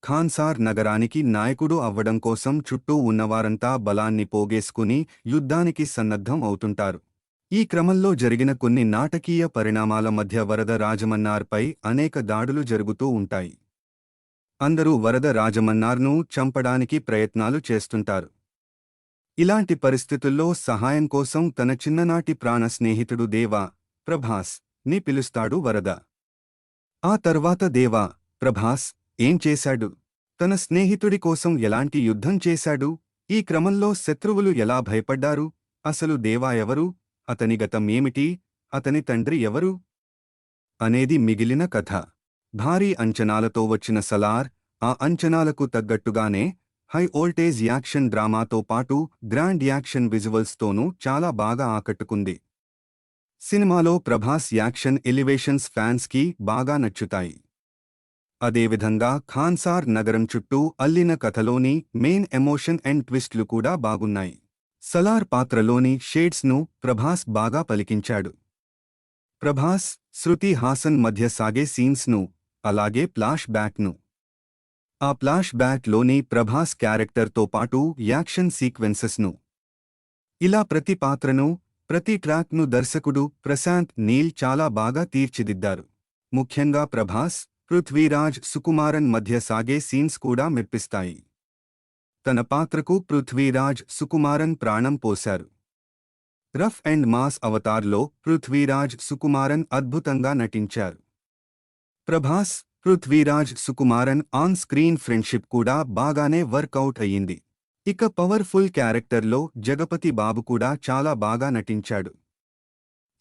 ఖాన్సార్ నగరానికి నాయకుడు అవ్వడం కోసం చుట్టూ ఉన్నవారంతా బలాన్ని పోగేసుకుని యుద్ధానికి సన్నద్ధం అవుతుంటారు. ఈ క్రమంలో జరిగిన కొన్ని నాటకీయ పరిణామాల మధ్య వరద రాజమన్నార్పై అనేక దాడులు జరుగుతూ ఉంటాయి. అందరూ వరద రాజమన్నార్ను చంపడానికి ప్రయత్నాలు చేస్తుంటారు. ఇలాంటి పరిస్థితుల్లో సహాయం కోసం తన చిన్ననాటి ప్రాణ స్నేహితుడు దేవా, ప్రభాస్ ని పిలుస్తాడు వరద. ఆ తర్వాత దేవా, ప్రభాస్ ఏం చేశాడు? తన స్నేహితుడి కోసం ఎలాంటి యుద్ధం చేశాడు? ఈ క్రమంలో శత్రువులు ఎలా భయపడ్డారు? అసలు దేవా ఎవరు? అతని గతం ఏమిటి? అతని తండ్రి ఎవరు? అనేది మిగిలిన కథ. భారీ అంచనాలతో వచ్చిన సలార్ ఆ అంచనాలకు తగ్గట్టుగానే హై వోల్టేజ్ యాక్షన్ డ్రామాతో పాటు గ్రాండ్ యాక్షన్ విజువల్స్తోనూ చాలా బాగా ఆకట్టుకుంది. సినిమాలో ప్రభాస్ యాక్షన్ ఎలివేషన్స్ ఫ్యాన్స్కి బాగా నచ్చుతాయి. అదేవిధంగా ఖాన్సార్ నగరం చుట్టూ అల్లిన కథలోని మెయిన్ ఎమోషన్ అండ్ ట్విస్ట్లు కూడా బాగున్నాయి. సలార్ పాత్రలోని షేడ్స్ను ప్రభాస్ బాగా పలికించాడు. ప్రభాస్, శృతి హాసన్ మధ్య సాగే సీన్స్ను, అలాగే ఫ్లాష్ బ్యాక్ను. ఆ ఫ్లాష్ బ్యాక్లోని ప్రభాస్ క్యారెక్టర్తో పాటు యాక్షన్ సీక్వెన్సెస్ను, ఇలా ప్రతి పాత్రను, ప్రతి ట్రాక్ను దర్శకుడు ప్రశాంత్ నీల్ చాలా బాగా తీర్చిదిద్దారు. ముఖ్యంగా ప్రభాస్, పృథ్వీరాజ్ సుకుమారన్ మధ్య సాగే సీన్స్ కూడా మెప్పిస్తాయి. తన పాత్రకు పృథ్వీరాజ్ సుకుమారన్ ప్రాణం పోశారు. రఫ్ అండ్ మాస్ అవతార్లో పృథ్వీరాజ్ సుకుమారన్ అద్భుతంగా నటించారు. Prabhas, Prithviraj Sukumaran on screen friendship కూడా బాగానే వర్కౌట్ అయ్యింది. ఇక పవర్ఫుల్ క్యారెక్టర్లో జగపతి బాబు కూడా చాలా బాగా నటించాడు.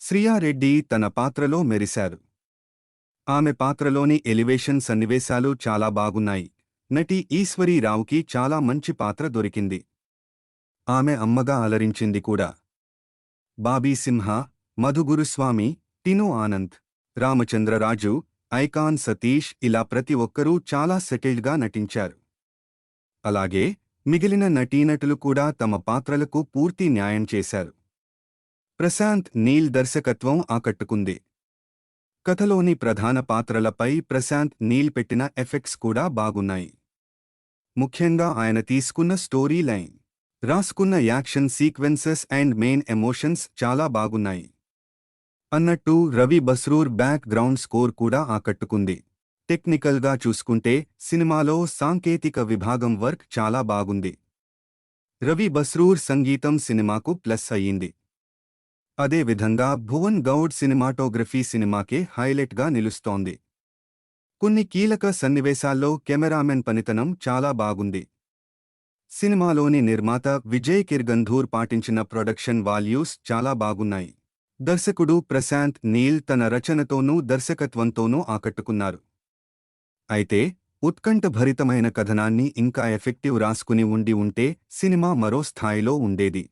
శ్రియారెడ్డి తన పాత్రలో మెరిశారు. ఆమె పాత్రలోని ఎలివేషన్ సన్నివేశాలు చాలా బాగున్నాయి. నటి ఈశ్వరీ రావుకి చాలా మంచి పాత్ర దొరికింది. ఆమె అమ్మగా అలరించింది కూడా. బాబీ సింహ, మధు గురుస్వామి, టిను ఆనంద్, రామచంద్రరాజు, ఐకాన్ సతీష్ ఇలా ప్రతి ఒక్కరూ చాలా సెటిల్డ్గా నటించారు. అలాగే మిగిలిన నటీనటులు కూడా తమ పాత్రలకు పూర్తి న్యాయం చేశారు. ప్రశాంత్ నీల్ దర్శకత్వం ఆకట్టుకుంది. కథలోని ప్రధాన పాత్రలపై ప్రశాంత్ నీల్ పెట్టిన ఎఫెక్ట్స్ కూడా బాగున్నాయి. ముఖ్యంగా ఆయన తీసుకున్న స్టోరీ లైన్, రాసుకున్న action sequences and main emotions చాలా బాగున్నాయి. అన్నట్టు Ravi Basrur back ground score కూడా ఆకట్టుకుంది. టెక్నికల్గా చూసుకుంటే సినిమాలో సాంకేతిక విభాగం వర్క్ చాలా బాగుంది. రవి బస్రూర్ సంగీతం సినిమాకు ప్లస్ అయ్యింది. అదేవిధంగా భువన్ గౌడ్ సినిమాటోగ్రఫీ సినిమాకే హైలైట్గా నిలుస్తోంది. కొన్ని కీలక సన్నివేశాల్లో కెమెరామెన్ పనితనం చాలా బాగుంది. సినిమాలోని నిర్మాత విజయ్ కిర్గంధూర్ పాటించిన ప్రొడక్షన్ వాల్యూస్ చాలా బాగున్నాయి. దర్శకుడు ప్రశాంత్ నీల్ తన రచనతోనూ దర్శకత్వంతోనూ ఆకట్టుకున్నారు. అయితే ఉత్కంఠభరితమైన కథనాన్ని ఇంకా ఎఫెక్టివ్ రాసుకుని ఉంటే సినిమా మరో స్థాయిలో ఉండేది.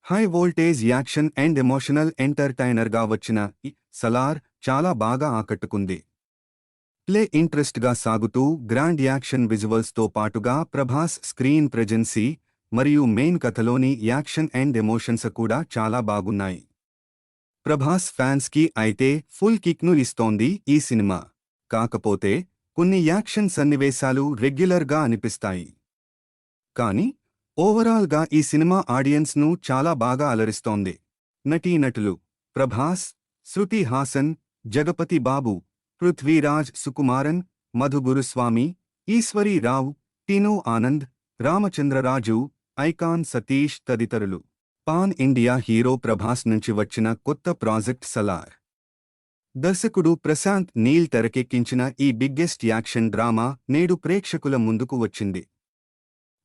High voltage action and emotional ఎంటర్టైనర్గా వచ్చిన ఈ సలార్ చాలా బాగా ఆకట్టుకుంది. ప్లే ఇంట్రెస్ట్గా సాగుతూ గ్రాండ్ యాక్షన్ విజువల్స్తో పాటుగా ప్రభాస్ స్క్రీన్ ప్రెజెన్సీ మరియు మెయిన్ కథలోని యాక్షన్ అండ్ ఎమోషన్స్ కూడా చాలా బాగున్నాయి. ప్రభాస్ ఫ్యాన్స్కి అయితే ఫుల్ కిక్ను ఇస్తోంది ఈ సినిమా. కాకపోతే కొన్ని యాక్షన్ సన్నివేశాలు రెగ్యులర్గా అనిపిస్తాయి. కానీ ఓవరాల్గా ఈ సినిమా ఆడియన్స్ను చాలా బాగా అలరిస్తోంది. నటీనటులు ప్రభాస్, శృతి హాసన్, జగపతి బాబు, పృథ్వీరాజ్ సుకుమారన్, మధు గురుస్వామి, ఈశ్వరీ రావు, టిను ఆనంద్, రామచంద్రరాజు, ఐకాన్ సతీష్ తదితరులు. పాన్ ఇండియా హీరో ప్రభాస్ నుంచి వచ్చిన కొత్త ప్రాజెక్ట్ సలార్. దర్శకుడు ప్రశాంత్ నీల్ తెరకెక్కించిన ఈ బిగ్గెస్ట్ యాక్షన్ డ్రామా నేడు ప్రేక్షకుల ముందుకు వచ్చింది.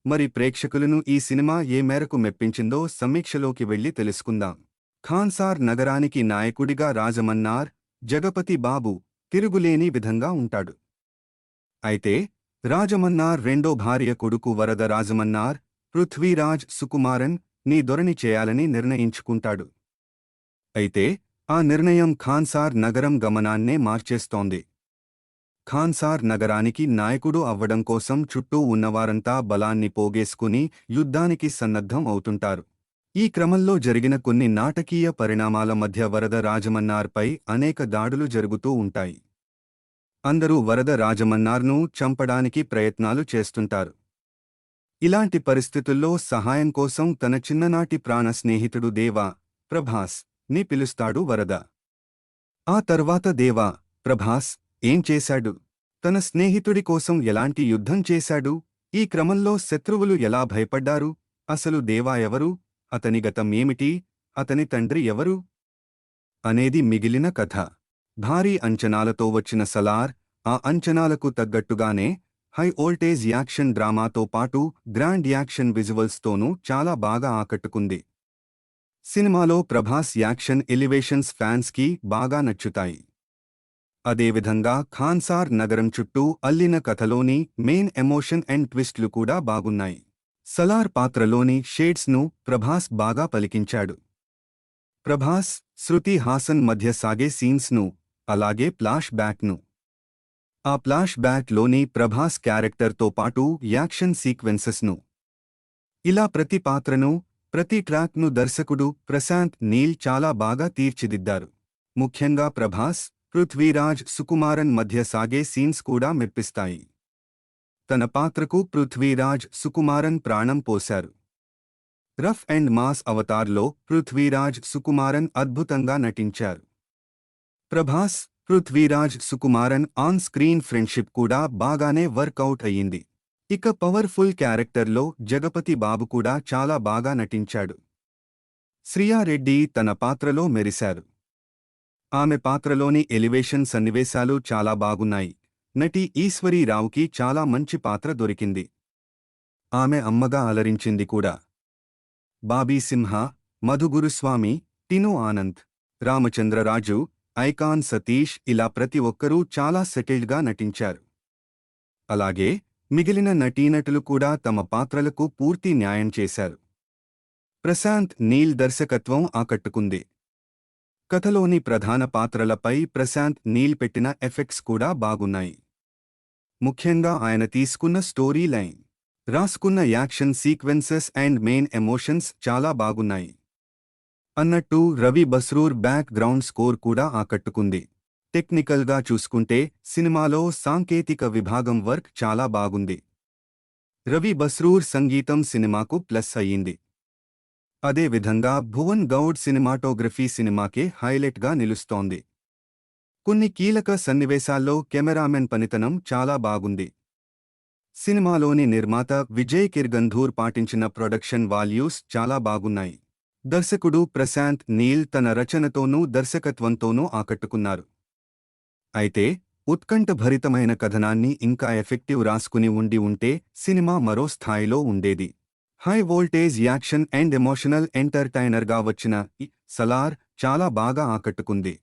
మరి ప్రేక్షకులను ఈ సినిమా ఏ మేరకు మెప్పించిందో సమీక్షలోకి వెళ్లి తెలుసుకుందాం. ఖాన్సార్ నగరానికి నాయకుడిగా రాజమన్నార్, జగపతి బాబు తిరుగులేని విధంగా ఉంటాడు. అయితే రాజమన్నార్ రెండో భార్య కొడుకు వరద రాజమన్నార్, పృథ్వీరాజ్ సుకుమారన్ నీ దొరని చేయాలని నిర్ణయించుకుంటాడు. అయితే ఆ నిర్ణయం ఖాన్సార్ నగరం గమనాన్నే మార్చేస్తోంది. ఖాన్సార్ నగరానికి నాయకుడు అవ్వడం కోసం చుట్టూ ఉన్నవారంతా బలాన్ని పోగేసుకుని యుద్ధానికి సన్నద్ధం అవుతుంటారు. ఈ క్రమంలో జరిగిన కొన్ని నాటకీయ పరిణామాల మధ్య వరద రాజమన్నార్పై అనేక దాడులు జరుగుతూ ఉంటాయి. అందరూ వరద రాజమన్నార్ను చంపడానికి ప్రయత్నాలు చేస్తుంటారు. ఇలాంటి పరిస్థితుల్లో సహాయం కోసం తన చిన్ననాటి ప్రాణ స్నేహితుడు దేవా, ప్రభాస్ ని పిలుస్తాడు వరద. ఆ తర్వాత దేవా, ప్రభాస్ ఏం చేశాడు? తన స్నేహితుడి కోసం ఎలాంటి యుద్ధం చేశాడు? ఈ క్రమంలో శత్రువులు ఎలా భయపడ్డారు? అసలు దేవా ఎవరు? అతని గతం ఏమిటి? అతని తండ్రి ఎవరు? అనేది మిగిలిన కథ. భారీ అంచనాలతో వచ్చిన సలార్ ఆ అంచనాలకు తగ్గట్టుగానే హై వోల్టేజ్ యాక్షన్ డ్రామాతో పాటు గ్రాండ్ యాక్షన్ విజువల్స్తోనూ చాలా బాగా ఆకట్టుకుంది. సినిమాలో ప్రభాస్ యాక్షన్ ఎలివేషన్స్ ఫ్యాన్స్కి బాగా నచ్చుతాయి. అదేవిధంగా ఖాన్సార్ నగరం చుట్టూ అల్లిన కథలోని మెయిన్ ఎమోషన్ అండ్ ట్విస్ట్లు కూడా బాగున్నాయి. సలార్ పాత్రలోని షేడ్స్ను ప్రభాస్ బాగా పలికించాడు. ప్రభాస్, శృతి హాసన్ మధ్య సాగే సీన్స్ను, అలాగే ఫ్లాష్ బ్యాక్ను. ఆ ఫ్లాష్ బ్యాక్లోని ప్రభాస్ క్యారెక్టర్తో పాటు యాక్షన్ సీక్వెన్సెస్ను, ఇలా ప్రతి పాత్రను, ప్రతి ట్రాక్ను దర్శకుడు ప్రశాంత్ నీల్ చాలా బాగా తీర్చిదిద్దారు. ముఖ్యంగా ప్రభాస్, పృథ్వీరాజ్ సుకుమారన్ మధ్య సాగే సీన్స్ కూడా మెప్పిస్తాయి. తన పాత్రకు పృథ్వీరాజ్ సుకుమారన్ ప్రాణం పోశారు. రఫ్ అండ్ మాస్ అవతార్లో పృథ్వీరాజ్ సుకుమారన్ అద్భుతంగా నటించారు. Prabhas, Prithviraj Sukumaran on screen friendship కూడా బాగానే వర్కౌట్ అయ్యింది. ఇక పవర్ఫుల్ క్యారెక్టర్లో జగపతి బాబు కూడా చాలా బాగా నటించాడు. శ్రియారెడ్డి తన పాత్రలో మెరిశారు. ఆమె పాత్రలోని ఎలివేషన్ సన్నివేశాలు చాలా బాగున్నాయి. నటి ఈశ్వరీ రావుకి చాలా మంచి పాత్ర దొరికింది. ఆమె అమ్మగా అలరించింది కూడా. బాబీ సింహ, మధు గురుస్వామి, టిను ఆనంద్, రామచంద్రరాజు, ఐకాన్ సతీష్ ఇలా ప్రతి ఒక్కరూ చాలా సెటిల్డ్గా నటించారు. అలాగే మిగిలిన నటీనటులు కూడా తమ పాత్రలకు పూర్తి న్యాయం చేశారు. ప్రశాంత్ నీల్ దర్శకత్వం ఆకట్టుకుంది. కథలోని ప్రధాన పాత్రలపై ప్రశాంత్ నీల్ పెట్టిన ఎఫెక్ట్స్ కూడా బాగున్నాయి. ముఖ్యంగా ఆయన తీసుకున్న స్టోరీ లైన్, రాసుకున్న action sequences and main emotions చాలా బాగున్నాయి. అన్నట్టు Ravi Basrur back ground score కూడా ఆకట్టుకుంది. టెక్నికల్గా చూసుకుంటే సినిమాలో సాంకేతిక విభాగం వర్క్ చాలా బాగుంది. రవి బస్రూర్ సంగీతం సినిమాకు ప్లస్ అయ్యింది. అదేవిధంగా భువన్ గౌడ్ సినిమాటోగ్రఫీ సినిమాకే హైలైట్గా నిలుస్తోంది. కొన్ని కీలక సన్నివేశాల్లో కెమెరామెన్ పనితనం చాలా బాగుంది. సినిమాలోని నిర్మాత విజయ్ కిర్గంధూర్ పాటించిన ప్రొడక్షన్ వాల్యూస్ చాలా బాగున్నాయి. దర్శకుడు ప్రశాంత్ నీల్ తన రచనతోనూ దర్శకత్వంతోనూ ఆకట్టుకున్నారు. అయితే ఉత్కంఠభరితమైన కథనాన్ని ఇంకా ఎఫెక్టివ్ రాసుకుని ఉంటే సినిమా మరో స్థాయిలో ఉండేది. High voltage action and emotional ఎంటర్టైనర్గా వచ్చిన ఈ సలార్ చాలా బాగా ఆకట్టుకుంది.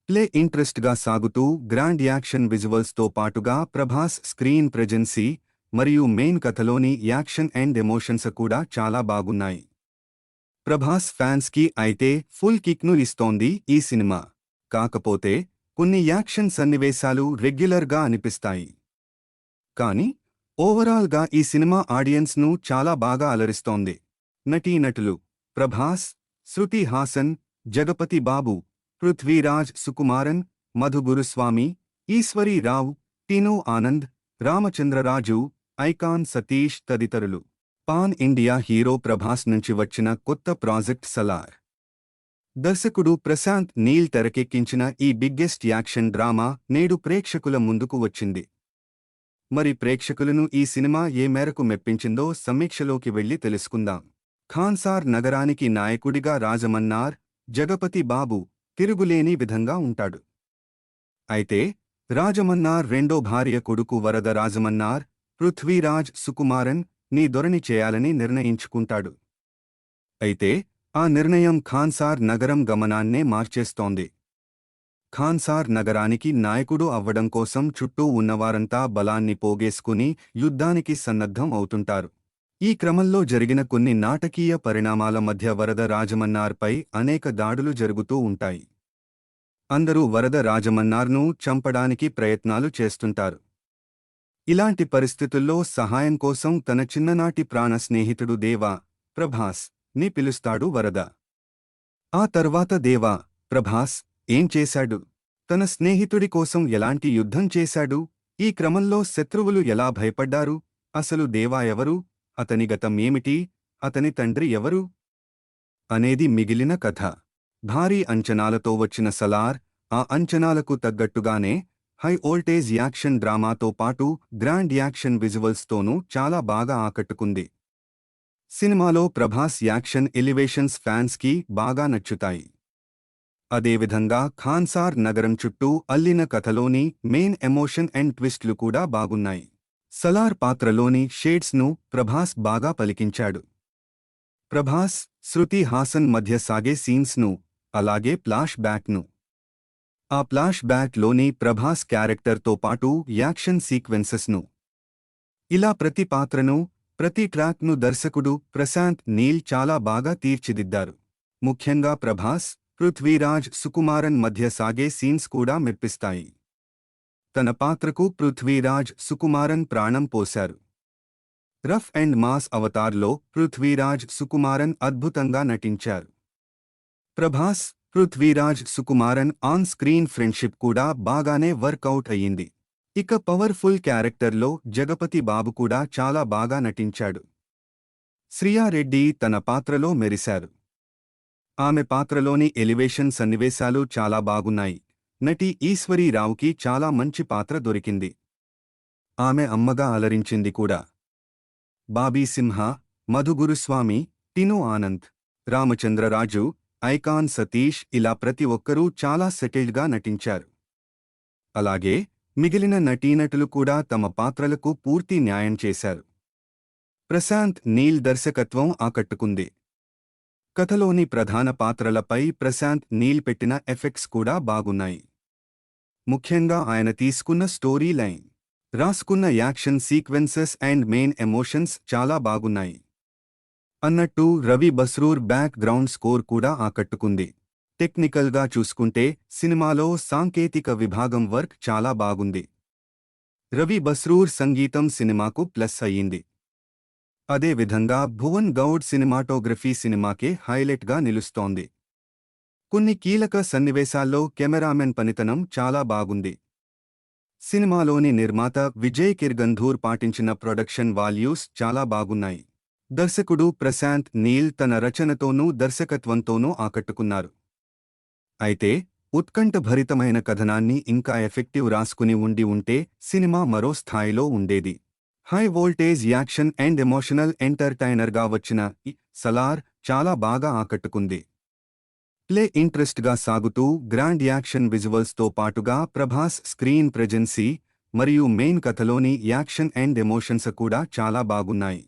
ప్లే ఇంట్రెస్ట్గా సాగుతూ గ్రాండ్ యాక్షన్ విజువల్స్తో పాటుగా ప్రభాస్ స్క్రీన్ ప్రెజెన్సీ మరియు మెయిన్ కథలోని యాక్షన్ అండ్ ఎమోషన్స్ కూడా చాలా బాగున్నాయి. ప్రభాస్ ఫ్యాన్స్కి అయితే ఫుల్ కిక్ను ఇస్తోంది ఈ సినిమా. కాకపోతే కొన్ని యాక్షన్ సన్నివేశాలు రెగ్యులర్గా అనిపిస్తాయి. కానీ ఓవరాల్గా ఈ సినిమా ఆడియన్స్ను చాలా బాగా అలరిస్తోంది. నటీనటులు ప్రభాస్, శృతి హాసన్, జగపతి బాబు, పృథ్వీరాజ్ సుకుమారన్, మధు గురుస్వామి, ఈశ్వరీ రావు, టీనూ ఆనంద్, రామచంద్రరాజు, ఐకాన్ సతీష్ తదితరులు. పాన్ ఇండియా హీరో ప్రభాస్ నుంచి వచ్చిన కొత్త ప్రాజెక్ట్ సలార్. దర్శకుడు ప్రశాంత్ నీల్ తెరకెక్కించిన ఈ బిగ్గెస్ట్ యాక్షన్ డ్రామా నేడు ప్రేక్షకుల ముందుకు వచ్చింది. మరి ప్రేక్షకులను ఈ సినిమా ఏ మేరకు మెప్పించిందో సమీక్షలోకి వెళ్లి తెలుసుకుందాం. ఖాన్సార్ నగరానికి నాయకుడిగా రాజమన్నార్, జగపతి బాబు తిరుగులేని విధంగా ఉంటాడు. అయితే రాజమన్నార్ రెండో భార్య కొడుకు వరద రాజమన్నార్, పృథ్వీరాజ్ సుకుమారన్ నీ దొరని చేయాలని నిర్ణయించుకుంటాడు. అయితే ఆ నిర్ణయం ఖాన్సార్ నగరం గమనాన్నే మార్చేస్తోంది. ఖాన్సార్ నగరానికి నాయకుడు అవ్వడం కోసం చుట్టూ ఉన్నవారంతా బలాన్ని పోగేసుకుని యుద్ధానికి సన్నద్ధం అవుతుంటారు. ఈ క్రమంలో జరిగిన కొన్ని నాటకీయ పరిణామాల మధ్య వరద రాజమన్నార్పై అనేక దాడులు జరుగుతూ ఉంటాయి. అందరూ వరద రాజమన్నార్ను చంపడానికి ప్రయత్నాలు చేస్తుంటారు. ఇలాంటి పరిస్థితుల్లో సహాయం కోసం తన చిన్ననాటి ప్రాణ స్నేహితుడు దేవా, ప్రభాస్ ని పిలుస్తాడు వరద. ఆ తర్వాత దేవా, ప్రభాస్ ఏం చేశాడు? తన స్నేహితుడి కోసం ఎలాంటి యుద్ధం చేశాడు? ఈ క్రమంలో శత్రువులు ఎలా భయపడ్డారు? అసలు దేవా ఎవరు? అతని గతం ఏమిటి? అతని తండ్రి ఎవరు? అనేది మిగిలిన కథ. భారీ అంచనాలతో వచ్చిన సలార్ ఆ అంచనాలకు తగ్గట్టుగానే హై వోల్టేజ్ యాక్షన్ డ్రామాతో పాటు గ్రాండ్ యాక్షన్ విజువల్స్తోనూ చాలా బాగా ఆకట్టుకుంది. సినిమాలో ప్రభాస్ యాక్షన్ ఎలివేషన్స్ ఫ్యాన్స్కి బాగా నచ్చుతాయి. అదేవిధంగా ఖాన్సార్ నగరం చుట్టూ అల్లిన కథలోని మెయిన్ ఎమోషన్ అండ్ ట్విస్ట్లు కూడా బాగున్నాయి. సలార్ పాత్రలోని షేడ్స్ను ప్రభాస్ బాగా పలికించాడు. ప్రభాస్, శృతి హాసన్ మధ్య సాగే సీన్స్ను, అలాగే ఫ్లాష్ బ్యాక్ను, ఆ ఫ్లాష్ బ్యాక్లోని ప్రభాస్ క్యారెక్టర్తో పాటు యాక్షన్ సీక్వెన్సెస్ను, ఇలా ప్రతి పాత్రను, ప్రతి ట్రాక్ను దర్శకుడు ప్రశాంత్ నీల్ చాలా బాగా తీర్చిదిద్దారు. ముఖ్యంగా ప్రభాస్, పృథ్వీరాజ్ సుకుమారన్ మధ్య సాగే సీన్స్ కూడా మెప్పిస్తాయి. తన పాత్రకు పృథ్వీరాజ్ సుకుమారన్ ప్రాణం పోశారు. రఫ్ అండ్ మాస్ అవతార్లో పృథ్వీరాజ్ సుకుమారన్ అద్భుతంగా నటించారు. Prabhas, Prithviraj Sukumaran on screen friendship కూడా బాగానే వర్కౌట్ అయ్యింది. ఇక పవర్ఫుల్ క్యారెక్టర్లో జగపతి బాబు కూడా చాలా బాగా నటించాడు. శ్రియారెడ్డి తన పాత్రలో మెరిశారు. ఆమె పాత్రలోని ఎలివేషన్ సన్నివేశాలు చాలా బాగున్నాయి. నటి ఈశ్వరీ రావుకి చాలా మంచి పాత్ర దొరికింది. ఆమె అమ్మగా అలరించింది కూడా. బాబీ సింహ, మధు గురుస్వామి, టీనూ ఆనంద్, రామచంద్రరాజు, ఐకాన్ సతీష్ ఇలా ప్రతి ఒక్కరూ చాలా సెటిల్డ్గా నటించారు. అలాగే మిగిలిన నటీనటులు కూడా తమ పాత్రలకు పూర్తి న్యాయం చేశారు. ప్రశాంత్ నీల్ దర్శకత్వం ఆకట్టుకుంది. కథలోని ప్రధాన పాత్రలపై ప్రశాంత్ నీల్ పెట్టిన ఎఫెక్ట్స్ కూడా బాగున్నాయి. ముఖ్యంగా ఆయన తీసుకున్న స్టోరీ లైన్, రాసుకున్న action sequences and main emotions చాలా బాగున్నాయి. అన్నట్టు Ravi Basrur back ground score కూడా ఆకట్టుకుంది. టెక్నికల్గా చూసుకుంటే సినిమాలో సాంకేతిక విభాగం వర్క్ చాలా బాగుంది. రవి బస్రూర్ సంగీతం సినిమాకు ప్లస్ అయ్యింది. అదేవిధంగా భువన్ గౌడ్ సినిమాటోగ్రఫీ సినిమాకే హైలైట్గా నిలుస్తోంది. కొన్ని కీలక సన్నివేశాల్లో కెమెరామెన్ పనితనం చాలా బాగుంది. సినిమాలోని నిర్మాత విజయ్ కిర్గంధూర్ పాటించిన ప్రొడక్షన్ వాల్యూస్ చాలా బాగున్నాయి. దర్శకుడు ప్రశాంత్ నీల్ తన రచనతోనూ దర్శకత్వంతోనూ ఆకట్టుకున్నారు. అయితే ఉత్కంఠభరితమైన కథనాన్ని ఇంకా ఎఫెక్టివ్ రాసుకుని ఉంటే సినిమా మరో స్థాయిలో ఉండేది. High voltage action and emotional ఎంటర్టైనర్గా వచ్చిన ఈ సలార్ చాలా బాగా ఆకట్టుకుంది. ప్లే ఇంట్రెస్ట్గా సాగుతూ గ్రాండ్ యాక్షన్ విజువల్స్తో పాటుగా ప్రభాస్ స్క్రీన్ ప్రెజెన్సీ మరియు మెయిన్ కథలోని యాక్షన్ అండ్ ఎమోషన్స్ కూడా చాలా బాగున్నాయి.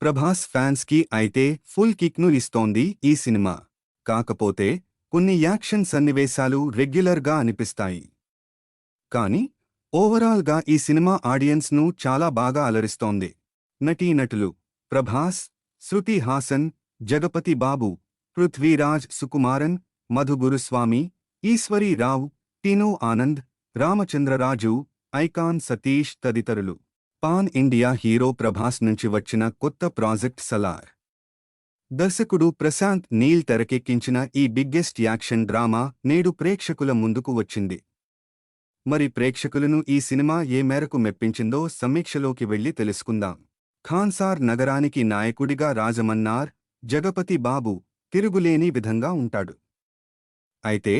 ప్రభాస్ ఫ్యాన్స్కి అయితే ఫుల్ కిక్ను ఇస్తోంది ఈ సినిమా. కాకపోతే కొన్ని యాక్షన్ సన్నివేశాలు రెగ్యులర్గా అనిపిస్తాయి. కానీ ఓవరాల్గా ఈ సినిమా ఆడియన్స్ను చాలా బాగా అలరిస్తోంది. నటీనటులు ప్రభాస్, శృతి హాసన్, జగపతి బాబు, పృథ్వీరాజ్ సుకుమారన్, మధు గురుస్వామి, ఈశ్వరీ రావు, టీనూ ఆనంద్, రామచంద్రరాజు, ఐకాన్ సతీష్ తదితరులు. పాన్ ఇండియా హీరో ప్రభాస్ నుంచి వచ్చిన కొత్త ప్రాజెక్ట్ సలార్. దర్శకుడు ప్రశాంత్ నీల్ తెరకెక్కించిన ఈ బిగ్గెస్ట్ యాక్షన్ డ్రామా నేడు ప్రేక్షకుల ముందుకు వచ్చింది. మరి ప్రేక్షకులను ఈ సినిమా ఏ మేరకు మెప్పించిందో సమీక్షలోకి వెళ్లి తెలుసుకుందాం. ఖాన్సార్ నగరానికి నాయకుడిగా రాజమన్నార్, జగపతి బాబు తిరుగులేని విధంగా ఉంటాడు. అయితే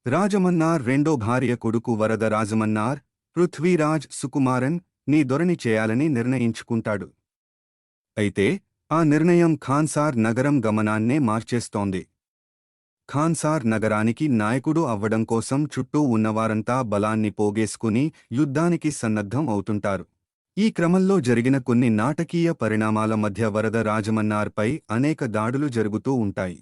రాజమన్నార్ రెండో భార్య కొడుకు వరద రాజమన్నార్, పృథ్వీరాజ్ సుకుమారన్ నీ దొరని చేయాలని నిర్ణయించుకుంటాడు. అయితే ఆ నిర్ణయం ఖాన్సార్ నగరం గమనాన్నే మార్చేస్తోంది. ఖాన్సార్ నగరానికి నాయకుడు అవ్వడం కోసం చుట్టూ ఉన్నవారంతా బలాన్ని పోగేసుకుని యుద్ధానికి సన్నద్ధం అవుతుంటారు. ఈ క్రమంలో జరిగిన కొన్ని నాటకీయ పరిణామాల మధ్య వరద రాజమన్నార్పై అనేక దాడులు జరుగుతూ ఉంటాయి.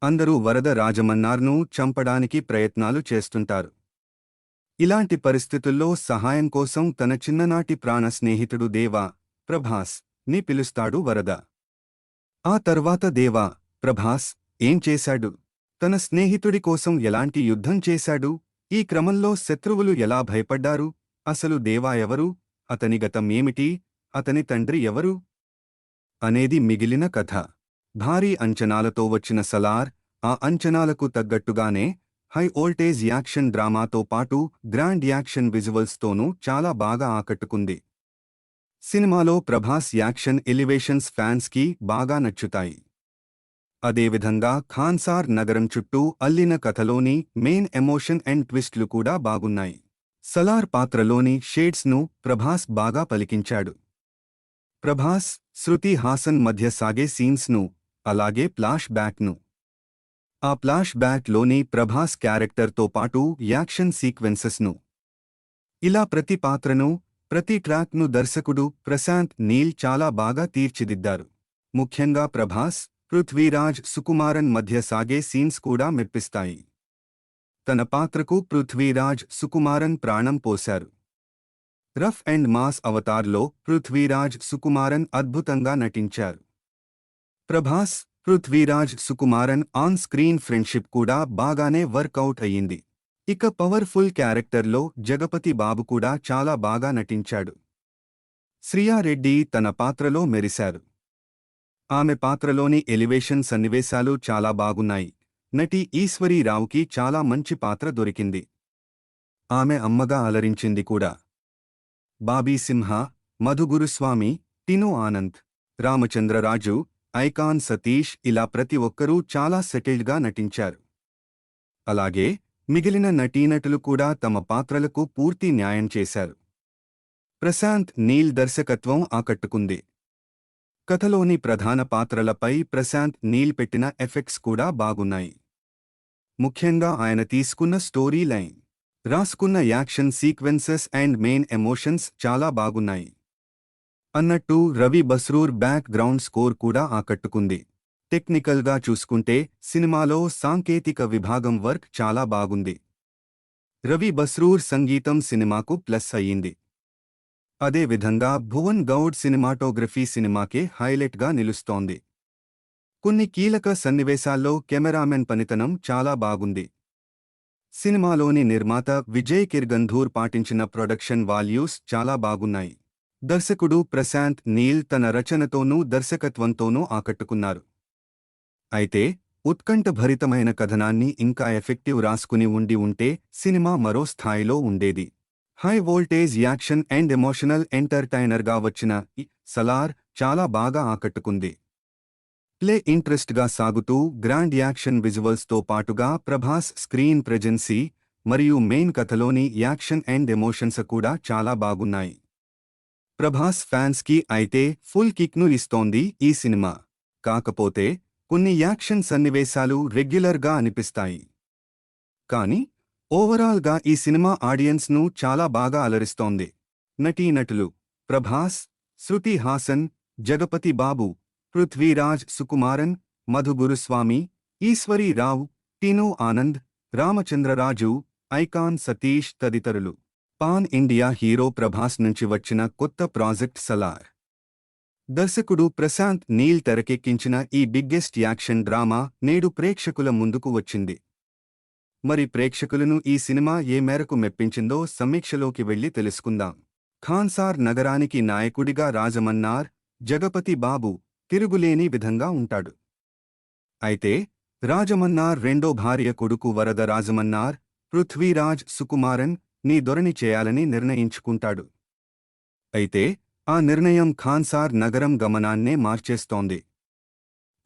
అందరూ వరద రాజమన్నార్ను చంపడానికి ప్రయత్నాలు చేస్తుంటారు. ఇలాంటి పరిస్థితుల్లో సహాయం కోసం తన చిన్ననాటి ప్రాణ స్నేహితుడు దేవా, ప్రభాస్ ని పిలుస్తాడు వరద. ఆ తర్వాత దేవా, ప్రభాస్ ఏం చేశాడు? తన స్నేహితుడి కోసం ఎలాంటి యుద్ధం చేశాడు? ఈ క్రమంలో శత్రువులు ఎలా భయపడ్డారు? అసలు దేవా ఎవరు? అతని గతం ఏమిటి? అతని తండ్రి ఎవరు? అనేది మిగిలిన కథ. భారీ అంచనాలతో వచ్చిన సలార్ ఆ అంచనాలకు తగ్గట్టుగానే హై వోల్టేజ్ యాక్షన్ డ్రామాతో పాటు గ్రాండ్ యాక్షన్ విజువల్స్తోనూ చాలా బాగా ఆకట్టుకుంది. సినిమాలో ప్రభాస్ యాక్షన్ ఎలివేషన్స్ ఫ్యాన్స్కి బాగా నచ్చుతాయి. అదేవిధంగా ఖాన్సార్ నగరం చుట్టూ అల్లిన కథలోని మెయిన్ ఎమోషన్ అండ్ ట్విస్ట్లు కూడా బాగున్నాయి. సలార్ పాత్రలోని షేడ్స్ను ప్రభాస్ బాగా పలికించాడు. ప్రభాస్, శృతి హాసన్ మధ్య సాగే సీన్స్ను, అలాగే ఫ్లాష్ బ్యాక్ను. ఆ ఫ్లాష్ బ్యాక్లోని ప్రభాస్ క్యారెక్టర్తో పాటు యాక్షన్ సీక్వెన్సెస్ను, ఇలా ప్రతి పాత్రను, ప్రతి ట్రాక్ను దర్శకుడు ప్రశాంత్ నీల్ చాలా బాగా తీర్చిదిద్దారు. ముఖ్యంగా ప్రభాస్, పృథ్వీరాజ్ సుకుమారన్ మధ్య సాగే సీన్స్ కూడా మెప్పిస్తాయి. తన పాత్రకు పృథ్వీరాజ్ సుకుమారన్ ప్రాణం పోశారు. రఫ్ అండ్ మాస్ అవతార్లో పృథ్వీరాజ్ సుకుమారన్ అద్భుతంగా నటించారు. Prabhas, Prithviraj Sukumaran on screen friendship కూడా బాగానే వర్కౌట్ అయ్యింది. ఇక పవర్ఫుల్ క్యారెక్టర్లో జగపతి బాబు కూడా చాలా బాగా నటించాడు. శ్రియారెడ్డి తన పాత్రలో మెరిశారు. ఆమె పాత్రలోని ఎలివేషన్ సన్నివేశాలు చాలా బాగున్నాయి. నటి ఈశ్వరీ రావుకి చాలా మంచి పాత్ర దొరికింది. ఆమె అమ్మగా అలరించింది కూడా. బాబీ సింహ, మధు గురుస్వామి, టీనూ ఆనంద్, రామచంద్రరాజు, ఐకాన్ సతీష్ ఇలా ప్రతి ఒక్కరూ చాలా సెటిల్డ్గా నటించారు. అలాగే మిగిలిన నటీనటులు కూడా తమ పాత్రలకు పూర్తి న్యాయం చేశారు. ప్రశాంత్ నీల్ దర్శకత్వం ఆకట్టుకుంది. కథలోని ప్రధాన పాత్రలపై ప్రశాంత్ నీల్ పెట్టిన ఎఫెక్ట్స్ కూడా బాగున్నాయి. ముఖ్యంగా ఆయన తీసుకున్న స్టోరీ లైన్, రాసుకున్న action sequences and main emotions చాలా బాగున్నాయి. అన్నట్టు Ravi Basrur back ground score కూడా ఆకట్టుకుంది. టెక్నికల్గా చూసుకుంటే సినిమాలో సాంకేతిక విభాగం వర్క్ చాలా బాగుంది. రవి బస్రూర్ సంగీతం సినిమాకు ప్లస్ అయ్యింది. అదేవిధంగా భువన్ గౌడ్ సినిమాటోగ్రఫీ సినిమాకే హైలైట్గా నిలుస్తోంది. కొన్ని కీలక సన్నివేశాల్లో కెమెరామెన్ పనితనం చాలా బాగుంది. సినిమాలోని నిర్మాత విజయ్ కిర్గంధూర్ పాటించిన ప్రొడక్షన్ వాల్యూస్ చాలా బాగున్నాయి. దర్శకుడు ప్రశాంత్ నీల్ తన రచనతోనూ దర్శకత్వంతోనూ ఆకట్టుకున్నారు. అయితే ఉత్కంఠభరితమైన కథనాన్ని ఇంకా ఎఫెక్టివ్ రాసుకుని ఉంటే సినిమా మరో స్థాయిలో ఉండేది. High voltage action and emotional ఎంటర్టైనర్గా వచ్చిన ఈ సలార్ చాలా బాగా ఆకట్టుకుంది. ప్లే ఇంట్రెస్ట్గా సాగుతూ గ్రాండ్ యాక్షన్ విజువల్స్తో పాటుగా ప్రభాస్ స్క్రీన్ ప్రెజెన్సీ మరియు మెయిన్ కథలోని యాక్షన్ అండ్ ఎమోషన్స్ కూడా చాలా బాగున్నాయి. ప్రభాస్ ఫ్యాన్స్కి అయితే ఫుల్ కిక్ను ఇస్తోంది ఈ సినిమా. కాకపోతే కొన్ని యాక్షన్ సన్నివేశాలు రెగ్యులర్గా అనిపిస్తాయి. కానీ ఓవరాల్గా ఈ సినిమా ఆడియన్స్ను చాలా బాగా అలరిస్తోంది. నటీనటులు ప్రభాస్, శృతి హాసన్, జగపతి బాబు, పృథ్వీరాజ్ సుకుమారన్, మధు గురుస్వామి, ఈశ్వరీ రావు, టీనూ ఆనంద్, రామచంద్రరాజు, ఐకాన్ సతీష్ తదితరులు. పాన్ ఇండియా హీరో ప్రభాస్ నుంచి వచ్చిన కొత్త ప్రాజెక్ట్ సలార్. దర్శకుడు ప్రశాంత్ నీల్ తెరకెక్కించిన ఈ బిగ్గెస్ట్ యాక్షన్ డ్రామా నేడు ప్రేక్షకుల ముందుకు వచ్చింది. మరి ప్రేక్షకులను ఈ సినిమా ఏ మేరకు మెప్పించిందో సమీక్షలోకి వెళ్లి తెలుసుకుందాం. ఖాన్సార్ నగరానికి నాయకుడిగా రాజమన్నార్, జగపతి బాబు తిరుగులేని విధంగా ఉంటాడు. అయితే రాజమన్నార్ రెండో భార్య కొడుకు వరద రాజమన్నార్, పృథ్వీరాజ్ సుకుమారన్ నీ దొరని చేయాలని నిర్ణయించుకుంటాడు. అయితే ఆ నిర్ణయం ఖాన్సార్ నగరం గమనాన్నే మార్చేస్తోంది.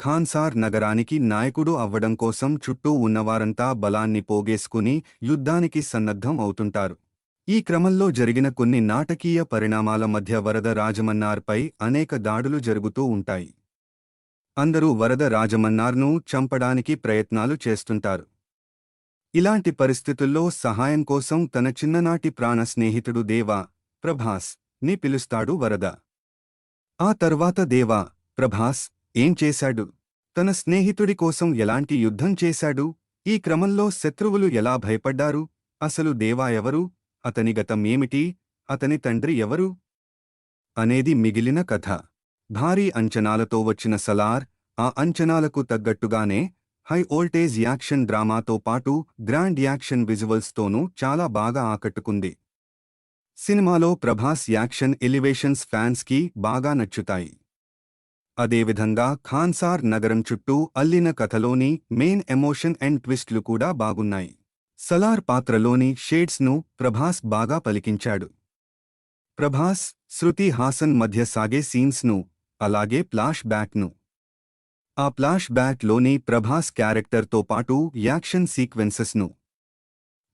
ఖాన్సార్ నగరానికి నాయకుడు అవ్వడం కోసం చుట్టూ ఉన్నవారంతా బలాన్ని పోగేసుకుని యుద్ధానికి సన్నద్ధం అవుతుంటారు. ఈ క్రమంలో జరిగిన కొన్ని నాటకీయ పరిణామాల మధ్య వరద రాజమన్నార్పై అనేక దాడులు జరుగుతూ ఉంటాయి. అందరూ వరద రాజమన్నార్ను చంపడానికి ప్రయత్నాలు చేస్తుంటారు. ఇలాంటి పరిస్థితుల్లో సహాయం కోసం తన చిన్ననాటి ప్రాణ స్నేహితుడు దేవా, ప్రభాస్ ని పిలుస్తాడు వరద. ఆ తర్వాత దేవా, ప్రభాస్ ఏం చేశాడు? తన స్నేహితుడి కోసం ఎలాంటి యుద్ధం చేశాడు? ఈ క్రమంలో శత్రువులు ఎలా భయపడ్డారు? అసలు దేవా ఎవరు? అతని గతం ఏమిటి? అతని తండ్రి ఎవరు? అనేది మిగిలిన కథ. భారీ అంచనాలతో వచ్చిన సలార్ ఆ అంచనాలకు తగ్గట్టుగానే హై వోల్టేజ్ యాక్షన్ డ్రామాతో పాటు గ్రాండ్ యాక్షన్ విజువల్స్తోనూ చాలా బాగా ఆకట్టుకుంది. సినిమాలో ప్రభాస్ యాక్షన్ ఎలివేషన్స్ ఫ్యాన్స్కి బాగా నచ్చుతాయి. అదేవిధంగా ఖాన్సార్ నగరం చుట్టూ అల్లిన కథలోని మెయిన్ ఎమోషన్ అండ్ ట్విస్ట్లు కూడా బాగున్నాయి. సలార్ పాత్రలోని షేడ్స్ను ప్రభాస్ బాగా పలికించాడు. ప్రభాస్, శృతి హాసన్ మధ్య సాగే సీన్స్ను, అలాగే ఫ్లాష్ బ్యాక్ను. ఆ ఫ్లాష్ బ్యాక్లోని ప్రభాస్ క్యారెక్టర్తో పాటు యాక్షన్ సీక్వెన్సెస్ను,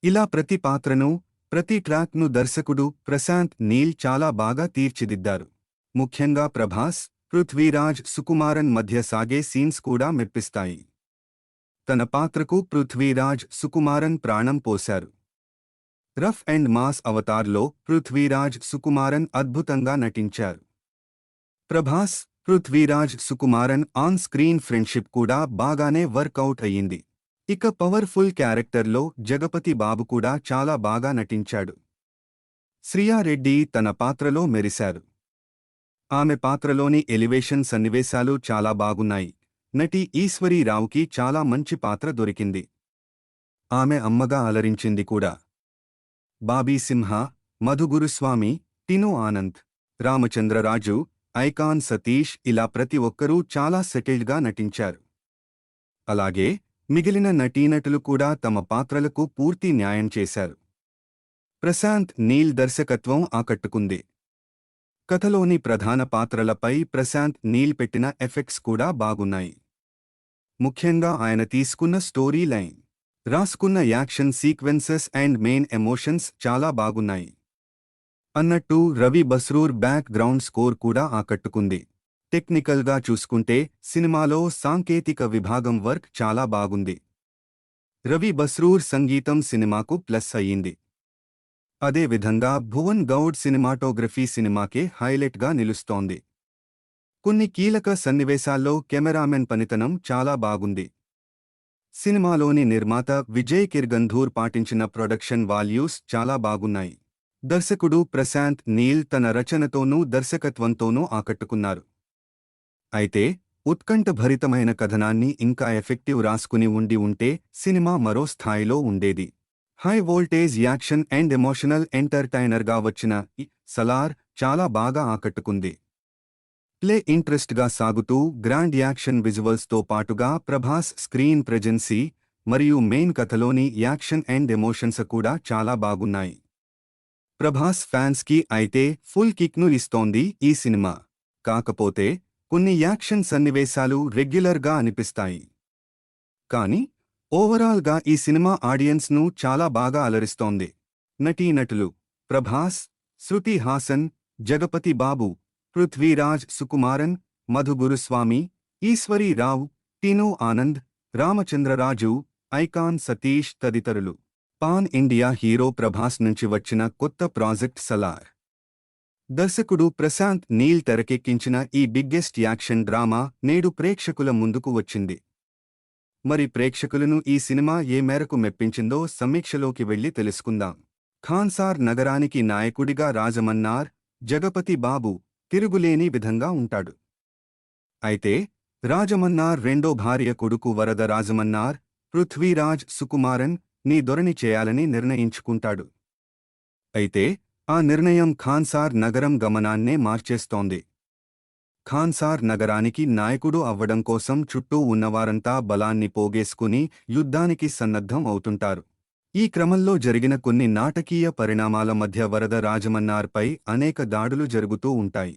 ఇలా ప్రతి పాత్రను, ప్రతి ట్రాక్ను దర్శకుడు ప్రశాంత్ నీల్ చాలా బాగా తీర్చిదిద్దారు. ముఖ్యంగా ప్రభాస్, పృథ్వీరాజ్ సుకుమారన్ మధ్య సాగే సీన్స్ కూడా మెప్పిస్తాయి. తన పాత్రకు పృథ్వీరాజ్ సుకుమారన్ ప్రాణం పోశారు. రఫ్ అండ్ మాస్ అవతార్లో పృథ్వీరాజ్ సుకుమారన్ అద్భుతంగా నటించారు. Prabhas, Prithviraj Sukumaran on screen friendship కూడా బాగానే వర్కౌట్ అయ్యింది. ఇక పవర్ఫుల్ క్యారెక్టర్లో జగపతి బాబు కూడా చాలా బాగా నటించాడు. శ్రియారెడ్డి తన పాత్రలో మెరిశారు. ఆమె పాత్రలోని ఎలివేషన్ సన్నివేశాలు చాలా బాగున్నాయి. నటి ఈశ్వరీ రావుకి చాలా మంచి పాత్ర దొరికింది. ఆమె అమ్మగా అలరించింది కూడా. బాబీ సింహ, మధు గురుస్వామి, టీనూ ఆనంద్, రామచంద్రరాజు, ఐకాన్ సతీష్ ఇలా ప్రతి ఒక్కరూ చాలా సెటిల్డ్గా నటించారు. అలాగే మిగిలిన నటీనటులు కూడా తమ పాత్రలకు పూర్తి న్యాయం చేశారు. ప్రశాంత్ నీల్ దర్శకత్వం ఆకట్టుకుంది. కథలోని ప్రధాన పాత్రలపై ప్రశాంత్ నీల్ పెట్టిన ఎఫెక్ట్స్ కూడా బాగున్నాయి. ముఖ్యంగా ఆయన తీసుకున్న స్టోరీ లైన్, రాసుకున్న action sequences and main emotions చాలా బాగున్నాయి. అన్నట్టు Ravi Basrur back ground score కూడా ఆకట్టుకుంది. టెక్నికల్గా చూసుకుంటే సినిమాలో సాంకేతిక విభాగం వర్క్ చాలా బాగుంది. రవి బస్రూర్ సంగీతం సినిమాకు ప్లస్ అయ్యింది. అదేవిధంగా భువన్ గౌడ్ సినిమాటోగ్రఫీ సినిమాకే హైలైట్గా నిలుస్తోంది. కొన్ని కీలక సన్నివేశాల్లో కెమెరామెన్ పనితనం చాలా బాగుంది. సినిమాలోని నిర్మాత విజయ్ కిర్గంధూర్ పాటించిన ప్రొడక్షన్ వాల్యూస్ చాలా బాగున్నాయి. దర్శకుడు ప్రశాంత్ నీల్ తన రచనతోనూ దర్శకత్వంతోనూ ఆకట్టుకున్నారు. అయితే ఉత్కంఠభరితమైన కథనాన్ని ఇంకా ఎఫెక్టివ్ రాసుకుని ఉంటే సినిమా మరో స్థాయిలో ఉండేది. High voltage action and emotional ఎంటర్టైనర్గా వచ్చిన ఈ సలార్ చాలా బాగా ఆకట్టుకుంది. ప్లే ఇంట్రెస్ట్గా సాగుతూ గ్రాండ్ యాక్షన్ విజువల్స్తో పాటుగా ప్రభాస్ స్క్రీన్ ప్రెజెన్సీ మరియు మెయిన్ కథలోని యాక్షన్ అండ్ ఎమోషన్స్ కూడా చాలా బాగున్నాయి. ప్రభాస్ ఫ్యాన్స్కి అయితే ఫుల్ కిక్ను ఇస్తోంది ఈ సినిమా. కాకపోతే కొన్ని యాక్షన్ సన్నివేశాలు రెగ్యులర్గా అనిపిస్తాయి. కానీ ఓవరాల్గా ఈ సినిమా ఆడియన్స్ను చాలా బాగా అలరిస్తోంది. నటీనటులు ప్రభాస్, శృతి హాసన్, జగపతి బాబు, పృథ్వీరాజ్ సుకుమారన్, మధు గురుస్వామి, ఈశ్వరీ రావు, టీనూ ఆనంద్, రామచంద్రరాజు, ఐకాన్ సతీష్ తదితరులు. పాన్ ఇండియా హీరో ప్రభాస్ నుంచి వచ్చిన కొత్త ప్రాజెక్ట్ సలార్. దర్శకుడు ప్రశాంత్ నీల్ తెరకెక్కించిన ఈ బిగ్గెస్ట్ యాక్షన్ డ్రామా నేడు ప్రేక్షకుల ముందుకు వచ్చింది. మరి ప్రేక్షకులను ఈ సినిమా ఏ మేరకు మెప్పించిందో సమీక్షలోకి వెళ్లి తెలుసుకుందాం. ఖాన్సార్ నగరానికి నాయకుడిగా రాజమన్నార్, జగపతి బాబు తిరుగులేని విధంగా ఉంటాడు. అయితే రాజమన్నార్ రెండో భార్య కొడుకు వరద రాజమన్నార్, పృథ్వీరాజ్ సుకుమారన్ నీ దొరని చేయాలని నిర్ణయించుకుంటాడు. అయితే ఆ నిర్ణయం ఖాన్సార్ నగరం గమనాన్నే మార్చేస్తోంది. ఖాన్సార్ నగరానికి నాయకుడు అవ్వడం కోసం చుట్టూ ఉన్నవారంతా బలాన్ని పోగేసుకుని యుద్ధానికి సన్నద్ధం అవుతుంటారు. ఈ క్రమంలో జరిగిన కొన్ని నాటకీయ పరిణామాల మధ్య వరద రాజమన్నార్పై అనేక దాడులు జరుగుతూ ఉంటాయి.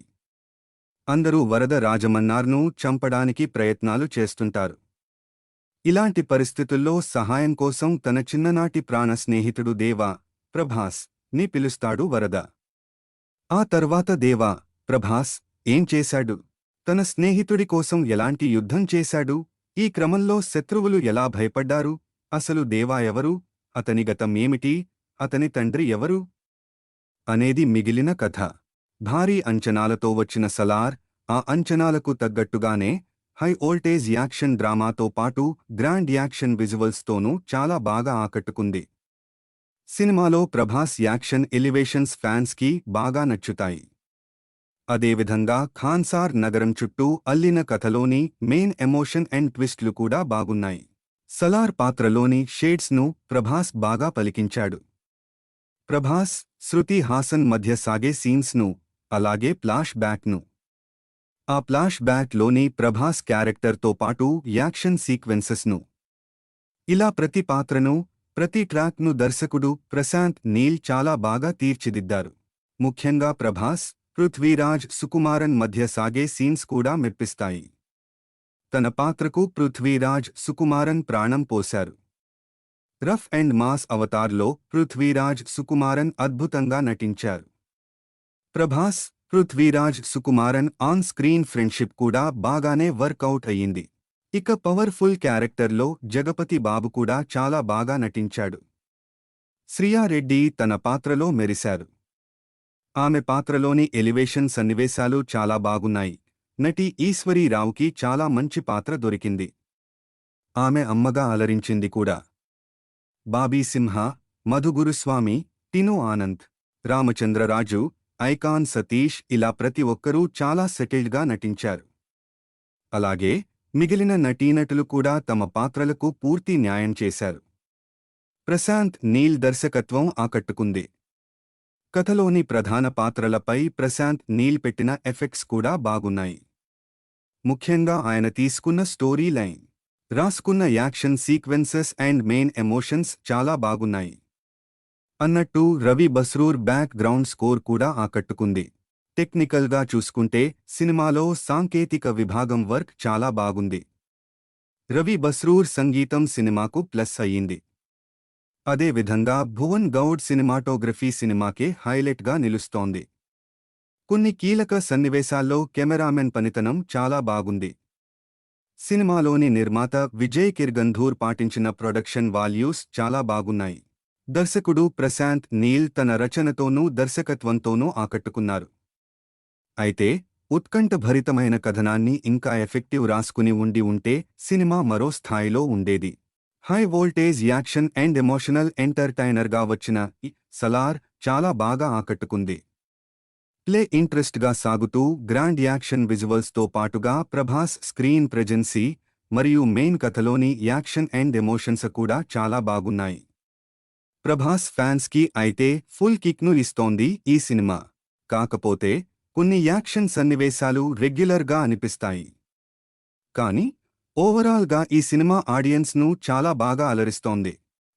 అందరూ వరద రాజమన్నార్ను చంపడానికి ప్రయత్నాలు చేస్తుంటారు. ఇలాంటి పరిస్థితుల్లో సహాయం కోసం తన చిన్ననాటి ప్రాణ స్నేహితుడు దేవా, ప్రభాస్ ని పిలుస్తాడు వరద. ఆ తర్వాత దేవా, ప్రభాస్ ఏం చేశాడు? తన స్నేహితుడి కోసం ఎలాంటి యుద్ధం చేశాడు? ఈ క్రమంలో శత్రువులు ఎలా భయపడ్డారు? అసలు దేవా ఎవరు? అతని గతం ఏమిటి? అతని తండ్రి ఎవరు? అనేది మిగిలిన కథ. భారీ అంచనాలతో వచ్చిన సలార్ ఆ అంచనాలకు తగ్గట్టుగానే హై వోల్టేజ్ యాక్షన్ డ్రామాతో పాటు గ్రాండ్ యాక్షన్ విజువల్స్తోనూ చాలా బాగా ఆకట్టుకుంది. సినిమాలో ప్రభాస్ యాక్షన్ ఎలివేషన్స్ ఫ్యాన్స్కి బాగా నచ్చుతాయి. అదేవిధంగా ఖాన్సార్ నగరం చుట్టూ అల్లిన కథలోని మెయిన్ ఎమోషన్ అండ్ ట్విస్ట్లు కూడా బాగున్నాయి. సలార్ పాత్రలోని షేడ్స్ను ప్రభాస్ బాగా పలికించాడు. ప్రభాస్, శృతి హాసన్ మధ్య సాగే సీన్స్ను, అలాగే ఫ్లాష్ బ్యాక్ను. ఆ ఫ్లాష్ బ్యాక్లోని ప్రభాస్ క్యారెక్టర్తో పాటు యాక్షన్ సీక్వెన్సెస్ను, ఇలా ప్రతి పాత్రను, ప్రతి ట్రాక్ను దర్శకుడు ప్రశాంత్ నీల్ చాలా బాగా తీర్చిదిద్దారు. ముఖ్యంగా ప్రభాస్, పృథ్వీరాజ్ సుకుమారన్ మధ్య సాగే సీన్స్ కూడా మెప్పిస్తాయి. తన పాత్రకు పృథ్వీరాజ్ సుకుమారన్ ప్రాణం పోశారు. రఫ్ అండ్ మాస్ అవతార్లో పృథ్వీరాజ్ సుకుమారన్ అద్భుతంగా నటించారు. Prabhas, Prithviraj Sukumaran on screen friendship కూడా బాగానే వర్కౌట్ అయ్యింది. ఇక పవర్ఫుల్ క్యారెక్టర్లో జగపతి బాబు కూడా చాలా బాగా నటించాడు. శ్రియారెడ్డి తన పాత్రలో మెరిశారు. ఆమె పాత్రలోని ఎలివేషన్ సన్నివేశాలు చాలా బాగున్నాయి. నటి ఈశ్వరీ రావుకి చాలా మంచి పాత్ర దొరికింది. ఆమె అమ్మగా అలరించింది కూడా. బాబీ సింహ, మధు గురుస్వామి, టీనూ ఆనంద్, రామచంద్రరాజు, ఐకాన్ సతీష్ ఇలా ప్రతి ఒక్కరూ చాలా సెటిల్డ్గా నటించారు. అలాగే మిగిలిన నటీనటులు కూడా తమ పాత్రలకు పూర్తి న్యాయం చేశారు. ప్రశాంత్ నీల్ దర్శకత్వం ఆకట్టుకుంది. కథలోని ప్రధాన పాత్రలపై ప్రశాంత్ నీల్ పెట్టిన ఎఫెక్ట్స్ కూడా బాగున్నాయి. ముఖ్యంగా ఆయన తీసుకున్న స్టోరీ లైన్, రాసుకున్న action sequences and main emotions చాలా బాగున్నాయి. అన్నట్టు Ravi Basrur back ground score కూడా ఆకట్టుకుంది. టెక్నికల్గా చూసుకుంటే సినిమాలో సాంకేతిక విభాగం వర్క్ చాలా బాగుంది. రవి బస్రూర్ సంగీతం సినిమాకు ప్లస్ అయ్యింది. అదేవిధంగా భువన్ గౌడ్ సినిమాటోగ్రఫీ సినిమాకే హైలైట్గా నిలుస్తోంది. కొన్ని కీలక సన్నివేశాల్లో కెమెరామెన్ పనితనం చాలా బాగుంది. సినిమాలోని నిర్మాత విజయ్ కిర్గంధూర్ పాటించిన ప్రొడక్షన్ వాల్యూస్ చాలా బాగున్నాయి. దర్శకుడు ప్రశాంత్ నీల్ తన రచనతోనూ దర్శకత్వంతోనూ ఆకట్టుకున్నారు. అయితే ఉత్కంఠభరితమైన కథనాన్ని ఇంకా ఎఫెక్టివ్ రాసుకుని ఉంటే సినిమా మరో స్థాయిలో ఉండేది. High voltage action and emotional ఎంటర్టైనర్గా వచ్చిన ఈ సలార్ చాలా బాగా ఆకట్టుకుంది. ప్లే ఇంట్రెస్ట్గా సాగుతూ గ్రాండ్ యాక్షన్ విజువల్స్తో పాటుగా ప్రభాస్ స్క్రీన్ ప్రెజెన్సీ మరియు మెయిన్ కథలోని యాక్షన్ అండ్ ఎమోషన్స్ కూడా చాలా బాగున్నాయి. ప్రభాస్ ఫ్యాన్స్కి అయితే ఫుల్ కిక్ను ఇస్తోంది ఈ సినిమా. కాకపోతే కొన్ని యాక్షన్ సన్నివేశాలు రెగ్యులర్గా అనిపిస్తాయి. కానీ ఓవరాల్గా ఈ సినిమా ఆడియన్స్ను చాలా బాగా అలరిస్తోంది.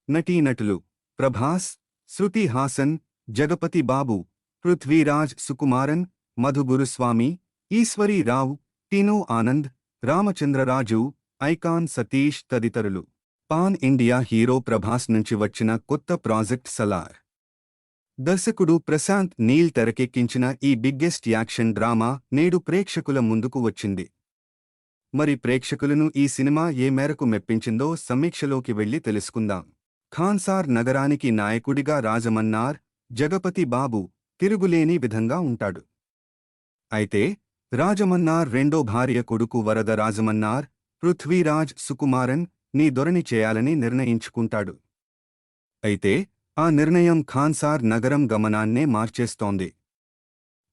నటీనటులు ప్రభాస్, శృతి హాసన్, జగపతి బాబు, పృథ్వీరాజ్ సుకుమారన్, మధు గురుస్వామి, ఈశ్వరీ రావు, టీనూ ఆనంద్, రామచంద్రరాజు, ఐకాన్ సతీష్ తదితరులు. పాన్ ఇండియా హీరో ప్రభాస్ నుంచి వచ్చిన కొత్త ప్రాజెక్ట్ సలార్. దర్శకుడు ప్రశాంత్ నీల్ తెరకెక్కించిన ఈ బిగ్గెస్ట్ యాక్షన్ డ్రామా నేడు ప్రేక్షకుల ముందుకు వచ్చింది. మరి ప్రేక్షకులను ఈ సినిమా ఏ మేరకు మెప్పించిందో సమీక్షలోకి వెళ్లి తెలుసుకుందాం. ఖాన్సార్ నగరానికి నాయకుడిగా రాజమన్నార్, జగపతి బాబు తిరుగులేని విధంగా ఉంటాడు. అయితే రాజమన్నార్ రెండో భార్య కొడుకు వరద రాజమన్నార్, పృథ్వీరాజ్ సుకుమారన్ నీ దొరని చేయాలని నిర్ణయించుకుంటాడు. అయితే ఆ నిర్ణయం ఖాన్సార్ నగరం గమనాన్నే మార్చేస్తోంది.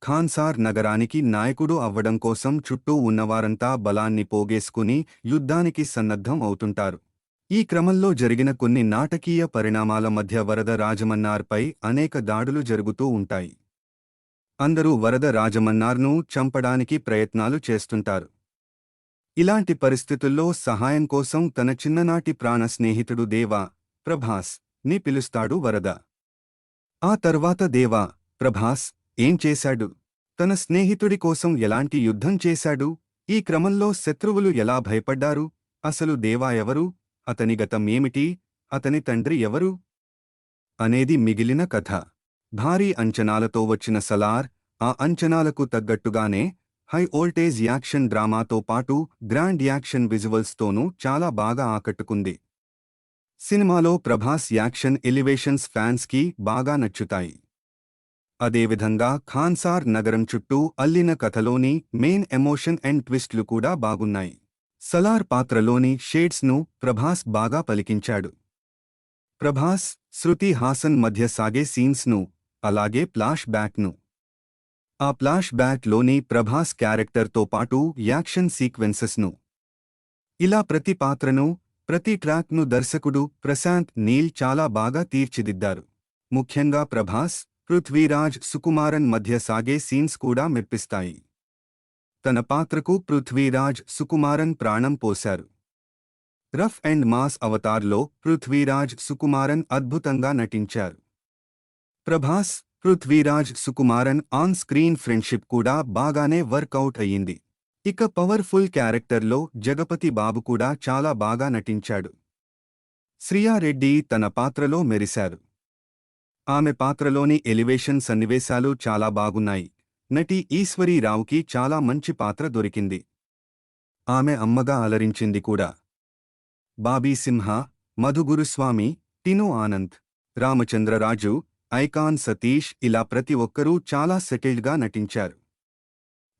ఖాన్సార్ నగరానికి నాయకుడు అవ్వడం కోసం చుట్టూ ఉన్నవారంతా బలాన్ని పోగేసుకుని యుద్ధానికి సన్నద్ధం అవుతుంటారు. ఈ క్రమంలో జరిగిన కొన్ని నాటకీయ పరిణామాల మధ్య వరద రాజమన్నార్పై అనేక దాడులు జరుగుతూ ఉంటాయి. అందరూ వరద రాజమన్నార్ను చంపడానికి ప్రయత్నాలు చేస్తుంటారు. ఇలాంటి పరిస్థితుల్లో సహాయం కోసం తన చిన్ననాటి ప్రాణ స్నేహితుడు దేవా, ప్రభాస్ ని పిలుస్తాడు వరద. ఆ తర్వాత దేవా, ప్రభాస్ ఏం చేశాడు? తన స్నేహితుడి కోసం ఎలాంటి యుద్ధం చేశాడు? ఈ క్రమంలో శత్రువులు ఎలా భయపడ్డారు? అసలు దేవా ఎవరు? అతని గతం ఏమిటి? అతని తండ్రి ఎవరు? అనేది మిగిలిన కథ. భారీ అంచనాలతో వచ్చిన సలార్ ఆ అంచనాలకు తగ్గట్టుగానే హై వోల్టేజ్ యాక్షన్ డ్రామాతో పాటు గ్రాండ్ యాక్షన్ విజువల్స్తోనూ చాలా బాగా ఆకట్టుకుంది. సినిమాలో ప్రభాస్ యాక్షన్ ఎలివేషన్స్ ఫ్యాన్స్కి బాగా నచ్చుతాయి. అదేవిధంగా ఖాన్సార్ నగరం చుట్టూ అల్లిన కథలోని మెయిన్ ఎమోషన్ అండ్ ట్విస్ట్లు కూడా బాగున్నాయి. సలార్ పాత్రలోని షేడ్స్ను ప్రభాస్ బాగా పలికించాడు. ప్రభాస్, శృతి హాసన్ మధ్య సాగే సీన్స్ను, అలాగే ఫ్లాష్ బ్యాక్ను. ఆ ఫ్లాష్ బ్యాక్లోని ప్రభాస్ క్యారెక్టర్తో పాటు యాక్షన్ సీక్వెన్సెస్ను. ఇలా ప్రతి పాత్రను, ప్రతి ట్రాక్ను దర్శకుడు ప్రశాంత్ నీల్ చాలా బాగా తీర్చిదిద్దారు. ముఖ్యంగా ప్రభాస్, పృథ్వీరాజ్ సుకుమారన్ మధ్య సాగే సీన్స్ కూడా మెప్పిస్తాయి. తన పాత్రకు పృథ్వీరాజ్ సుకుమారన్ ప్రాణం పోశారు. రఫ్ అండ్ మాస్ అవతార్లో పృథ్వీరాజ్ సుకుమారన్ అద్భుతంగా నటించారు. Prabhas, Prithviraj Sukumaran on screen friendship కూడా బాగానే వర్కౌట్ అయ్యింది. ఇక పవర్ఫుల్ క్యారెక్టర్లో జగపతి బాబు కూడా చాలా బాగా నటించాడు. శ్రియారెడ్డి తన పాత్రలో మెరిశారు. ఆమె పాత్రలోని ఎలివేషన్ సన్నివేశాలు చాలా బాగున్నాయి. నటి ఈశ్వరీ రావుకి చాలా మంచి పాత్ర దొరికింది. ఆమె అమ్మగా అలరించింది కూడా. బాబీ సింహ, మధు గురుస్వామి, టీనూ ఆనంద్, రామచంద్రరాజు, ఐకాన్ సతీష్ ఇలా ప్రతి ఒక్కరూ చాలా సెటిల్డ్గా నటించారు.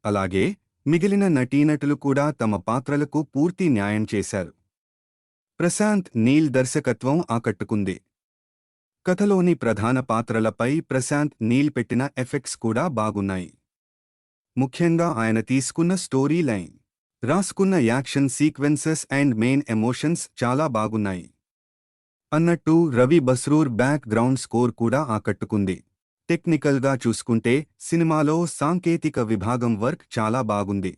అలాగే మిగిలిన నటీనటులు కూడా తమ పాత్రలకు పూర్తి న్యాయం చేశారు. ప్రశాంత్ నీల్ దర్శకత్వం ఆకట్టుకుంది. కథలోని ప్రధాన పాత్రలపై ప్రశాంత్ నీల్ పెట్టిన ఎఫెక్ట్స్ కూడా బాగున్నాయి. ముఖ్యంగా ఆయన తీసుకున్న స్టోరీ లైన్, రాసుకున్న action sequences and main emotions చాలా బాగున్నాయి. అన్నట్టు Ravi Basrur back ground score కూడా ఆకట్టుకుంది. టెక్నికల్గా చూసుకుంటే సినిమాలో సాంకేతిక విభాగం వర్క్ చాలా బాగుంది.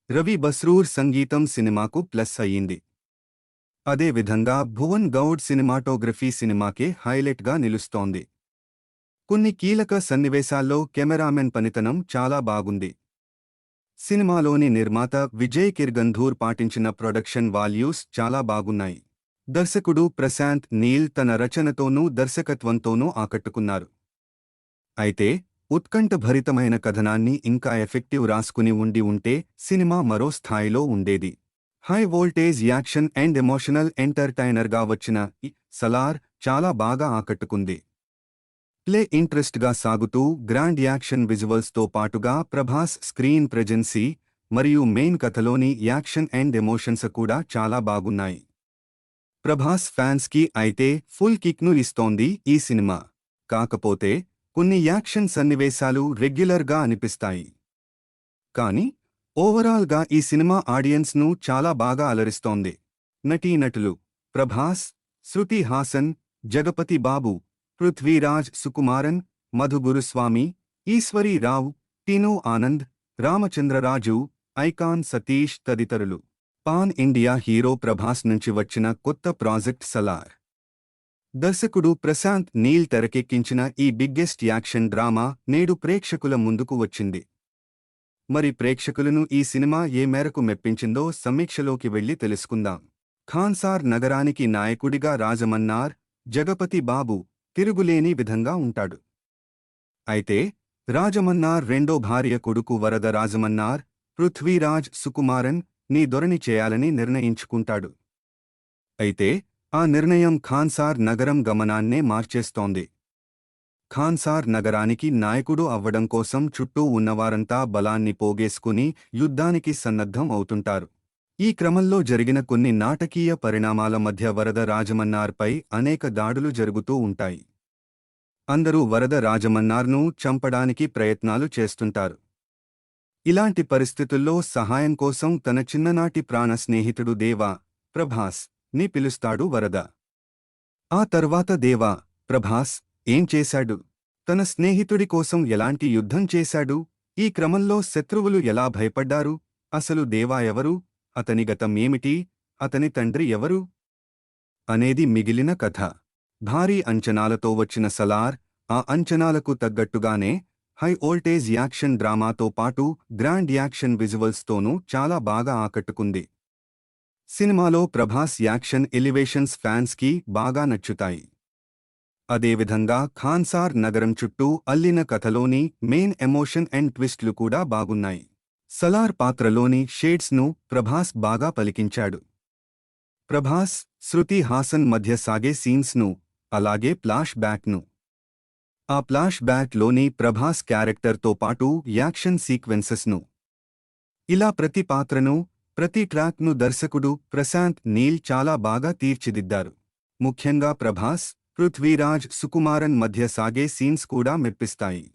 రవి బస్రూర్ సంగీతం సినిమాకు ప్లస్ అయ్యింది. అదేవిధంగా భువన్ గౌడ్ సినిమాటోగ్రఫీ సినిమాకే హైలైట్గా నిలుస్తోంది. కొన్ని కీలక సన్నివేశాల్లో కెమెరామెన్ పనితనం చాలా బాగుంది. సినిమాలోని నిర్మాత విజయ్ కిర్గంధూర్ పాటించిన ప్రొడక్షన్ వాల్యూస్ చాలా బాగున్నాయి. దర్శకుడు ప్రశాంత్ నీల్ తన రచనతోనూ దర్శకత్వంతోనూ ఆకట్టుకున్నారు. అయితే ఉత్కంఠభరితమైన కథనాన్ని ఇంకా ఎఫెక్టివ్ రాసుకుని ఉంటే సినిమా మరో స్థాయిలో ఉండేది. High voltage action and emotional ఎంటర్టైనర్గా వచ్చిన ఈ సలార్ చాలా బాగా ఆకట్టుకుంది. ప్లే ఇంట్రెస్ట్గా సాగుతూ గ్రాండ్ యాక్షన్ విజువల్స్తో పాటుగా ప్రభాస్ స్క్రీన్ ప్రెజెన్సీ మరియు మెయిన్ కథలోని యాక్షన్ అండ్ ఎమోషన్స్ కూడా చాలా బాగున్నాయి. ప్రభాస్ ఫ్యాన్స్కి అయితే ఫుల్ కిక్ను ఇస్తోంది ఈ సినిమా. కాకపోతే కొన్ని యాక్షన్ సన్నివేశాలు రెగ్యులర్గా అనిపిస్తాయి. కానీ ఓవరాల్గా ఈ సినిమా ఆడియన్స్ను చాలా బాగా అలరిస్తోంది. నటీనటులు ప్రభాస్, శృతి హాసన్, జగపతి బాబు, పృథ్వీరాజ్ సుకుమారన్, మధు గురుస్వామి, ఈశ్వరీ రావు, టీనూ ఆనంద్, రామచంద్రరాజు, ఐకాన్ సతీష్ తదితరులు. పాన్ ఇండియా హీరో ప్రభాస్ నుంచి వచ్చిన కొత్త ప్రాజెక్ట్ సలార్. దర్శకుడు ప్రశాంత్ నీల్ తెరకెక్కించిన ఈ బిగ్గెస్ట్ యాక్షన్ డ్రామా నేడు ప్రేక్షకుల ముందుకు వచ్చింది. మరి ప్రేక్షకులను ఈ సినిమా ఏ మేరకు మెప్పించిందో సమీక్షలోకి వెళ్లి తెలుసుకుందాం. ఖాన్సార్ నగరానికి నాయకుడిగా రాజమన్నార్, జగపతి బాబు తిరుగులేని విధంగా ఉంటాడు. అయితే రాజమన్నార్ రెండో భార్య కొడుకు వరద రాజమన్నార్, పృథ్వీరాజ్ సుకుమారన్ నీ దొరని చేయాలని నిర్ణయించుకుంటాడు. అయితే ఆ నిర్ణయం ఖాన్సార్ నగరం గమనాన్నే మార్చేస్తోంది. ఖాన్సార్ నగరానికి నాయకుడు అవ్వడం కోసం చుట్టూ ఉన్నవారంతా బలాన్ని పోగేసుకుని యుద్ధానికి సన్నద్ధం అవుతుంటారు. ఈ క్రమంలో జరిగిన కొన్ని నాటకీయ పరిణామాల మధ్య వరద రాజమన్నార్పై అనేక దాడులు జరుగుతూ ఉంటాయి. అందరూ వరద రాజమన్నార్ను చంపడానికి ప్రయత్నాలు చేస్తుంటారు. ఇలాంటి పరిస్థితుల్లో సహాయం కోసం తన చిన్ననాటి ప్రాణ స్నేహితుడు దేవా, ప్రభాస్ ని పిలుస్తాడు వరద. ఆ తర్వాత దేవా, ప్రభాస్ ఏం చేశాడు? తన స్నేహితుడి కోసం ఎలాంటి యుద్ధం చేశాడు? ఈ క్రమంలో శత్రువులు ఎలా భయపడ్డారు? అసలు దేవా ఎవరు? అతని గతం ఏమిటి? అతని తండ్రి ఎవరు? అనేది మిగిలిన కథ. భారీ అంచనాలతో వచ్చిన సలార్ ఆ అంచనాలకు తగ్గట్టుగానే హై వోల్టేజ్ యాక్షన్ డ్రామాతో పాటు గ్రాండ్ యాక్షన్ విజువల్స్తోనూ చాలా బాగా ఆకట్టుకుంది. సినిమాలో ప్రభాస్ యాక్షన్ ఎలివేషన్స్ ఫ్యాన్స్కి బాగా నచ్చుతాయి. అదేవిధంగా ఖాన్సార్ నగరం చుట్టూ అల్లిన కథలోని మెయిన్ ఎమోషన్ అండ్ ట్విస్ట్లు కూడా బాగున్నాయి. సలార్ పాత్రలోని షేడ్స్ను ప్రభాస్ బాగా పలికించాడు. ప్రభాస్, శృతి హాసన్ మధ్య సాగే సీన్స్ను, అలాగే ఫ్లాష్ బ్యాక్ను. ఆ ఫ్లాష్ బ్యాక్లోని ప్రభాస్ క్యారెక్టర్తో పాటు యాక్షన్ సీక్వెన్సెస్ను, ఇలా ప్రతి పాత్రను, ప్రతి ట్రాక్ను దర్శకుడు ప్రశాంత్ నీల్ చాలా బాగా తీర్చిదిద్దారు. ముఖ్యంగా ప్రభాస్, పృథ్వీరాజ్ సుకుమారన్ మధ్య సాగే సీన్స్ కూడా మెప్పిస్తాయి.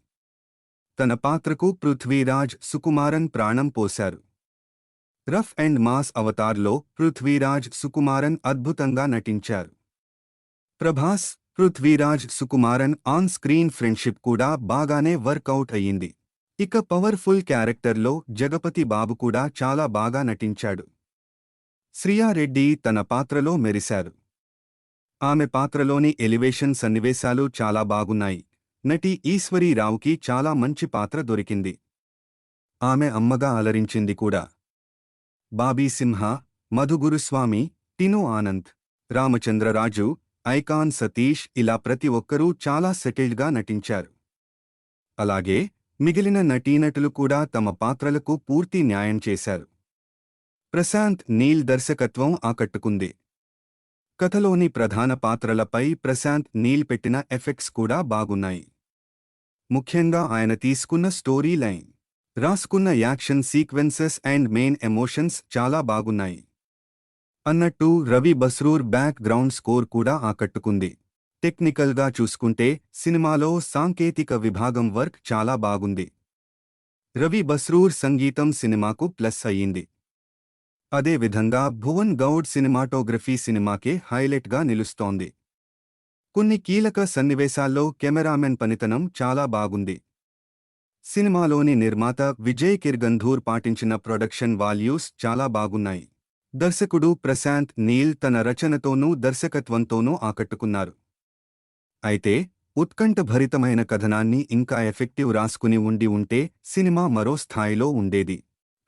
తన పాత్రకు పృథ్వీరాజ్ సుకుమారన్ ప్రాణం పోశారు. రఫ్ అండ్ మాస్ అవతార్లో పృథ్వీరాజ్ సుకుమారన్ అద్భుతంగా నటించారు. Prabhas, Prithviraj Sukumaran on screen friendship కూడా బాగానే వర్కౌట్ అయ్యింది. ఇక పవర్ఫుల్ క్యారెక్టర్లో జగపతి బాబు కూడా చాలా బాగా నటించాడు. శ్రియారెడ్డి తన పాత్రలో మెరిశారు. ఆమె పాత్రలోని ఎలివేషన్ సన్నివేశాలు చాలా బాగున్నాయి. నటి ఈశ్వరీ రావుకి చాలా మంచి పాత్ర దొరికింది. ఆమె అమ్మగా అలరించింది కూడా. బాబీ సింహ, మధు గురుస్వామి, టీనూ ఆనంద్, రామచంద్రరాజు, ఐకాన్ సతీష్ ఇలా ప్రతి ఒక్కరూ చాలా సెటిల్డ్గా నటించారు. అలాగే మిగిలిన నటీనటులు కూడా తమ పాత్రలకు పూర్తి న్యాయం చేశారు. ప్రశాంత్ నీల్ దర్శకత్వం ఆకట్టుకుంది. కథలోని ప్రధాన పాత్రలపై ప్రశాంత్ నీల్ పెట్టిన ఎఫెక్ట్స్ కూడా బాగున్నాయి. ముఖ్యంగా ఆయన తీసుకున్న స్టోరీ లైన్, రాసుకున్న action sequences and main emotions చాలా బాగున్నాయి. అన్నట్టు Ravi Basrur back ground score కూడా ఆకట్టుకుంది. టెక్నికల్గా చూసుకుంటే సినిమాలో సాంకేతిక విభాగం వర్క్ చాలా బాగుంది. రవి బస్రూర్ సంగీతం సినిమాకు ప్లస్ అయ్యింది. అదేవిధంగా భువన్ గౌడ్ సినిమాటోగ్రఫీ సినిమాకే హైలైట్గా నిలుస్తోంది. కొన్ని కీలక సన్నివేశాల్లో కెమెరామెన్ పనితనం చాలా బాగుంది. సినిమాలోని నిర్మాత విజయ్ కిర్గంధూర్ పాటించిన ప్రొడక్షన్ వాల్యూస్ చాలా బాగున్నాయి. దర్శకుడు ప్రశాంత్ నీల్ తన రచనతోనూ దర్శకత్వంతోనూ ఆకట్టుకున్నారు. అయితే ఉత్కంఠభరితమైన కథనాన్ని ఇంకా ఎఫెక్టివ్ రాసుకుని ఉంటే సినిమా మరో స్థాయిలో ఉండేది.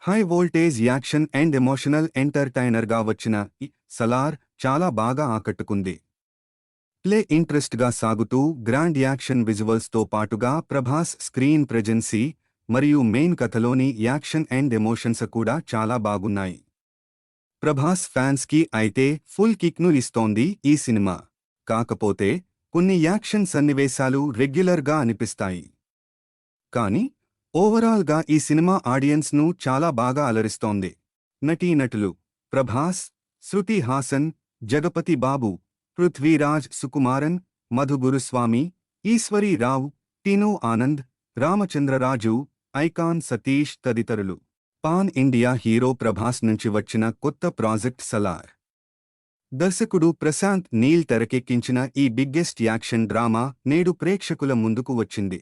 High voltage action and emotional ఎంటర్టైనర్గా వచ్చిన ఈ సలార్ చాలా బాగా ఆకట్టుకుంది. ప్లే ఇంట్రెస్ట్గా సాగుతూ గ్రాండ్ యాక్షన్ విజువల్స్తో పాటుగా ప్రభాస్ స్క్రీన్ ప్రెజెన్సీ మరియు మెయిన్ కథలోని యాక్షన్ అండ్ ఎమోషన్స్ కూడా చాలా బాగున్నాయి. ప్రభాస్ ఫ్యాన్స్కి అయితే ఫుల్ కిక్ను ఇస్తోంది ఈ సినిమా. కాకపోతే కొన్ని యాక్షన్ సన్నివేశాలు రెగ్యులర్గా అనిపిస్తాయి. కానీ ఓవరాల్గా ఈ సినిమా ఆడియన్స్ను చాలా బాగా అలరిస్తోంది. నటీనటులు ప్రభాస్, శృతి హాసన్, జగపతి బాబు, పృథ్వీరాజ్ సుకుమారన్, మధు గురుస్వామి, ఈశ్వరీ రావు, టీనూ ఆనంద్, రామచంద్రరాజు, ఐకాన్ సతీష్ తదితరులు. పాన్ ఇండియా హీరో ప్రభాస్ నుంచి వచ్చిన కొత్త ప్రాజెక్ట్ సలార్. దర్శకుడు ప్రశాంత్ నీల్ తెరకెక్కించిన ఈ బిగ్గెస్ట్ యాక్షన్ డ్రామా నేడు ప్రేక్షకుల ముందుకు వచ్చింది.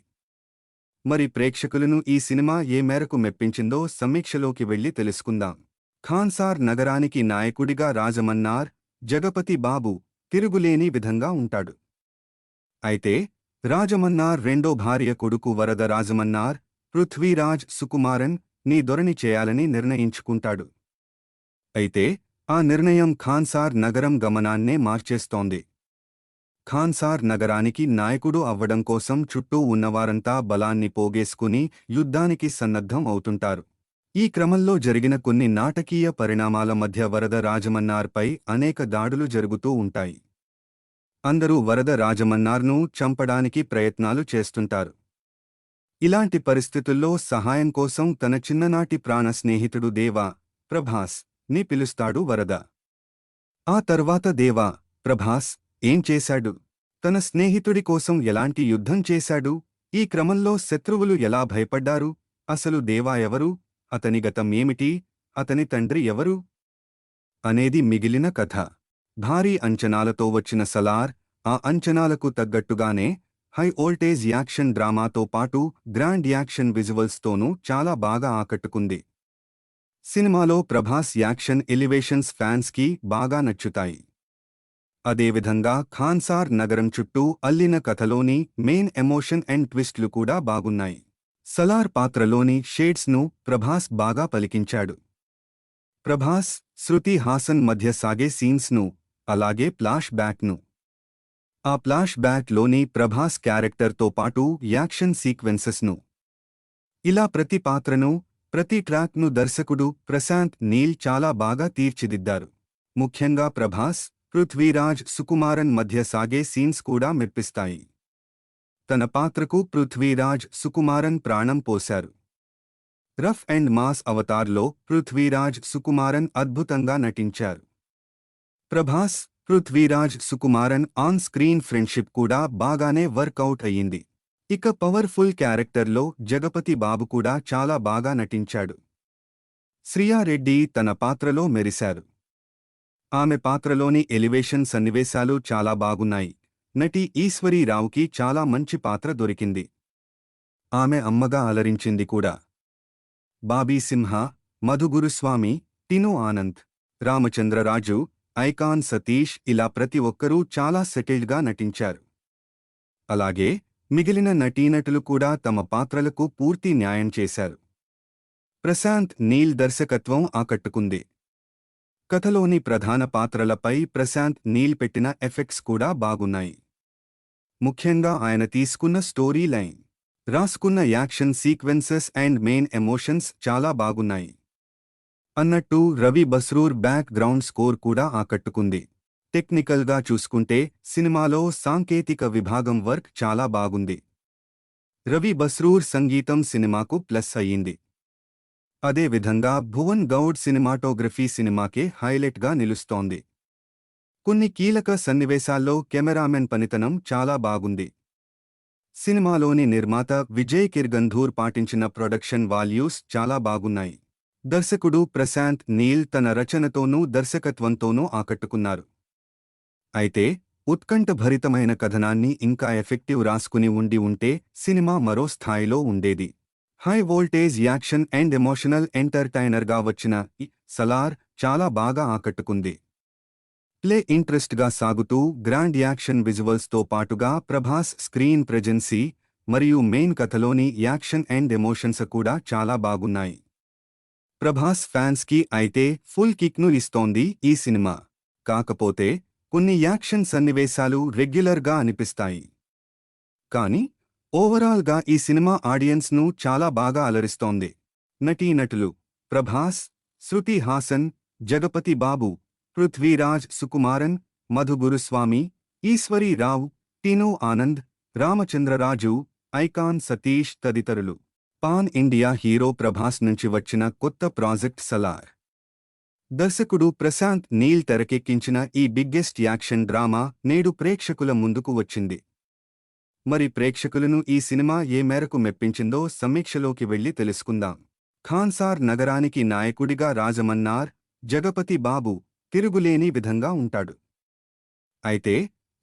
మరి ప్రేక్షకులను ఈ సినిమా ఏ మేరకు మెప్పించిందో సమీక్షలోకి వెళ్లి తెలుసుకుందాం. ఖాన్సార్ నగరానికి నాయకుడిగా రాజమన్నార్, జగపతి బాబు తిరుగులేని విధంగా ఉంటాడు. అయితే రాజమన్నార్ రెండో భార్య కొడుకు వరద రాజమన్నార్, పృథ్వీరాజ్ సుకుమారన్ నీ దొరని చేయాలని నిర్ణయించుకుంటాడు. అయితే ఆ నిర్ణయం ఖాన్సార్ నగరం గమనాన్నే మార్చేస్తోంది. ఖాన్సార్ నగరానికి నాయకుడు అవ్వడం కోసం చుట్టూ ఉన్నవారంతా బలాన్ని పోగేసుకుని యుద్ధానికి సన్నద్ధం అవుతుంటారు. ఈ క్రమంలో జరిగిన కొన్ని నాటకీయ పరిణామాల మధ్య వరద రాజమన్నార్పై అనేక దాడులు జరుగుతూ ఉంటాయి. అందరూ వరద రాజమన్నార్ను చంపడానికి ప్రయత్నాలు చేస్తుంటారు. ఇలాంటి పరిస్థితుల్లో సహాయం కోసం తన చిన్ననాటి ప్రాణ స్నేహితుడు దేవా, ప్రభాస్ ని పిలుస్తాడు వరద. ఆ తర్వాత దేవా, ప్రభాస్ ఏం చేశాడు? తన స్నేహితుడి కోసం ఎలాంటి యుద్ధం చేశాడు? ఈ క్రమంలో శత్రువులు ఎలా భయపడ్డారు? అసలు దేవా ఎవరు? అతని గతం ఏమిటి? అతని తండ్రి ఎవరు? అనేది మిగిలిన కథ. భారీ అంచనాలతో వచ్చిన సలార్ ఆ అంచనాలకు తగ్గట్టుగానే హై వోల్టేజ్ యాక్షన్ డ్రామాతో పాటు గ్రాండ్ యాక్షన్ విజువల్స్తోనూ చాలా బాగా ఆకట్టుకుంది. సినిమాలో ప్రభాస్ యాక్షన్ ఎలివేషన్స్ ఫ్యాన్స్కి బాగా నచ్చుతాయి. అదేవిధంగా ఖాన్సార్ నగరం చుట్టూ అల్లిన కథలోని మెయిన్ ఎమోషన్ అండ్ ట్విస్ట్లు కూడా బాగున్నాయి. సలార్ పాత్రలోని షేడ్స్ను ప్రభాస్ బాగా పలికించాడు. ప్రభాస్, శృతి హాసన్ మధ్య సాగే సీన్స్ను, అలాగే ఫ్లాష్ బ్యాక్ను. ఆ ఫ్లాష్ బ్యాక్లోని ప్రభాస్ క్యారెక్టర్తో పాటు యాక్షన్ సీక్వెన్సెస్ను, ఇలా ప్రతి పాత్రను, ప్రతి ట్రాక్ను దర్శకుడు ప్రశాంత్ నీల్ చాలా బాగా తీర్చిదిద్దారు. ముఖ్యంగా ప్రభాస్, పృథ్వీరాజ్ సుకుమారన్ మధ్య సాగే సీన్స్ కూడా మెప్పిస్తాయి. తన పాత్రకు పృథ్వీరాజ్ సుకుమారన్ ప్రాణం పోశారు. రఫ్ అండ్ మాస్ అవతార్లో పృథ్వీరాజ్ సుకుమారన్ అద్భుతంగా నటించారు. Prabhas, Prithviraj Sukumaran on screen friendship కూడా బాగానే వర్కౌట్ అయ్యింది. ఇక పవర్ఫుల్ క్యారెక్టర్లో జగపతి బాబు కూడా చాలా బాగా నటించాడు. శ్రియారెడ్డి తన పాత్రలో మెరిశారు. ఆమె పాత్రలోని ఎలివేషన్ సన్నివేశాలు చాలా బాగున్నాయి. నటి ఈశ్వరీ రావుకి చాలా మంచి పాత్ర దొరికింది. ఆమె అమ్మగా అలరించింది కూడా. బాబీ సింహ, మధు గురుస్వామి, టీనూ ఆనంద్, రామచంద్రరాజు, ఐకాన్ సతీష్ ఇలా ప్రతి ఒక్కరూ చాలా సెటిల్డ్గా నటించారు. అలాగే మిగిలిన నటీనటులు కూడా తమ పాత్రలకు పూర్తి న్యాయం చేశారు. ప్రశాంత్ నీల్ దర్శకత్వం ఆకట్టుకుంది. కథలోని ప్రధాన పాత్రలపై ప్రశాంత్ నీల్ పెట్టిన ఎఫెక్ట్స్ కూడా బాగున్నాయి. ముఖ్యంగా ఆయన తీసుకున్న స్టోరీ లైన్, రాసుకున్న action sequences and main emotions చాలా బాగున్నాయి. అన్నట్టు Ravi Basrur back ground score కూడా ఆకట్టుకుంది. టెక్నికల్గా చూసుకుంటే సినిమాలో సాంకేతిక విభాగం వర్క్ చాలా బాగుంది. రవి బస్రూర్ సంగీతం సినిమాకు ప్లస్ అయ్యింది. అదేవిధంగా భువన్ గౌడ్ సినిమాటోగ్రఫీ సినిమాకే హైలైట్గా నిలుస్తోంది. కొన్ని కీలక సన్నివేశాల్లో కెమెరామెన్ పనితనం చాలా బాగుంది. సినిమాలోని నిర్మాత విజయ్ కిర్గంధూర్ పాటించిన ప్రొడక్షన్ వాల్యూస్ చాలా బాగున్నాయి. దర్శకుడు ప్రశాంత్ నీల్ తన రచనతోనూ దర్శకత్వంతోనూ ఆకట్టుకున్నారు. అయితే ఉత్కంఠభరితమైన కథనాన్ని ఇంకా ఎఫెక్టివ్ రాసుకుని ఉంటే సినిమా మరో స్థాయిలో ఉండేది. High voltage action and emotional ఎంటర్టైనర్గా వచ్చిన ఈ సలార్ చాలా బాగా ఆకట్టుకుంది. ప్లే ఇంట్రెస్ట్గా సాగుతూ గ్రాండ్ యాక్షన్ విజువల్స్తో పాటుగా ప్రభాస్ స్క్రీన్ ప్రెజెన్సీ మరియు మెయిన్ కథలోని యాక్షన్ అండ్ ఎమోషన్స్ కూడా చాలా బాగున్నాయి. ప్రభాస్ ఫ్యాన్స్కి అయితే ఫుల్ కిక్ను ఇస్తోంది ఈ సినిమా. కాకపోతే కొన్ని యాక్షన్ సన్నివేశాలు రెగ్యులర్గా అనిపిస్తాయి. కానీ ఓవరాల్గా ఈ సినిమా ఆడియన్స్ను చాలా బాగా అలరిస్తోంది. నటీనటులు ప్రభాస్, శృతి హాసన్, జగపతి బాబు, పృథ్వీరాజ్ సుకుమారన్, మధు గురుస్వామి, ఈశ్వరీ రావు, టీను ఆనంద్, రామచంద్రరాజు, ఐకాన్ సతీష్ తదితరులు. పాన్ ఇండియా హీరో ప్రభాస్ నుంచి వచ్చిన కొత్త ప్రాజెక్ట్ సలార్. దర్శకుడు ప్రశాంత్ నీల్ తెరకెక్కించిన ఈ బిగ్గెస్ట్ యాక్షన్ డ్రామా నేడు ప్రేక్షకుల ముందుకు వచ్చింది. మరి ప్రేక్షకులను ఈ సినిమా ఏ మేరకు మెప్పించిందో సమీక్షలోకి వెళ్లి తెలుసుకుందాం. ఖాన్సార్ నగరానికి నాయకుడిగా రాజమన్నార్, జగపతి బాబు తిరుగులేని విధంగా ఉంటాడు. అయితే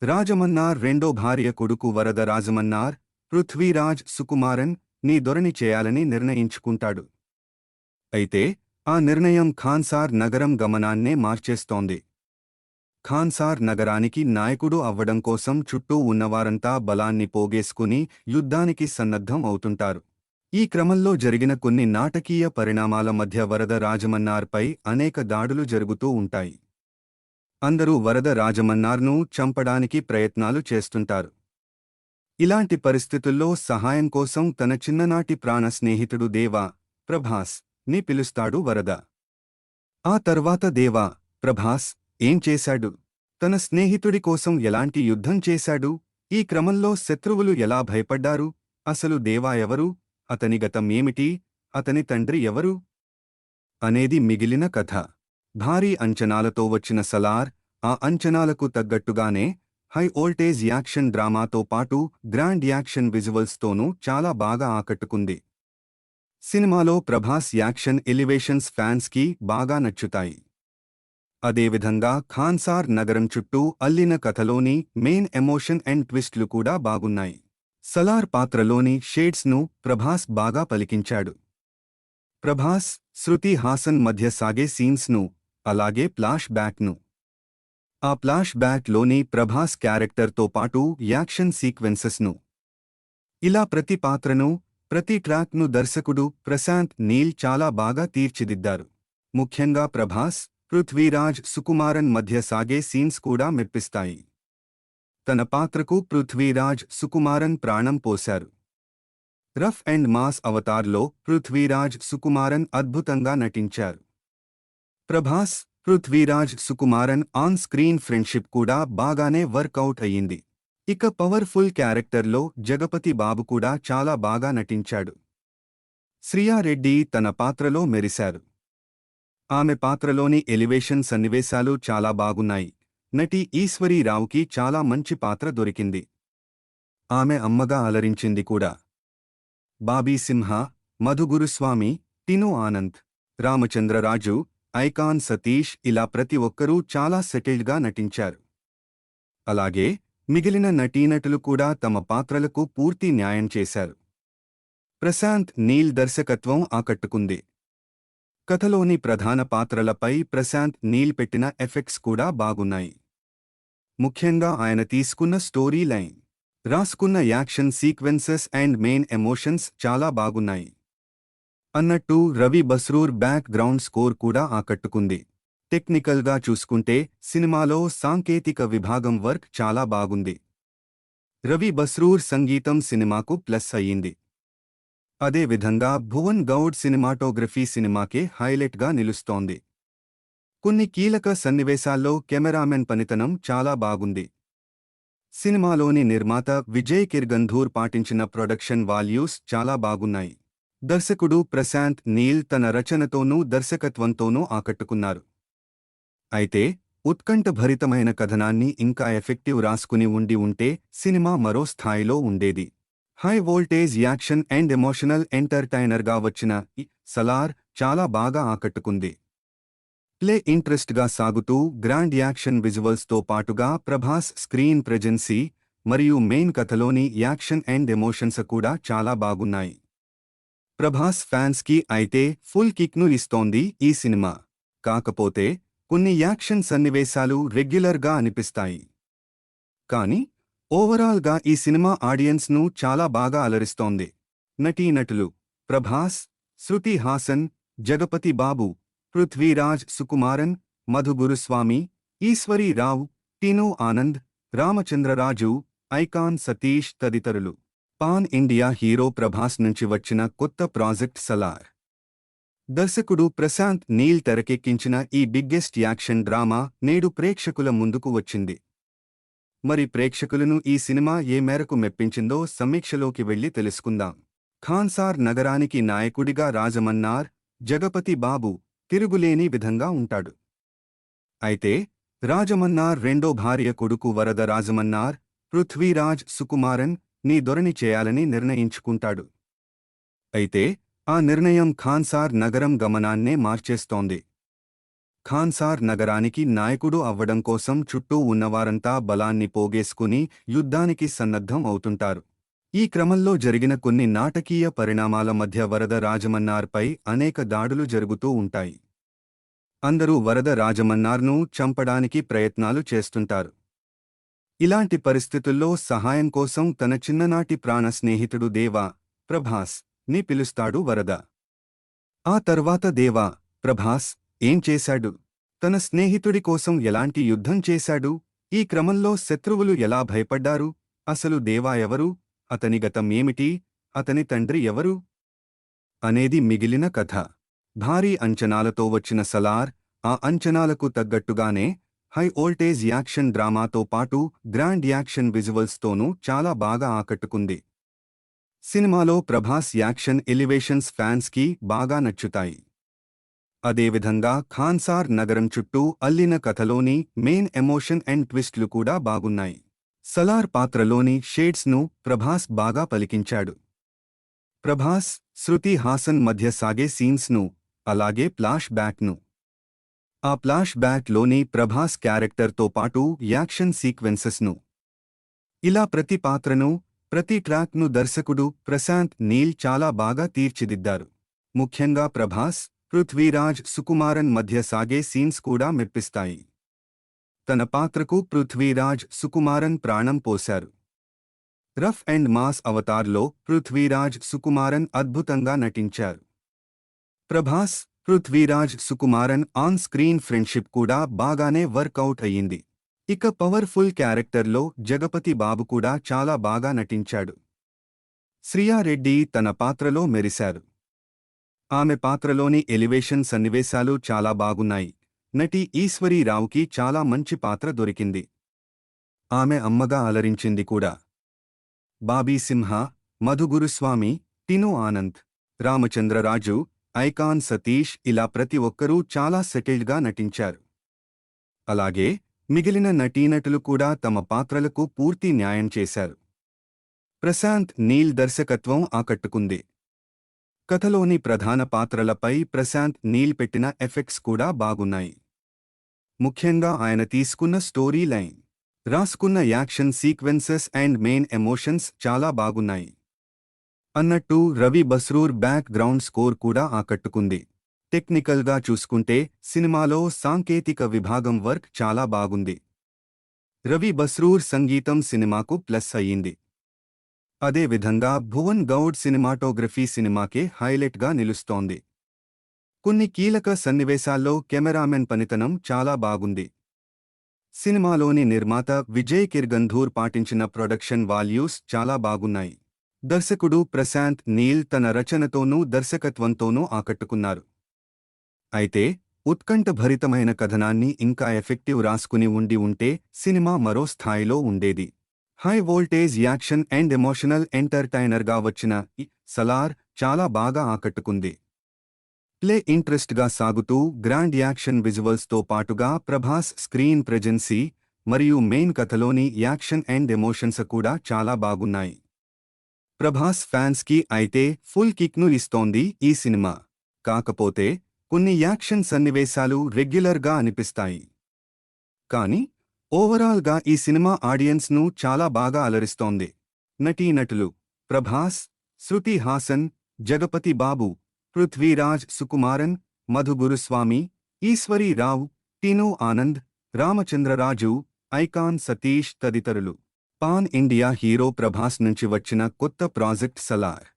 రాజమన్నార్ రెండో భార్య కొడుకు వరద రాజమన్నార్, పృథ్వీరాజ్ సుకుమారన్ నీ దొరని చేయాలని నిర్ణయించుకుంటాడు. అయితే ఆ నిర్ణయం ఖాన్సార్ నగరం గమనాన్నే మార్చేస్తోంది. ఖాన్సార్ నగరానికి నాయకుడు అవ్వడం కోసం చుట్టూ ఉన్నవారంతా బలాన్ని పోగేసుకుని యుద్ధానికి సన్నద్ధం అవుతుంటారు. ఈ క్రమంలో జరిగిన కొన్ని నాటకీయ పరిణామాల మధ్య వరద రాజమన్నార్పై అనేక దాడులు జరుగుతూ ఉంటాయి. అందరూ వరద రాజమన్నార్ను చంపడానికి ప్రయత్నాలు చేస్తుంటారు. ఇలాంటి పరిస్థితుల్లో సహాయం కోసం తన చిన్ననాటి ప్రాణ స్నేహితుడు దేవా, ప్రభాస్ ని పిలుస్తాడు వరద. ఆ తర్వాత దేవా, ప్రభాస్ ఏం చేశాడు? తన స్నేహితుడి కోసం ఎలాంటి యుద్ధం చేశాడు? ఈ క్రమంలో శత్రువులు ఎలా భయపడ్డారు? అసలు దేవా ఎవరు? అతని గతం ఏమిటి? అతని తండ్రి ఎవరు? అనేది మిగిలిన కథ. భారీ అంచనాలతో వచ్చిన సలార్ ఆ అంచనాలకు తగ్గట్టుగానే హై వోల్టేజ్ యాక్షన్ డ్రామాతో పాటు గ్రాండ్ యాక్షన్ విజువల్స్తోనూ చాలా బాగా ఆకట్టుకుంది. సినిమాలో ప్రభాస్ యాక్షన్ ఎలివేషన్స్ ఫ్యాన్స్కి బాగా నచ్చుతాయి. అదేవిధంగా ఖాన్సార్ నగరం చుట్టూ అల్లిన కథలోని మెయిన్ ఎమోషన్ అండ్ ట్విస్ట్లు కూడా బాగున్నాయి. సలార్ పాత్రలోని షేడ్స్ను ప్రభాస్ బాగా పలికించాడు. ప్రభాస్, శృతి హాసన్ మధ్య సాగే సీన్స్ను, అలాగే ఫ్లాష్ బ్యాక్ను. ఆ ఫ్లాష్ బ్యాక్లోని ప్రభాస్ క్యారెక్టర్తో పాటు యాక్షన్ సీక్వెన్సెస్ను, ఇలా ప్రతి పాత్రను, ప్రతి ట్రాక్ను దర్శకుడు ప్రశాంత్ నీల్ చాలా బాగా తీర్చిదిద్దారు. ముఖ్యంగా ప్రభాస్, పృథ్వీరాజ్ సుకుమారన్ మధ్య సాగే సీన్స్ కూడా మెప్పిస్తాయి. తన పాత్రకు పృథ్వీరాజ్ సుకుమారన్ ప్రాణం పోశారు. రఫ్ అండ్ మాస్ అవతార్లో పృథ్వీరాజ్ సుకుమారన్ అద్భుతంగా నటించారు. Prabhas, Prithviraj Sukumaran on screen friendship కూడా బాగానే వర్కౌట్ అయ్యింది. ఇక పవర్ఫుల్ క్యారెక్టర్లో జగపతి బాబు కూడా చాలా బాగా నటించాడు. శ్రియారెడ్డి తన పాత్రలో మెరిశారు. ఆమె పాత్రలోని ఎలివేషన్ సన్నివేశాలు చాలా బాగున్నాయి. నటి ఈశ్వరీ రావుకి చాలా మంచి పాత్ర దొరికింది. ఆమె అమ్మగా అలరించింది కూడా. బాబీ సింహ, మధు గురుస్వామి, టీను ఆనంద్, రామచంద్రరాజు, ఐకాన్ సతీష్ ఇలా ప్రతి ఒక్కరూ చాలా సెటిల్డ్గా నటించారు. అలాగే మిగిలిన నటీనటులు కూడా తమ పాత్రలకు పూర్తి న్యాయం చేశారు. ప్రశాంత్ నీల్ దర్శకత్వం ఆకట్టుకుంది. కథలోని ప్రధాన పాత్రలపై ప్రశాంత్ నీల్ పెట్టిన ఎఫెక్ట్స్ కూడా బాగున్నాయి. ముఖ్యంగా ఆయన తీసుకున్న స్టోరీ లైన్, రాసుకున్న action sequences and main emotions చాలా బాగున్నాయి. అన్నట్టు Ravi Basrur back ground score కూడా ఆకట్టుకుంది. టెక్నికల్గా చూసుకుంటే సినిమాలో సాంకేతిక విభాగం వర్క్ చాలా బాగుంది. రవి బస్రూర్ సంగీతం సినిమాకు ప్లస్ అయ్యింది. అదేవిధంగా భువన్ గౌడ్ సినిమాటోగ్రఫీ సినిమాకే హైలైట్గా నిలుస్తోంది. కొన్ని కీలక సన్నివేశాల్లో కెమెరామెన్ పనితనం చాలా బాగుంది. సినిమాలోని నిర్మాత విజయ్ కిర్గంధూర్ పాటించిన ప్రొడక్షన్ వాల్యూస్ చాలా బాగున్నాయి. దర్శకుడు ప్రశాంత్ నీల్ తన రచనతోనూ దర్శకత్వంతోనూ ఆకట్టుకున్నారు. అయితే ఉత్కంఠభరితమైన కథనాన్ని ఇంకా ఎఫెక్టివ్ రాసుకుని ఉంటే సినిమా మరో స్థాయిలో ఉండేది. High voltage action and emotional ఎంటర్టైనర్గా వచ్చిన ఈ సలార్ చాలా బాగా ఆకట్టుకుంది. ప్లే ఇంట్రెస్ట్గా సాగుతూ గ్రాండ్ యాక్షన్ విజువల్స్తో పాటుగా ప్రభాస్ స్క్రీన్ ప్రెజెన్సీ మరియు మెయిన్ కథలోని యాక్షన్ అండ్ ఎమోషన్స్ కూడా చాలా బాగున్నాయి. ప్రభాస్ ఫ్యాన్స్కి అయితే ఫుల్ కిక్ను ఇస్తోంది ఈ సినిమా. కాకపోతే కొన్ని యాక్షన్ సన్నివేశాలు రెగ్యులర్గా అనిపిస్తాయి. కానీ ఓవరాల్గా ఈ సినిమా ఆడియన్స్ను చాలా బాగా అలరిస్తోంది. నటీనటులు ప్రభాస్, శృతి హాసన్, జగపతి బాబు, పృథ్వీరాజ్ సుకుమారన్, మధు గురుస్వామి, ఈశ్వరీ రావు, టీను ఆనంద్, రామచంద్రరాజు, ఐకాన్ సతీష్ తదితరులు. పాన్ ఇండియా హీరో ప్రభాస్ నుంచి వచ్చిన కొత్త ప్రాజెక్ట్ సలార్. దర్శకుడు ప్రశాంత్ నీల్ తెరకెక్కించిన ఈ బిగ్గెస్ట్ యాక్షన్ డ్రామా నేడు ప్రేక్షకుల ముందుకు వచ్చింది. మరి ప్రేక్షకులను ఈ సినిమా ఏ మేరకు మెప్పించిందో సమీక్షలోకి వెళ్లి తెలుసుకుందాం. ఖాన్సార్ నగరానికి నాయకుడిగా రాజమన్నార్ జగపతి బాబు తిరుగులేని విధంగా ఉంటాడు. అయితే రాజమన్నార్ రెండో భార్య కొడుకు వరద రాజమన్నార్ పృథ్వీరాజ్ సుకుమారన్ ని దొరని చేయాలని నిర్ణయించుకుంటాడు. అయితే ఆ నిర్ణయం ఖాన్సార్ నగరం గమనాన్నే మార్చేస్తోంది. ఖాన్సార్ నగరానికి నాయకుడు అవ్వడం కోసం చుట్టూ ఉన్నవారంతా బలాన్ని పోగేసుకుని యుద్ధానికి సన్నద్ధం అవుతుంటారు. ఈ క్రమంలో జరిగిన కొన్ని నాటకీయ పరిణామాల మధ్య వరద రాజమన్నార్పై అనేక దాడులు జరుగుతూ ఉంటాయి. అందరూ వరద రాజమన్నార్ను చంపడానికి ప్రయత్నాలు చేస్తుంటారు. ఇలాంటి పరిస్థితుల్లో సహాయం కోసం తన చిన్ననాటి ప్రాణ స్నేహితుడు దేవా ప్రభాస్ ని పిలుస్తాడు వరద. ఆ తర్వాత దేవా ప్రభాస్ ఏం చేశాడు? తన స్నేహితుడి కోసం ఎలాంటి యుద్ధం చేశాడు? ఈ క్రమంలో శత్రువులు ఎలా భయపడ్డారు? అసలు దేవా ఎవరు? అతని గతం ఏమిటి? అతని తండ్రి ఎవరు? అనేది మిగిలిన కథ. భారీ అంచనాలతో వచ్చిన సలార్ ఆ అంచనాలకు తగ్గట్టుగానే హై వోల్టేజ్ యాక్షన్ డ్రామాతో పాటు గ్రాండ్ యాక్షన్ విజువల్స్తోనూ చాలా బాగా ఆకట్టుకుంది. సినిమాలో ప్రభాస్ యాక్షన్ ఎలివేషన్స్ ఫ్యాన్స్కి బాగా నచ్చుతాయి. అదేవిధంగా ఖాన్సార్ నగరం చుట్టూ అల్లిన కథలోని మెయిన్ ఎమోషన్ అండ్ ట్విస్ట్లు కూడా బాగున్నాయి. సలార్ పాత్రలోని షేడ్స్ను ప్రభాస్ బాగా పలికించాడు. ప్రభాస్, శృతి హాసన్ మధ్య సాగే సీన్స్ను, అలాగే ఫ్లాష్ బ్యాక్ను. ఆ ఫ్లాష్ బ్యాక్లోని ప్రభాస్ క్యారెక్టర్తో పాటు యాక్షన్ సీక్వెన్సెస్ను, ఇలా ప్రతి పాత్రను, ప్రతి ట్రాక్ను దర్శకుడు ప్రశాంత్ నీల్ చాలా బాగా తీర్చిదిద్దారు. ముఖ్యంగా ప్రభాస్, పృథ్వీరాజ్ సుకుమారన్ మధ్య సాగే సీన్స్ కూడా మెప్పిస్తాయి. తన పాత్రకు పృథ్వీరాజ్ సుకుమారన్ ప్రాణం పోశారు. రఫ్ అండ్ మాస్ అవతార్లో పృథ్వీరాజ్ సుకుమారన్ అద్భుతంగా నటించారు. Prabhas, Prithviraj Sukumaran on screen friendship కూడా బాగానే వర్కౌట్ అయ్యింది. ఇక పవర్ఫుల్ క్యారెక్టర్లో జగపతి బాబు కూడా చాలా బాగా నటించాడు. శ్రియారెడ్డి తన పాత్రలో మెరిశారు. ఆమె పాత్రలోని ఎలివేషన్ సన్నివేశాలు చాలా బాగున్నాయి. నటి ఈశ్వరీ రావుకి చాలా మంచి పాత్ర దొరికింది. ఆమె అమ్మగా అలరించింది కూడా. బాబీ సింహ, మధు గురుస్వామి, టిను ఆనంద్, రామచంద్రరాజు, ఐకాన్ సతీష్ ఇలా ప్రతి ఒక్కరూ చాలా సెటిల్డ్గా నటించారు. అలాగే మిగిలిన నటీనటులు కూడా తమ పాత్రలకు పూర్తి న్యాయం చేశారు. ప్రశాంత్ నీల్ దర్శకత్వం ఆకట్టుకుంది. కథలోని ప్రధాన పాత్రలపై ప్రశాంత్ నీల్ పెట్టిన ఎఫెక్ట్స్ కూడా బాగున్నాయి. ముఖ్యంగా ఆయన తీసుకున్న స్టోరీ లైన్, రాసుకున్న action sequences and main emotions చాలా బాగున్నాయి. అన్నట్టు Ravi Basrur back ground score కూడా ఆకట్టుకుంది. టెక్నికల్గా చూసుకుంటే సినిమాలో సాంకేతిక విభాగం వర్క్ చాలా బాగుంది. రవి బస్రూర్ సంగీతం సినిమాకు ప్లస్ అయ్యింది. అదేవిధంగా భువన్ గౌడ్ సినిమాటోగ్రఫీ సినిమాకే హైలైట్గా నిలుస్తోంది. కొన్ని కీలక సన్నివేశాల్లో కెమెరామెన్ పనితనం చాలా బాగుంది. సినిమాలోని నిర్మాత విజయ్ కిర్గంధూర్ పాటించిన ప్రొడక్షన్ వాల్యూస్ చాలా బాగున్నాయి. దర్శకుడు ప్రశాంత్ నీల్ తన రచనతోనూ దర్శకత్వంతోనూ ఆకట్టుకున్నారు. అయితే ఉత్కంఠభరితమైన కథనాన్ని ఇంకా ఎఫెక్టివ్ రాసుకుని ఉంటే సినిమా మరో స్థాయిలో ఉండేది. High voltage action and emotional ఎంటర్టైనర్గా వచ్చిన ఈ సలార్ చాలా బాగా ఆకట్టుకుంది. ప్లే ఇంట్రెస్ట్గా సాగుతూ గ్రాండ్ యాక్షన్ విజువల్స్తో పాటుగా ప్రభాస్ స్క్రీన్ ప్రెజెన్సీ మరియు మెయిన్ కథలోని యాక్షన్ అండ్ ఎమోషన్స్ కూడా చాలా బాగున్నాయి. ప్రభాస్ ఫ్యాన్స్కి అయితే ఫుల్ కిక్ను ఇస్తోంది ఈ సినిమా. కాకపోతే కొన్ని యాక్షన్ సన్నివేశాలు రెగ్యులర్గా అనిపిస్తాయి. కానీ ఓవరాల్గా ఈ సినిమా ఆడియన్స్ను చాలా బాగా అలరిస్తోంది. నటీనటులు ప్రభాస్, శృతి హాసన్, జగపతి బాబు, పృథ్వీరాజ్ సుకుమారన్, మధు గురుస్వామి, ఈశ్వరీ రావు, టిను ఆనంద్, రామచంద్రరాజు, ఐకాన్ సతీష్ తదితరులు. పాన్ ఇండియా హీరో ప్రభాస్ నుంచి వచ్చిన కొత్త ప్రాజెక్ట్ సలార్.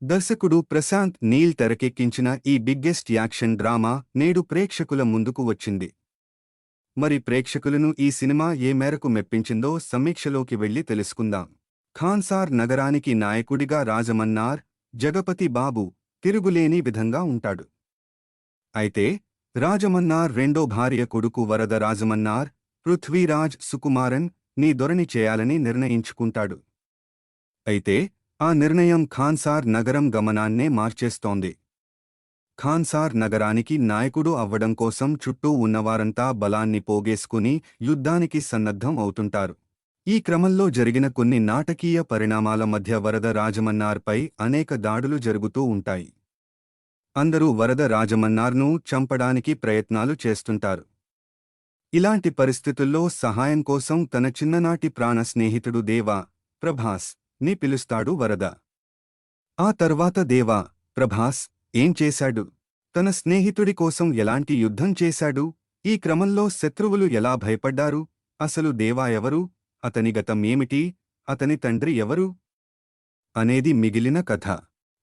దర్శకుడు ప్రశాంత్ నీల్ తెరకెక్కించిన ఈ బిగ్గెస్ట్ యాక్షన్ డ్రామా నేడు ప్రేక్షకుల ముందుకు వచ్చింది. మరి ప్రేక్షకులను ఈ సినిమా ఏ మేరకు మెప్పించిందో సమీక్షలోకి వెళ్లి తెలుసుకుందాం. ఖాన్సార్ నగరానికి నాయకుడిగా రాజమన్నార్ జగపతి బాబు తిరుగులేని విధంగా ఉంటాడు. అయితే రాజమన్నార్ రెండో భార్య కొడుకు వరద రాజమన్నార్ పృథ్వీరాజ్ సుకుమారన్ నీ దొరని చేయాలని నిర్ణయించుకుంటాడు. అయితే ఆ నిర్ణయం ఖాన్సార్ నగరం గమనాన్నే మార్చేస్తోంది. ఖాన్సార్ నగరానికి నాయకుడు అవ్వడం కోసం చుట్టూ ఉన్నవారంతా బలాన్ని పోగేసుకుని యుద్ధానికి సన్నద్ధం అవుతుంటారు. ఈ క్రమంలో జరిగిన కొన్ని నాటకీయ పరిణామాల మధ్య వరద రాజమన్నార్పై అనేక దాడులు జరుగుతూ ఉంటాయి. అందరూ వరద రాజమన్నార్ను చంపడానికి ప్రయత్నాలు చేస్తుంటారు. ఇలాంటి పరిస్థితుల్లో సహాయం కోసం తన చిన్ననాటి ప్రాణ స్నేహితుడు దేవా, ప్రభాస్ ని పిలుస్తాడు వరద. ఆ తర్వాత దేవా, ప్రభాస్ ఏం చేశాడు? తన స్నేహితుడి కోసం ఎలాంటి యుద్ధం చేశాడు? ఈ క్రమంలో శత్రువులు ఎలా భయపడ్డారు? అసలు దేవా ఎవరు? అతని గతం ఏమిటి? అతని తండ్రి ఎవరు? అనేది మిగిలిన కథ.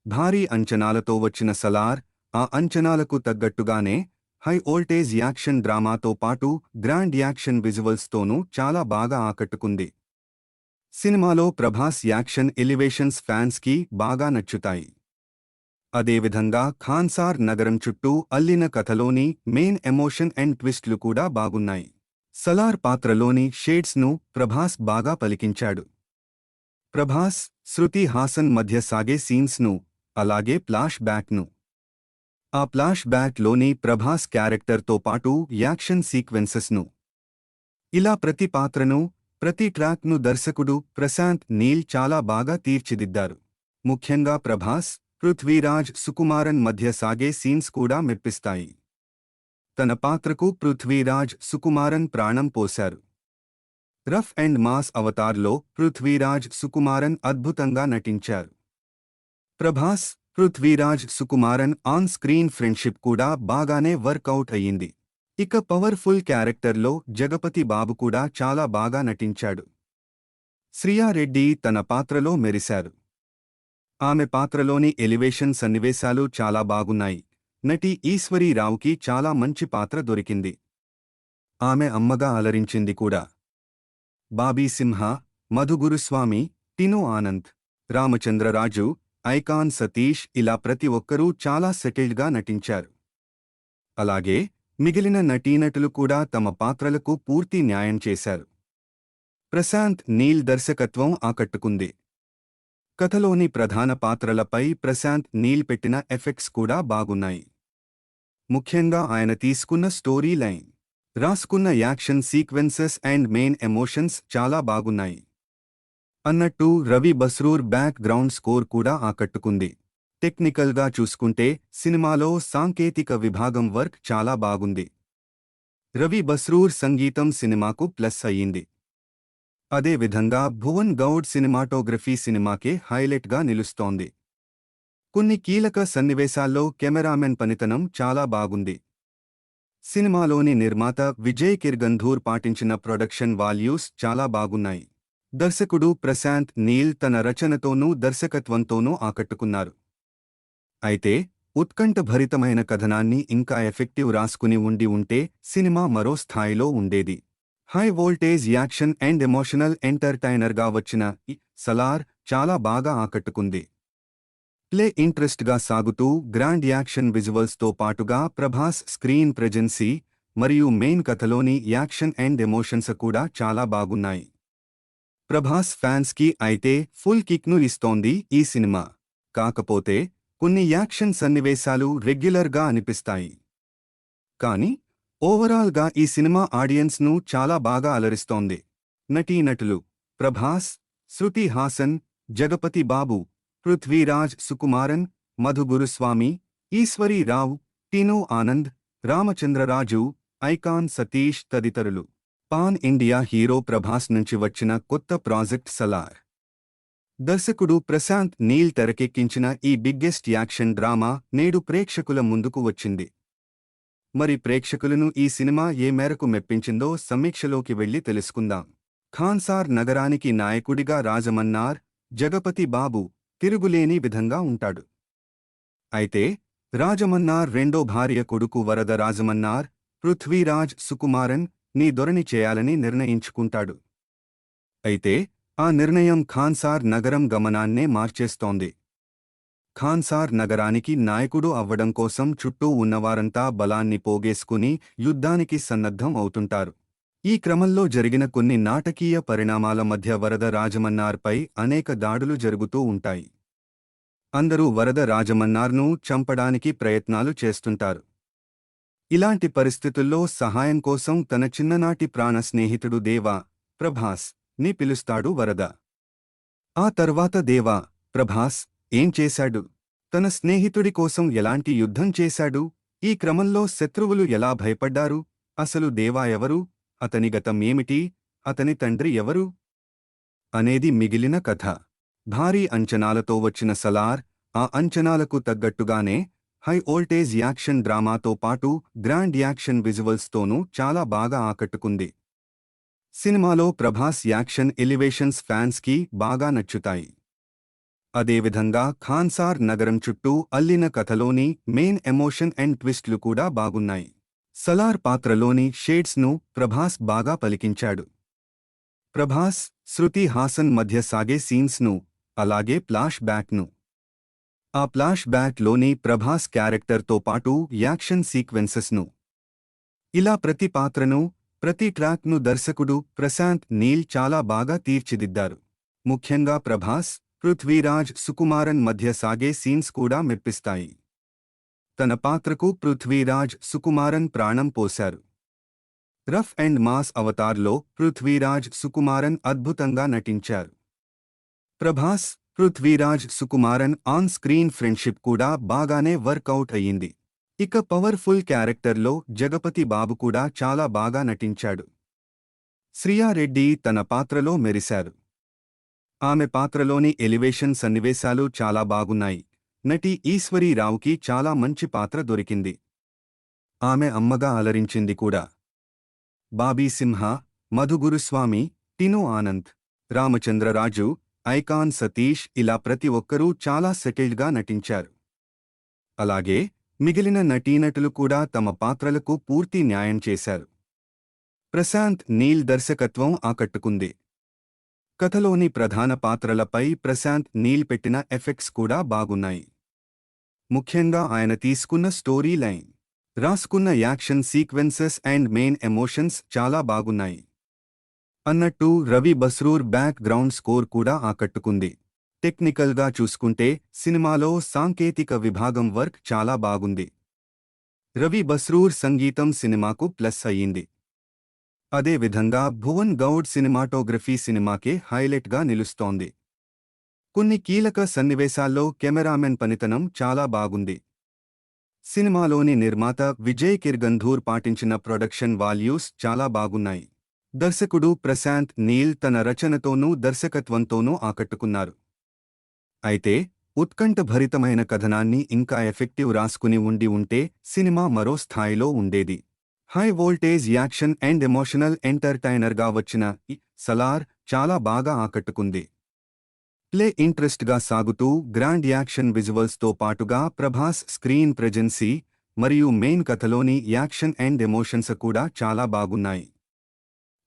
భారీ అంచనాలతో వచ్చిన సలార్, ఆ అంచనాలకు తగ్గట్టుగానే హై వోల్టేజ్ యాక్షన్ డ్రామాతో పాటు గ్రాండ్ యాక్షన్ విజువల్స్తోనూ చాలా బాగా ఆకట్టుకుంది. సినిమాలో ప్రభాస్ యాక్షన్ ఎలివేషన్స్ ఫ్యాన్స్కి బాగా నచ్చుతాయి. అదేవిధంగా ఖాన్సార్ నగరం చుట్టూ అల్లిన కథలోని మెయిన్ ఎమోషన్ అండ్ ట్విస్ట్లు కూడా బాగున్నాయి. సలార్ పాత్రలోని షేడ్స్ను ప్రభాస్ బాగా పలికించాడు. ప్రభాస్, శృతి హాసన్ మధ్య సాగే సీన్స్ను, అలాగే ఫ్లాష్ బ్యాక్ను. ఆ ఫ్లాష్ బ్యాక్లోని ప్రభాస్ క్యారెక్టర్తో పాటు యాక్షన్ సీక్వెన్సెస్ను, ఇలా ప్రతి పాత్రను, ప్రతి ట్రాక్ను దర్శకుడు ప్రశాంత్ నీల్ చాలా బాగా తీర్చిదిద్దారు. ముఖ్యంగా ప్రభాస్, పృథ్వీరాజ్ సుకుమారన్ మధ్య సాగే సీన్స్ కూడా మెప్పిస్తాయి. తన పాత్రకు పృథ్వీరాజ్ సుకుమారన్ ప్రాణం పోశారు. రఫ్ అండ్ మాస్ అవతార్లో పృథ్వీరాజ్ సుకుమారన్ అద్భుతంగా నటించారు. Prabhas, Prithviraj Sukumaran on screen friendship కూడా బాగానే వర్కౌట్ అయ్యింది. ఇక పవర్ఫుల్ క్యారెక్టర్లో జగపతి బాబు కూడా చాలా బాగా నటించాడు. శ్రియారెడ్డి తన పాత్రలో మెరిశారు. ఆమె పాత్రలోని ఎలివేషన్ సన్నివేశాలు చాలా బాగున్నాయి. నటి ఈశ్వరీ రావుకి చాలా మంచి పాత్ర దొరికింది. ఆమె అమ్మగా అలరించింది కూడా. బాబీ సింహ, మధు గురుస్వామి, టిను ఆనంద్, రామచంద్రరాజు, ఐకాన్ సతీష్ ఇలా ప్రతి ఒక్కరూ చాలా సెటిల్డ్గా నటించారు. అలాగే మిగిలిన నటీనటులు కూడా తమ పాత్రలకు పూర్తి న్యాయం చేశారు. ప్రశాంత్ నీల్ దర్శకత్వం ఆకట్టుకుంది. కథలోని ప్రధాన పాత్రలపై ప్రశాంత్ నీల్ పెట్టిన ఎఫెక్ట్స్ కూడా బాగున్నాయి. ముఖ్యంగా ఆయన తీసుకున్న స్టోరీ లైన్, రాసుకున్న action sequences and main emotions చాలా బాగున్నాయి. అన్నట్టు Ravi Basrur back ground score కూడా ఆకట్టుకుంది. టెక్నికల్గా చూసుకుంటే సినిమాలో సాంకేతిక విభాగం వర్క్ చాలా బాగుంది. రవి బస్రూర్ సంగీతం సినిమాకు ప్లస్ అయ్యింది. అదేవిధంగా భువన్ గౌడ్ సినిమాటోగ్రఫీ సినిమాకే హైలైట్గా నిలుస్తోంది. కొన్ని కీలక సన్నివేశాల్లో కెమెరామెన్ పనితనం చాలా బాగుంది. సినిమాలోని నిర్మాత విజయ్ కిర్గంధూర్ పాటించిన ప్రొడక్షన్ వాల్యూస్ చాలా బాగున్నాయి. దర్శకుడు ప్రశాంత్ నీల్ తన రచనతోనూ దర్శకత్వంతోనూ ఆకట్టుకున్నారు. అయితే ఉత్కంఠభరితమైన కథనాన్ని ఇంకా ఎఫెక్టివ్ రాసుకుని ఉంటే సినిమా మరో స్థాయిలో ఉండేది. High voltage action and emotional ఎంటర్టైనర్గా వచ్చిన ఈ సలార్ చాలా బాగా ఆకట్టుకుంది. ప్లే ఇంట్రెస్ట్గా సాగుతూ గ్రాండ్ యాక్షన్ విజువల్స్తో పాటుగా ప్రభాస్ స్క్రీన్ ప్రెజెన్సీ మరియు మెయిన్ కథలోని యాక్షన్ అండ్ ఎమోషన్స్ కూడా చాలా బాగున్నాయి. ప్రభాస్ ఫ్యాన్స్కి అయితే ఫుల్ కిక్ను ఇస్తోంది ఈ సినిమా. కాకపోతే కొన్ని యాక్షన్ సన్నివేశాలు రెగ్యులర్గా అనిపిస్తాయి. కానీ ఓవరాల్గా ఈ సినిమా ఆడియన్స్ను చాలా బాగా అలరిస్తోంది. నటీనటులు ప్రభాస్, శృతి హాసన్, జగపతి బాబు, పృథ్వీరాజ్ సుకుమారన్, మధు గురుస్వామి, ఈశ్వరీ రావు, టిను ఆనంద్, రామచంద్రరాజు, ఐకాన్ సతీష్ తదితరులు. పాన్ ఇండియా హీరో ప్రభాస్ నుంచి వచ్చిన కొత్త ప్రాజెక్ట్ సలార్. దర్శకుడు ప్రశాంత్ నీల్ తెరకెక్కించిన ఈ బిగ్గెస్ట్ యాక్షన్ డ్రామా నేడు ప్రేక్షకుల ముందుకు వచ్చింది. మరి ప్రేక్షకులను ఈ సినిమా ఏ మేరకు మెప్పించిందో సమీక్షలోకి వెళ్లి తెలుసుకుందాం. ఖాన్సార్ నగరానికి నాయకుడిగా రాజమన్నార్, జగపతి బాబు తిరుగులేని విధంగా ఉంటాడు. అయితే రాజమన్నార్ రెండో భార్య కొడుకు వరద రాజమన్నార్, పృథ్వీరాజ్ సుకుమారన్ నీ దొరని చేయాలని నిర్ణయించుకుంటాడు. అయితే ఆ నిర్ణయం ఖాన్సార్ నగరం గమనాన్నే మార్చేస్తోంది. ఖాన్సార్ నగరానికి నాయకుడు అవ్వడం కోసం చుట్టూ ఉన్నవారంతా బలాన్ని పోగేసుకుని యుద్ధానికి సన్నద్ధం అవుతుంటారు. ఈ క్రమంలో జరిగిన కొన్ని నాటకీయ పరిణామాల మధ్య వరద రాజమన్నార్పై అనేక దాడులు జరుగుతూ ఉంటాయి. అందరూ వరద రాజమన్నార్ను చంపడానికి ప్రయత్నాలు చేస్తుంటారు. ఇలాంటి పరిస్థితుల్లో సహాయం కోసం తన చిన్ననాటి ప్రాణ స్నేహితుడు దేవా, ప్రభాస్ ని పిలుస్తాడు వరద. ఆ తర్వాత దేవా, ప్రభాస్ ఏం చేశాడు? తన స్నేహితుడి కోసం ఎలాంటి యుద్ధం చేశాడు? ఈ క్రమంలో శత్రువులు ఎలా భయపడ్డారు? అసలు దేవా ఎవరు? అతని గతం ఏమిటి? అతని తండ్రి ఎవరు? అనేది మిగిలిన కథ. భారీ అంచనాలతో వచ్చిన సలార్, ఆ అంచనాలకు తగ్గట్టుగానే హై వోల్టేజ్ యాక్షన్ డ్రామాతో పాటు గ్రాండ్ యాక్షన్ విజువల్స్తోనూ చాలా బాగా ఆకట్టుకుంది. సినిమాలో ప్రభాస్ యాక్షన్ ఎలివేషన్స్ ఫ్యాన్స్కి బాగా నచ్చుతాయి. అదేవిధంగా ఖాన్సార్ నగరం చుట్టూ అల్లిన కథలోని మెయిన్ ఎమోషన్ అండ్ ట్విస్ట్లు కూడా బాగున్నాయి. సలార్ పాత్రలోని షేడ్స్ను ప్రభాస్ బాగా పలికించాడు. ప్రభాస్, శృతి హాసన్ మధ్య సాగే సీన్స్ను, అలాగే ఫ్లాష్ బ్యాక్ను. ఆ ఫ్లాష్ బ్యాక్లోని ప్రభాస్ క్యారెక్టర్తో పాటు యాక్షన్ సీక్వెన్సెస్ను, ఇలా ప్రతి పాత్రను, ప్రతి ట్రాక్ను దర్శకుడు ప్రశాంత్ నీల్ చాలా బాగా తీర్చిదిద్దారు. ముఖ్యంగా ప్రభాస్, పృథ్వీరాజ్ సుకుమారన్ మధ్య సాగే సీన్స్ కూడా మెప్పిస్తాయి. తన పాత్రకు పృథ్వీరాజ్ సుకుమారన్ ప్రాణం పోశారు. రఫ్ అండ్ మాస్ అవతార్లో పృథ్వీరాజ్ సుకుమారన్ అద్భుతంగా నటించారు. Prabhas, Prithviraj Sukumaran on screen friendship కూడా బాగానే వర్కౌట్ అయ్యింది. ఇక పవర్ఫుల్ క్యారెక్టర్లో జగపతి బాబు కూడా చాలా బాగా నటించాడు. శ్రియారెడ్డి తన పాత్రలో మెరిశారు. ఆమె పాత్రలోని ఎలివేషన్ సన్నివేశాలు చాలా బాగున్నాయి. నటి ఈశ్వరీ రావుకి చాలా మంచి పాత్ర దొరికింది. ఆమె అమ్మగా అలరించింది కూడా. బాబీ సింహ, మధు గురుస్వామి, టిను ఆనంద్, రామచంద్రరాజు, ఐకాన్ సతీష్ ఇలా ప్రతి ఒక్కరూ చాలా సెటిల్డ్గా నటించారు. అలాగే మిగిలిన నటీనటులు కూడా తమ పాత్రలకు పూర్తి న్యాయం చేశారు. ప్రశాంత్ నీల్ దర్శకత్వం ఆకట్టుకుంది. కథలోని ప్రధాన పాత్రలపై ప్రశాంత్ నీల్ పెట్టిన ఎఫెక్ట్స్ కూడా బాగున్నాయి. ముఖ్యంగా ఆయన తీసుకున్న స్టోరీ లైన్, రాసుకున్న action sequences and main emotions చాలా బాగున్నాయి. అన్నట్టు Ravi Basrur back ground score కూడా ఆకట్టుకుంది. టెక్నికల్గా చూసుకుంటే సినిమాలో సాంకేతిక విభాగం వర్క్ చాలా బాగుంది. రవి బస్రూర్ సంగీతం సినిమాకు ప్లస్ అయ్యింది. అదేవిధంగా భువన్ గౌడ్ సినిమాటోగ్రఫీ సినిమాకే హైలైట్గా నిలుస్తోంది. కొన్ని కీలక సన్నివేశాల్లో కెమెరామెన్ పనితనం చాలా బాగుంది. సినిమాలోని నిర్మాత విజయ్ కిర్గంధూర్ పాటించిన ప్రొడక్షన్ వాల్యూస్ చాలా బాగున్నాయి. దర్శకుడు ప్రశాంత్ నీల్ తన రచనతోనూ దర్శకత్వంతోనూ ఆకట్టుకున్నారు. అయితే ఉత్కంఠభరితమైన కథనాన్ని ఇంకా ఎఫెక్టివ్ రాసుకుని ఉంటే సినిమా మరో స్థాయిలో ఉండేది. High voltage action and emotional ఎంటర్టైనర్గా వచ్చిన ఈ సలార్ చాలా బాగా ఆకట్టుకుంది. ప్లే ఇంట్రెస్ట్గా సాగుతూ గ్రాండ్ యాక్షన్ విజువల్స్తో పాటుగా ప్రభాస్ స్క్రీన్ ప్రెజెన్సీ మరియు మెయిన్ కథలోని యాక్షన్ అండ్ ఎమోషన్స్ కూడా చాలా బాగున్నాయి.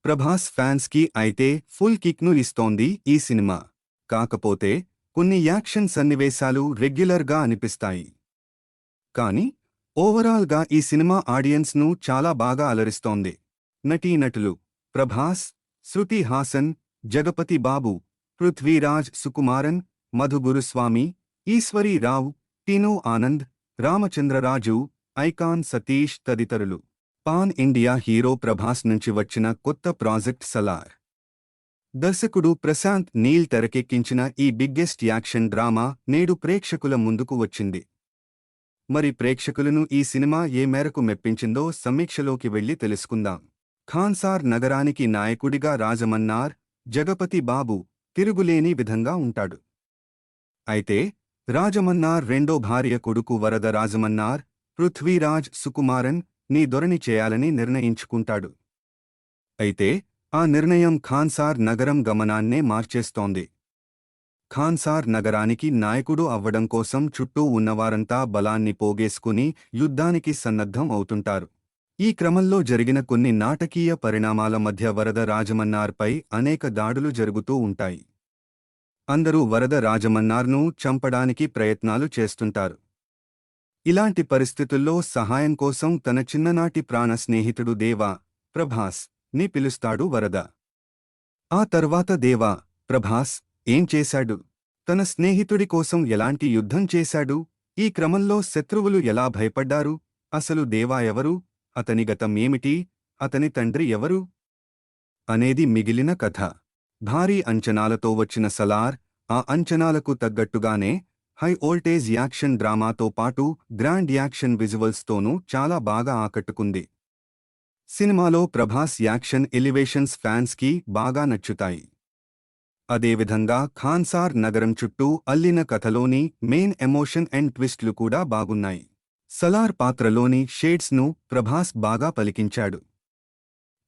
ప్రభాస్ ఫ్యాన్స్కి అయితే ఫుల్ కిక్ను ఇస్తోంది ఈ సినిమా. కాకపోతే కొన్ని యాక్షన్ సన్నివేశాలు రెగ్యులర్గా అనిపిస్తాయి. కానీ ఓవరాల్గా ఈ సినిమా ఆడియన్స్ను చాలా బాగా అలరిస్తోంది. నటీనటులు ప్రభాస్, శృతి హాసన్, జగపతి బాబు, పృథ్వీరాజ్ సుకుమారన్, మధు గురుస్వామి, ఈశ్వరీ రావు, టిను ఆనంద్, రామచంద్రరాజు, ఐకాన్ సతీష్ తదితరులు. పాన్ ఇండియా హీరో ప్రభాస్ నుంచి వచ్చిన కొత్త ప్రాజెక్ట్ సలార్. దర్శకుడు ప్రశాంత్ నీల్ తెరకెక్కించిన ఈ బిగ్గెస్ట్ యాక్షన్ డ్రామా నేడు ప్రేక్షకుల ముందుకు వచ్చింది. మరి ప్రేక్షకులను ఈ సినిమా ఏ మేరకు మెప్పించిందో సమీక్షలోకి వెళ్లి తెలుసుకుందాం. ఖాన్సార్ నగరానికి నాయకుడిగా రాజమన్నార్, జగపతి బాబు తిరుగులేని విధంగా ఉంటాడు. అయితే రాజమన్నార్ రెండో భార్య కొడుకు వరద రాజమన్నార్, పృథ్వీరాజ్ సుకుమారన్ నీ దొరని చేయాలని నిర్ణయించుకుంటాడు. అయితే ఆ నిర్ణయం ఖాన్సార్ నగరం గమనాన్నే మార్చేస్తోంది. ఖాన్సార్ నగరానికి నాయకుడు అవ్వడం కోసం చుట్టూ ఉన్నవారంతా బలాన్ని పోగేసుకుని యుద్ధానికి సన్నద్ధం అవుతుంటారు. ఈ క్రమంలో జరిగిన కొన్ని నాటకీయ పరిణామాల మధ్య వరద రాజమన్నార్పై అనేక దాడులు జరుగుతూ ఉంటాయి. అందరూ వరద రాజమన్నార్ను చంపడానికి ప్రయత్నాలు చేస్తుంటారు. ఇలాంటి పరిస్థితుల్లో సహాయం కోసం తన చిన్ననాటి ప్రాణ స్నేహితుడు దేవా, ప్రభాస్ ని పిలుస్తాడు వరద. ఆ తర్వాత దేవా, ప్రభాస్ ఏం చేశాడు? తన స్నేహితుడి కోసం ఎలాంటి యుద్ధం చేశాడు? ఈ క్రమంలో శత్రువులు ఎలా భయపడ్డారు? అసలు దేవా ఎవరు? అతని గతం ఏమిటి? అతని తండ్రి ఎవరు? అనేది మిగిలిన కథ. భారీ అంచనాలతో వచ్చిన సలార్, ఆ అంచనాలకు తగ్గట్టుగానే హై వోల్టేజ్ యాక్షన్ డ్రామాతో పాటు గ్రాండ్ యాక్షన్ విజువల్స్తోనూ చాలా బాగా ఆకట్టుకుంది. సినిమాలో ప్రభాస్ యాక్షన్ ఎలివేషన్స్ ఫ్యాన్స్కి బాగా నచ్చుతాయి. అదేవిధంగా ఖాన్సార్ నగరం చుట్టూ అల్లిన కథలోని మెయిన్ ఎమోషన్ అండ్ ట్విస్ట్లు కూడా బాగున్నాయి. సలార్ పాత్రలోని షేడ్స్ను ప్రభాస్ బాగా పలికించాడు.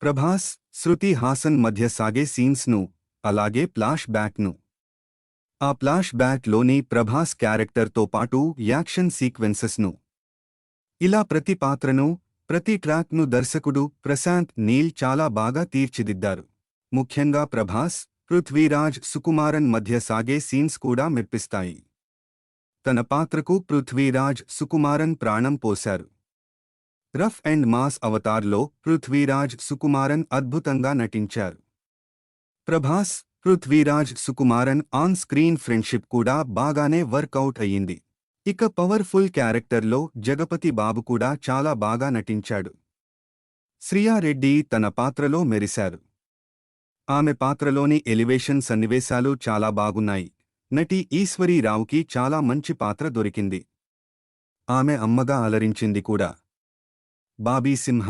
ప్రభాస్, శృతి హాసన్ మధ్య సాగే సీన్స్ను, అలాగే ఫ్లాష్ బ్యాక్ను. ఆ ఫ్లాష్ బ్యాక్లోని ప్రభాస్ క్యారెక్టర్తో పాటు యాక్షన్ సీక్వెన్సెస్ను, ఇలా ప్రతి పాత్రను, ప్రతి ట్రాక్ను దర్శకుడు ప్రశాంత్ నీల్ చాలా బాగా తీర్చిదిద్దారు. ముఖ్యంగా ప్రభాస్, పృథ్వీరాజ్ సుకుమారన్ మధ్య సాగే సీన్స్ కూడా మెప్పిస్తాయి. తన పాత్రకు పృథ్వీరాజ్ సుకుమారన్ ప్రాణం పోశారు. రఫ్ అండ్ మాస్ అవతార్లో పృథ్వీరాజ్ సుకుమారన్ అద్భుతంగా నటించారు. Prabhas, Prithviraj Sukumaran on screen friendship కూడా బాగానే వర్కౌట్ అయ్యింది. ఇక పవర్ఫుల్ క్యారెక్టర్లో జగపతి బాబు కూడా చాలా బాగా నటించాడు. శ్రియారెడ్డి తన పాత్రలో మెరిశారు. ఆమె పాత్రలోని ఎలివేషన్ సన్నివేశాలు చాలా బాగున్నాయి. నటి ఈశ్వరీ రావుకి చాలా మంచి పాత్ర దొరికింది. ఆమె అమ్మగా అలరించింది కూడా. బాబీ సింహ,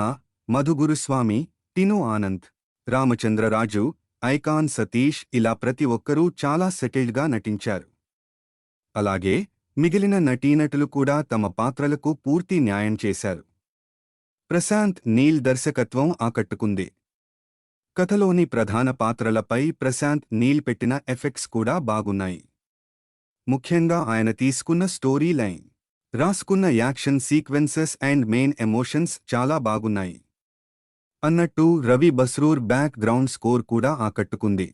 మధు గురుస్వామి, టిను ఆనంద్, రామచంద్రరాజు, ఐకాన్ సతీష్ ఇలా ప్రతి ఒక్కరూ చాలా సెటిల్డ్గా నటించారు. అలాగే మిగిలిన నటీనటులు కూడా తమ పాత్రలకు పూర్తి న్యాయం చేశారు. ప్రశాంత్ నీల్ దర్శకత్వం ఆకట్టుకుంది. కథలోని ప్రధాన పాత్రలపై ప్రశాంత్ నీల్ పెట్టిన ఎఫెక్ట్స్ కూడా బాగున్నాయి. ముఖ్యంగా ఆయన తీసుకున్న స్టోరీ లైన్, రాసుకున్న action sequences and main emotions చాలా బాగున్నాయి. అన్నట్టు Ravi Basrur back ground score కూడా ఆకట్టుకుంది.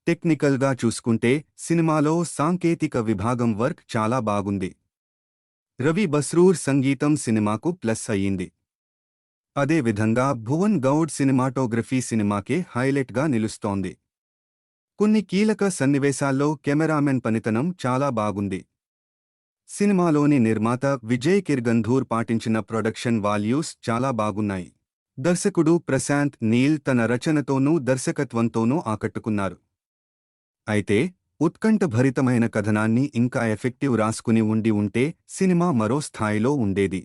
టెక్నికల్గా చూసుకుంటే సినిమాలో సాంకేతిక విభాగం వర్క్ చాలా బాగుంది. రవి బస్రూర్ సంగీతం సినిమాకు ప్లస్ అయ్యింది. అదేవిధంగా భువన్ గౌడ్ సినిమాటోగ్రఫీ సినిమాకే హైలైట్గా నిలుస్తోంది. కొన్ని కీలక సన్నివేశాల్లో కెమెరామెన్ పనితనం చాలా బాగుంది. సినిమాలోని నిర్మాత విజయ్ కిర్గంధూర్ పాటించిన ప్రొడక్షన్ వాల్యూస్ చాలా బాగున్నాయి. దర్శకుడు ప్రశాంత్ నీల్ తన రచనతోనూ దర్శకత్వంతోనూ ఆకట్టుకున్నారు. అయితే ఉత్కంఠభరితమైన కథనాన్ని ఇంకా ఎఫెక్టివ్ రాసుకుని ఉంటే సినిమా మరో స్థాయిలో ఉండేది.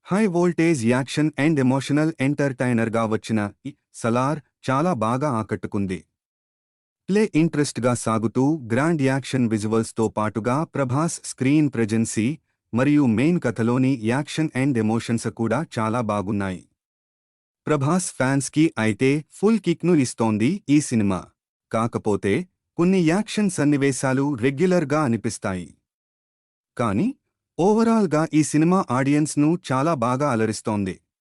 High voltage action and emotional ఎంటర్టైనర్గా వచ్చిన ఈ సలార్ చాలా బాగా ఆకట్టుకుంది. ప్లే ఇంట్రెస్ట్గా సాగుతూ గ్రాండ్ యాక్షన్ విజువల్స్తో పాటుగా ప్రభాస్ స్క్రీన్ ప్రెజెన్సీ మరియు మెయిన్ కథలోని యాక్షన్ అండ్ ఎమోషన్స్ కూడా చాలా బాగున్నాయి. ప్రభాస్ ఫ్యాన్స్కి అయితే ఫుల్ కిక్ను ఇస్తోంది ఈ సినిమా. కాకపోతే కొన్ని యాక్షన్ సన్నివేశాలు రెగ్యులర్గా అనిపిస్తాయి. కానీ ఓవరాల్గా ఈ సినిమా ఆడియన్స్ను చాలా బాగా అలరిస్తోంది.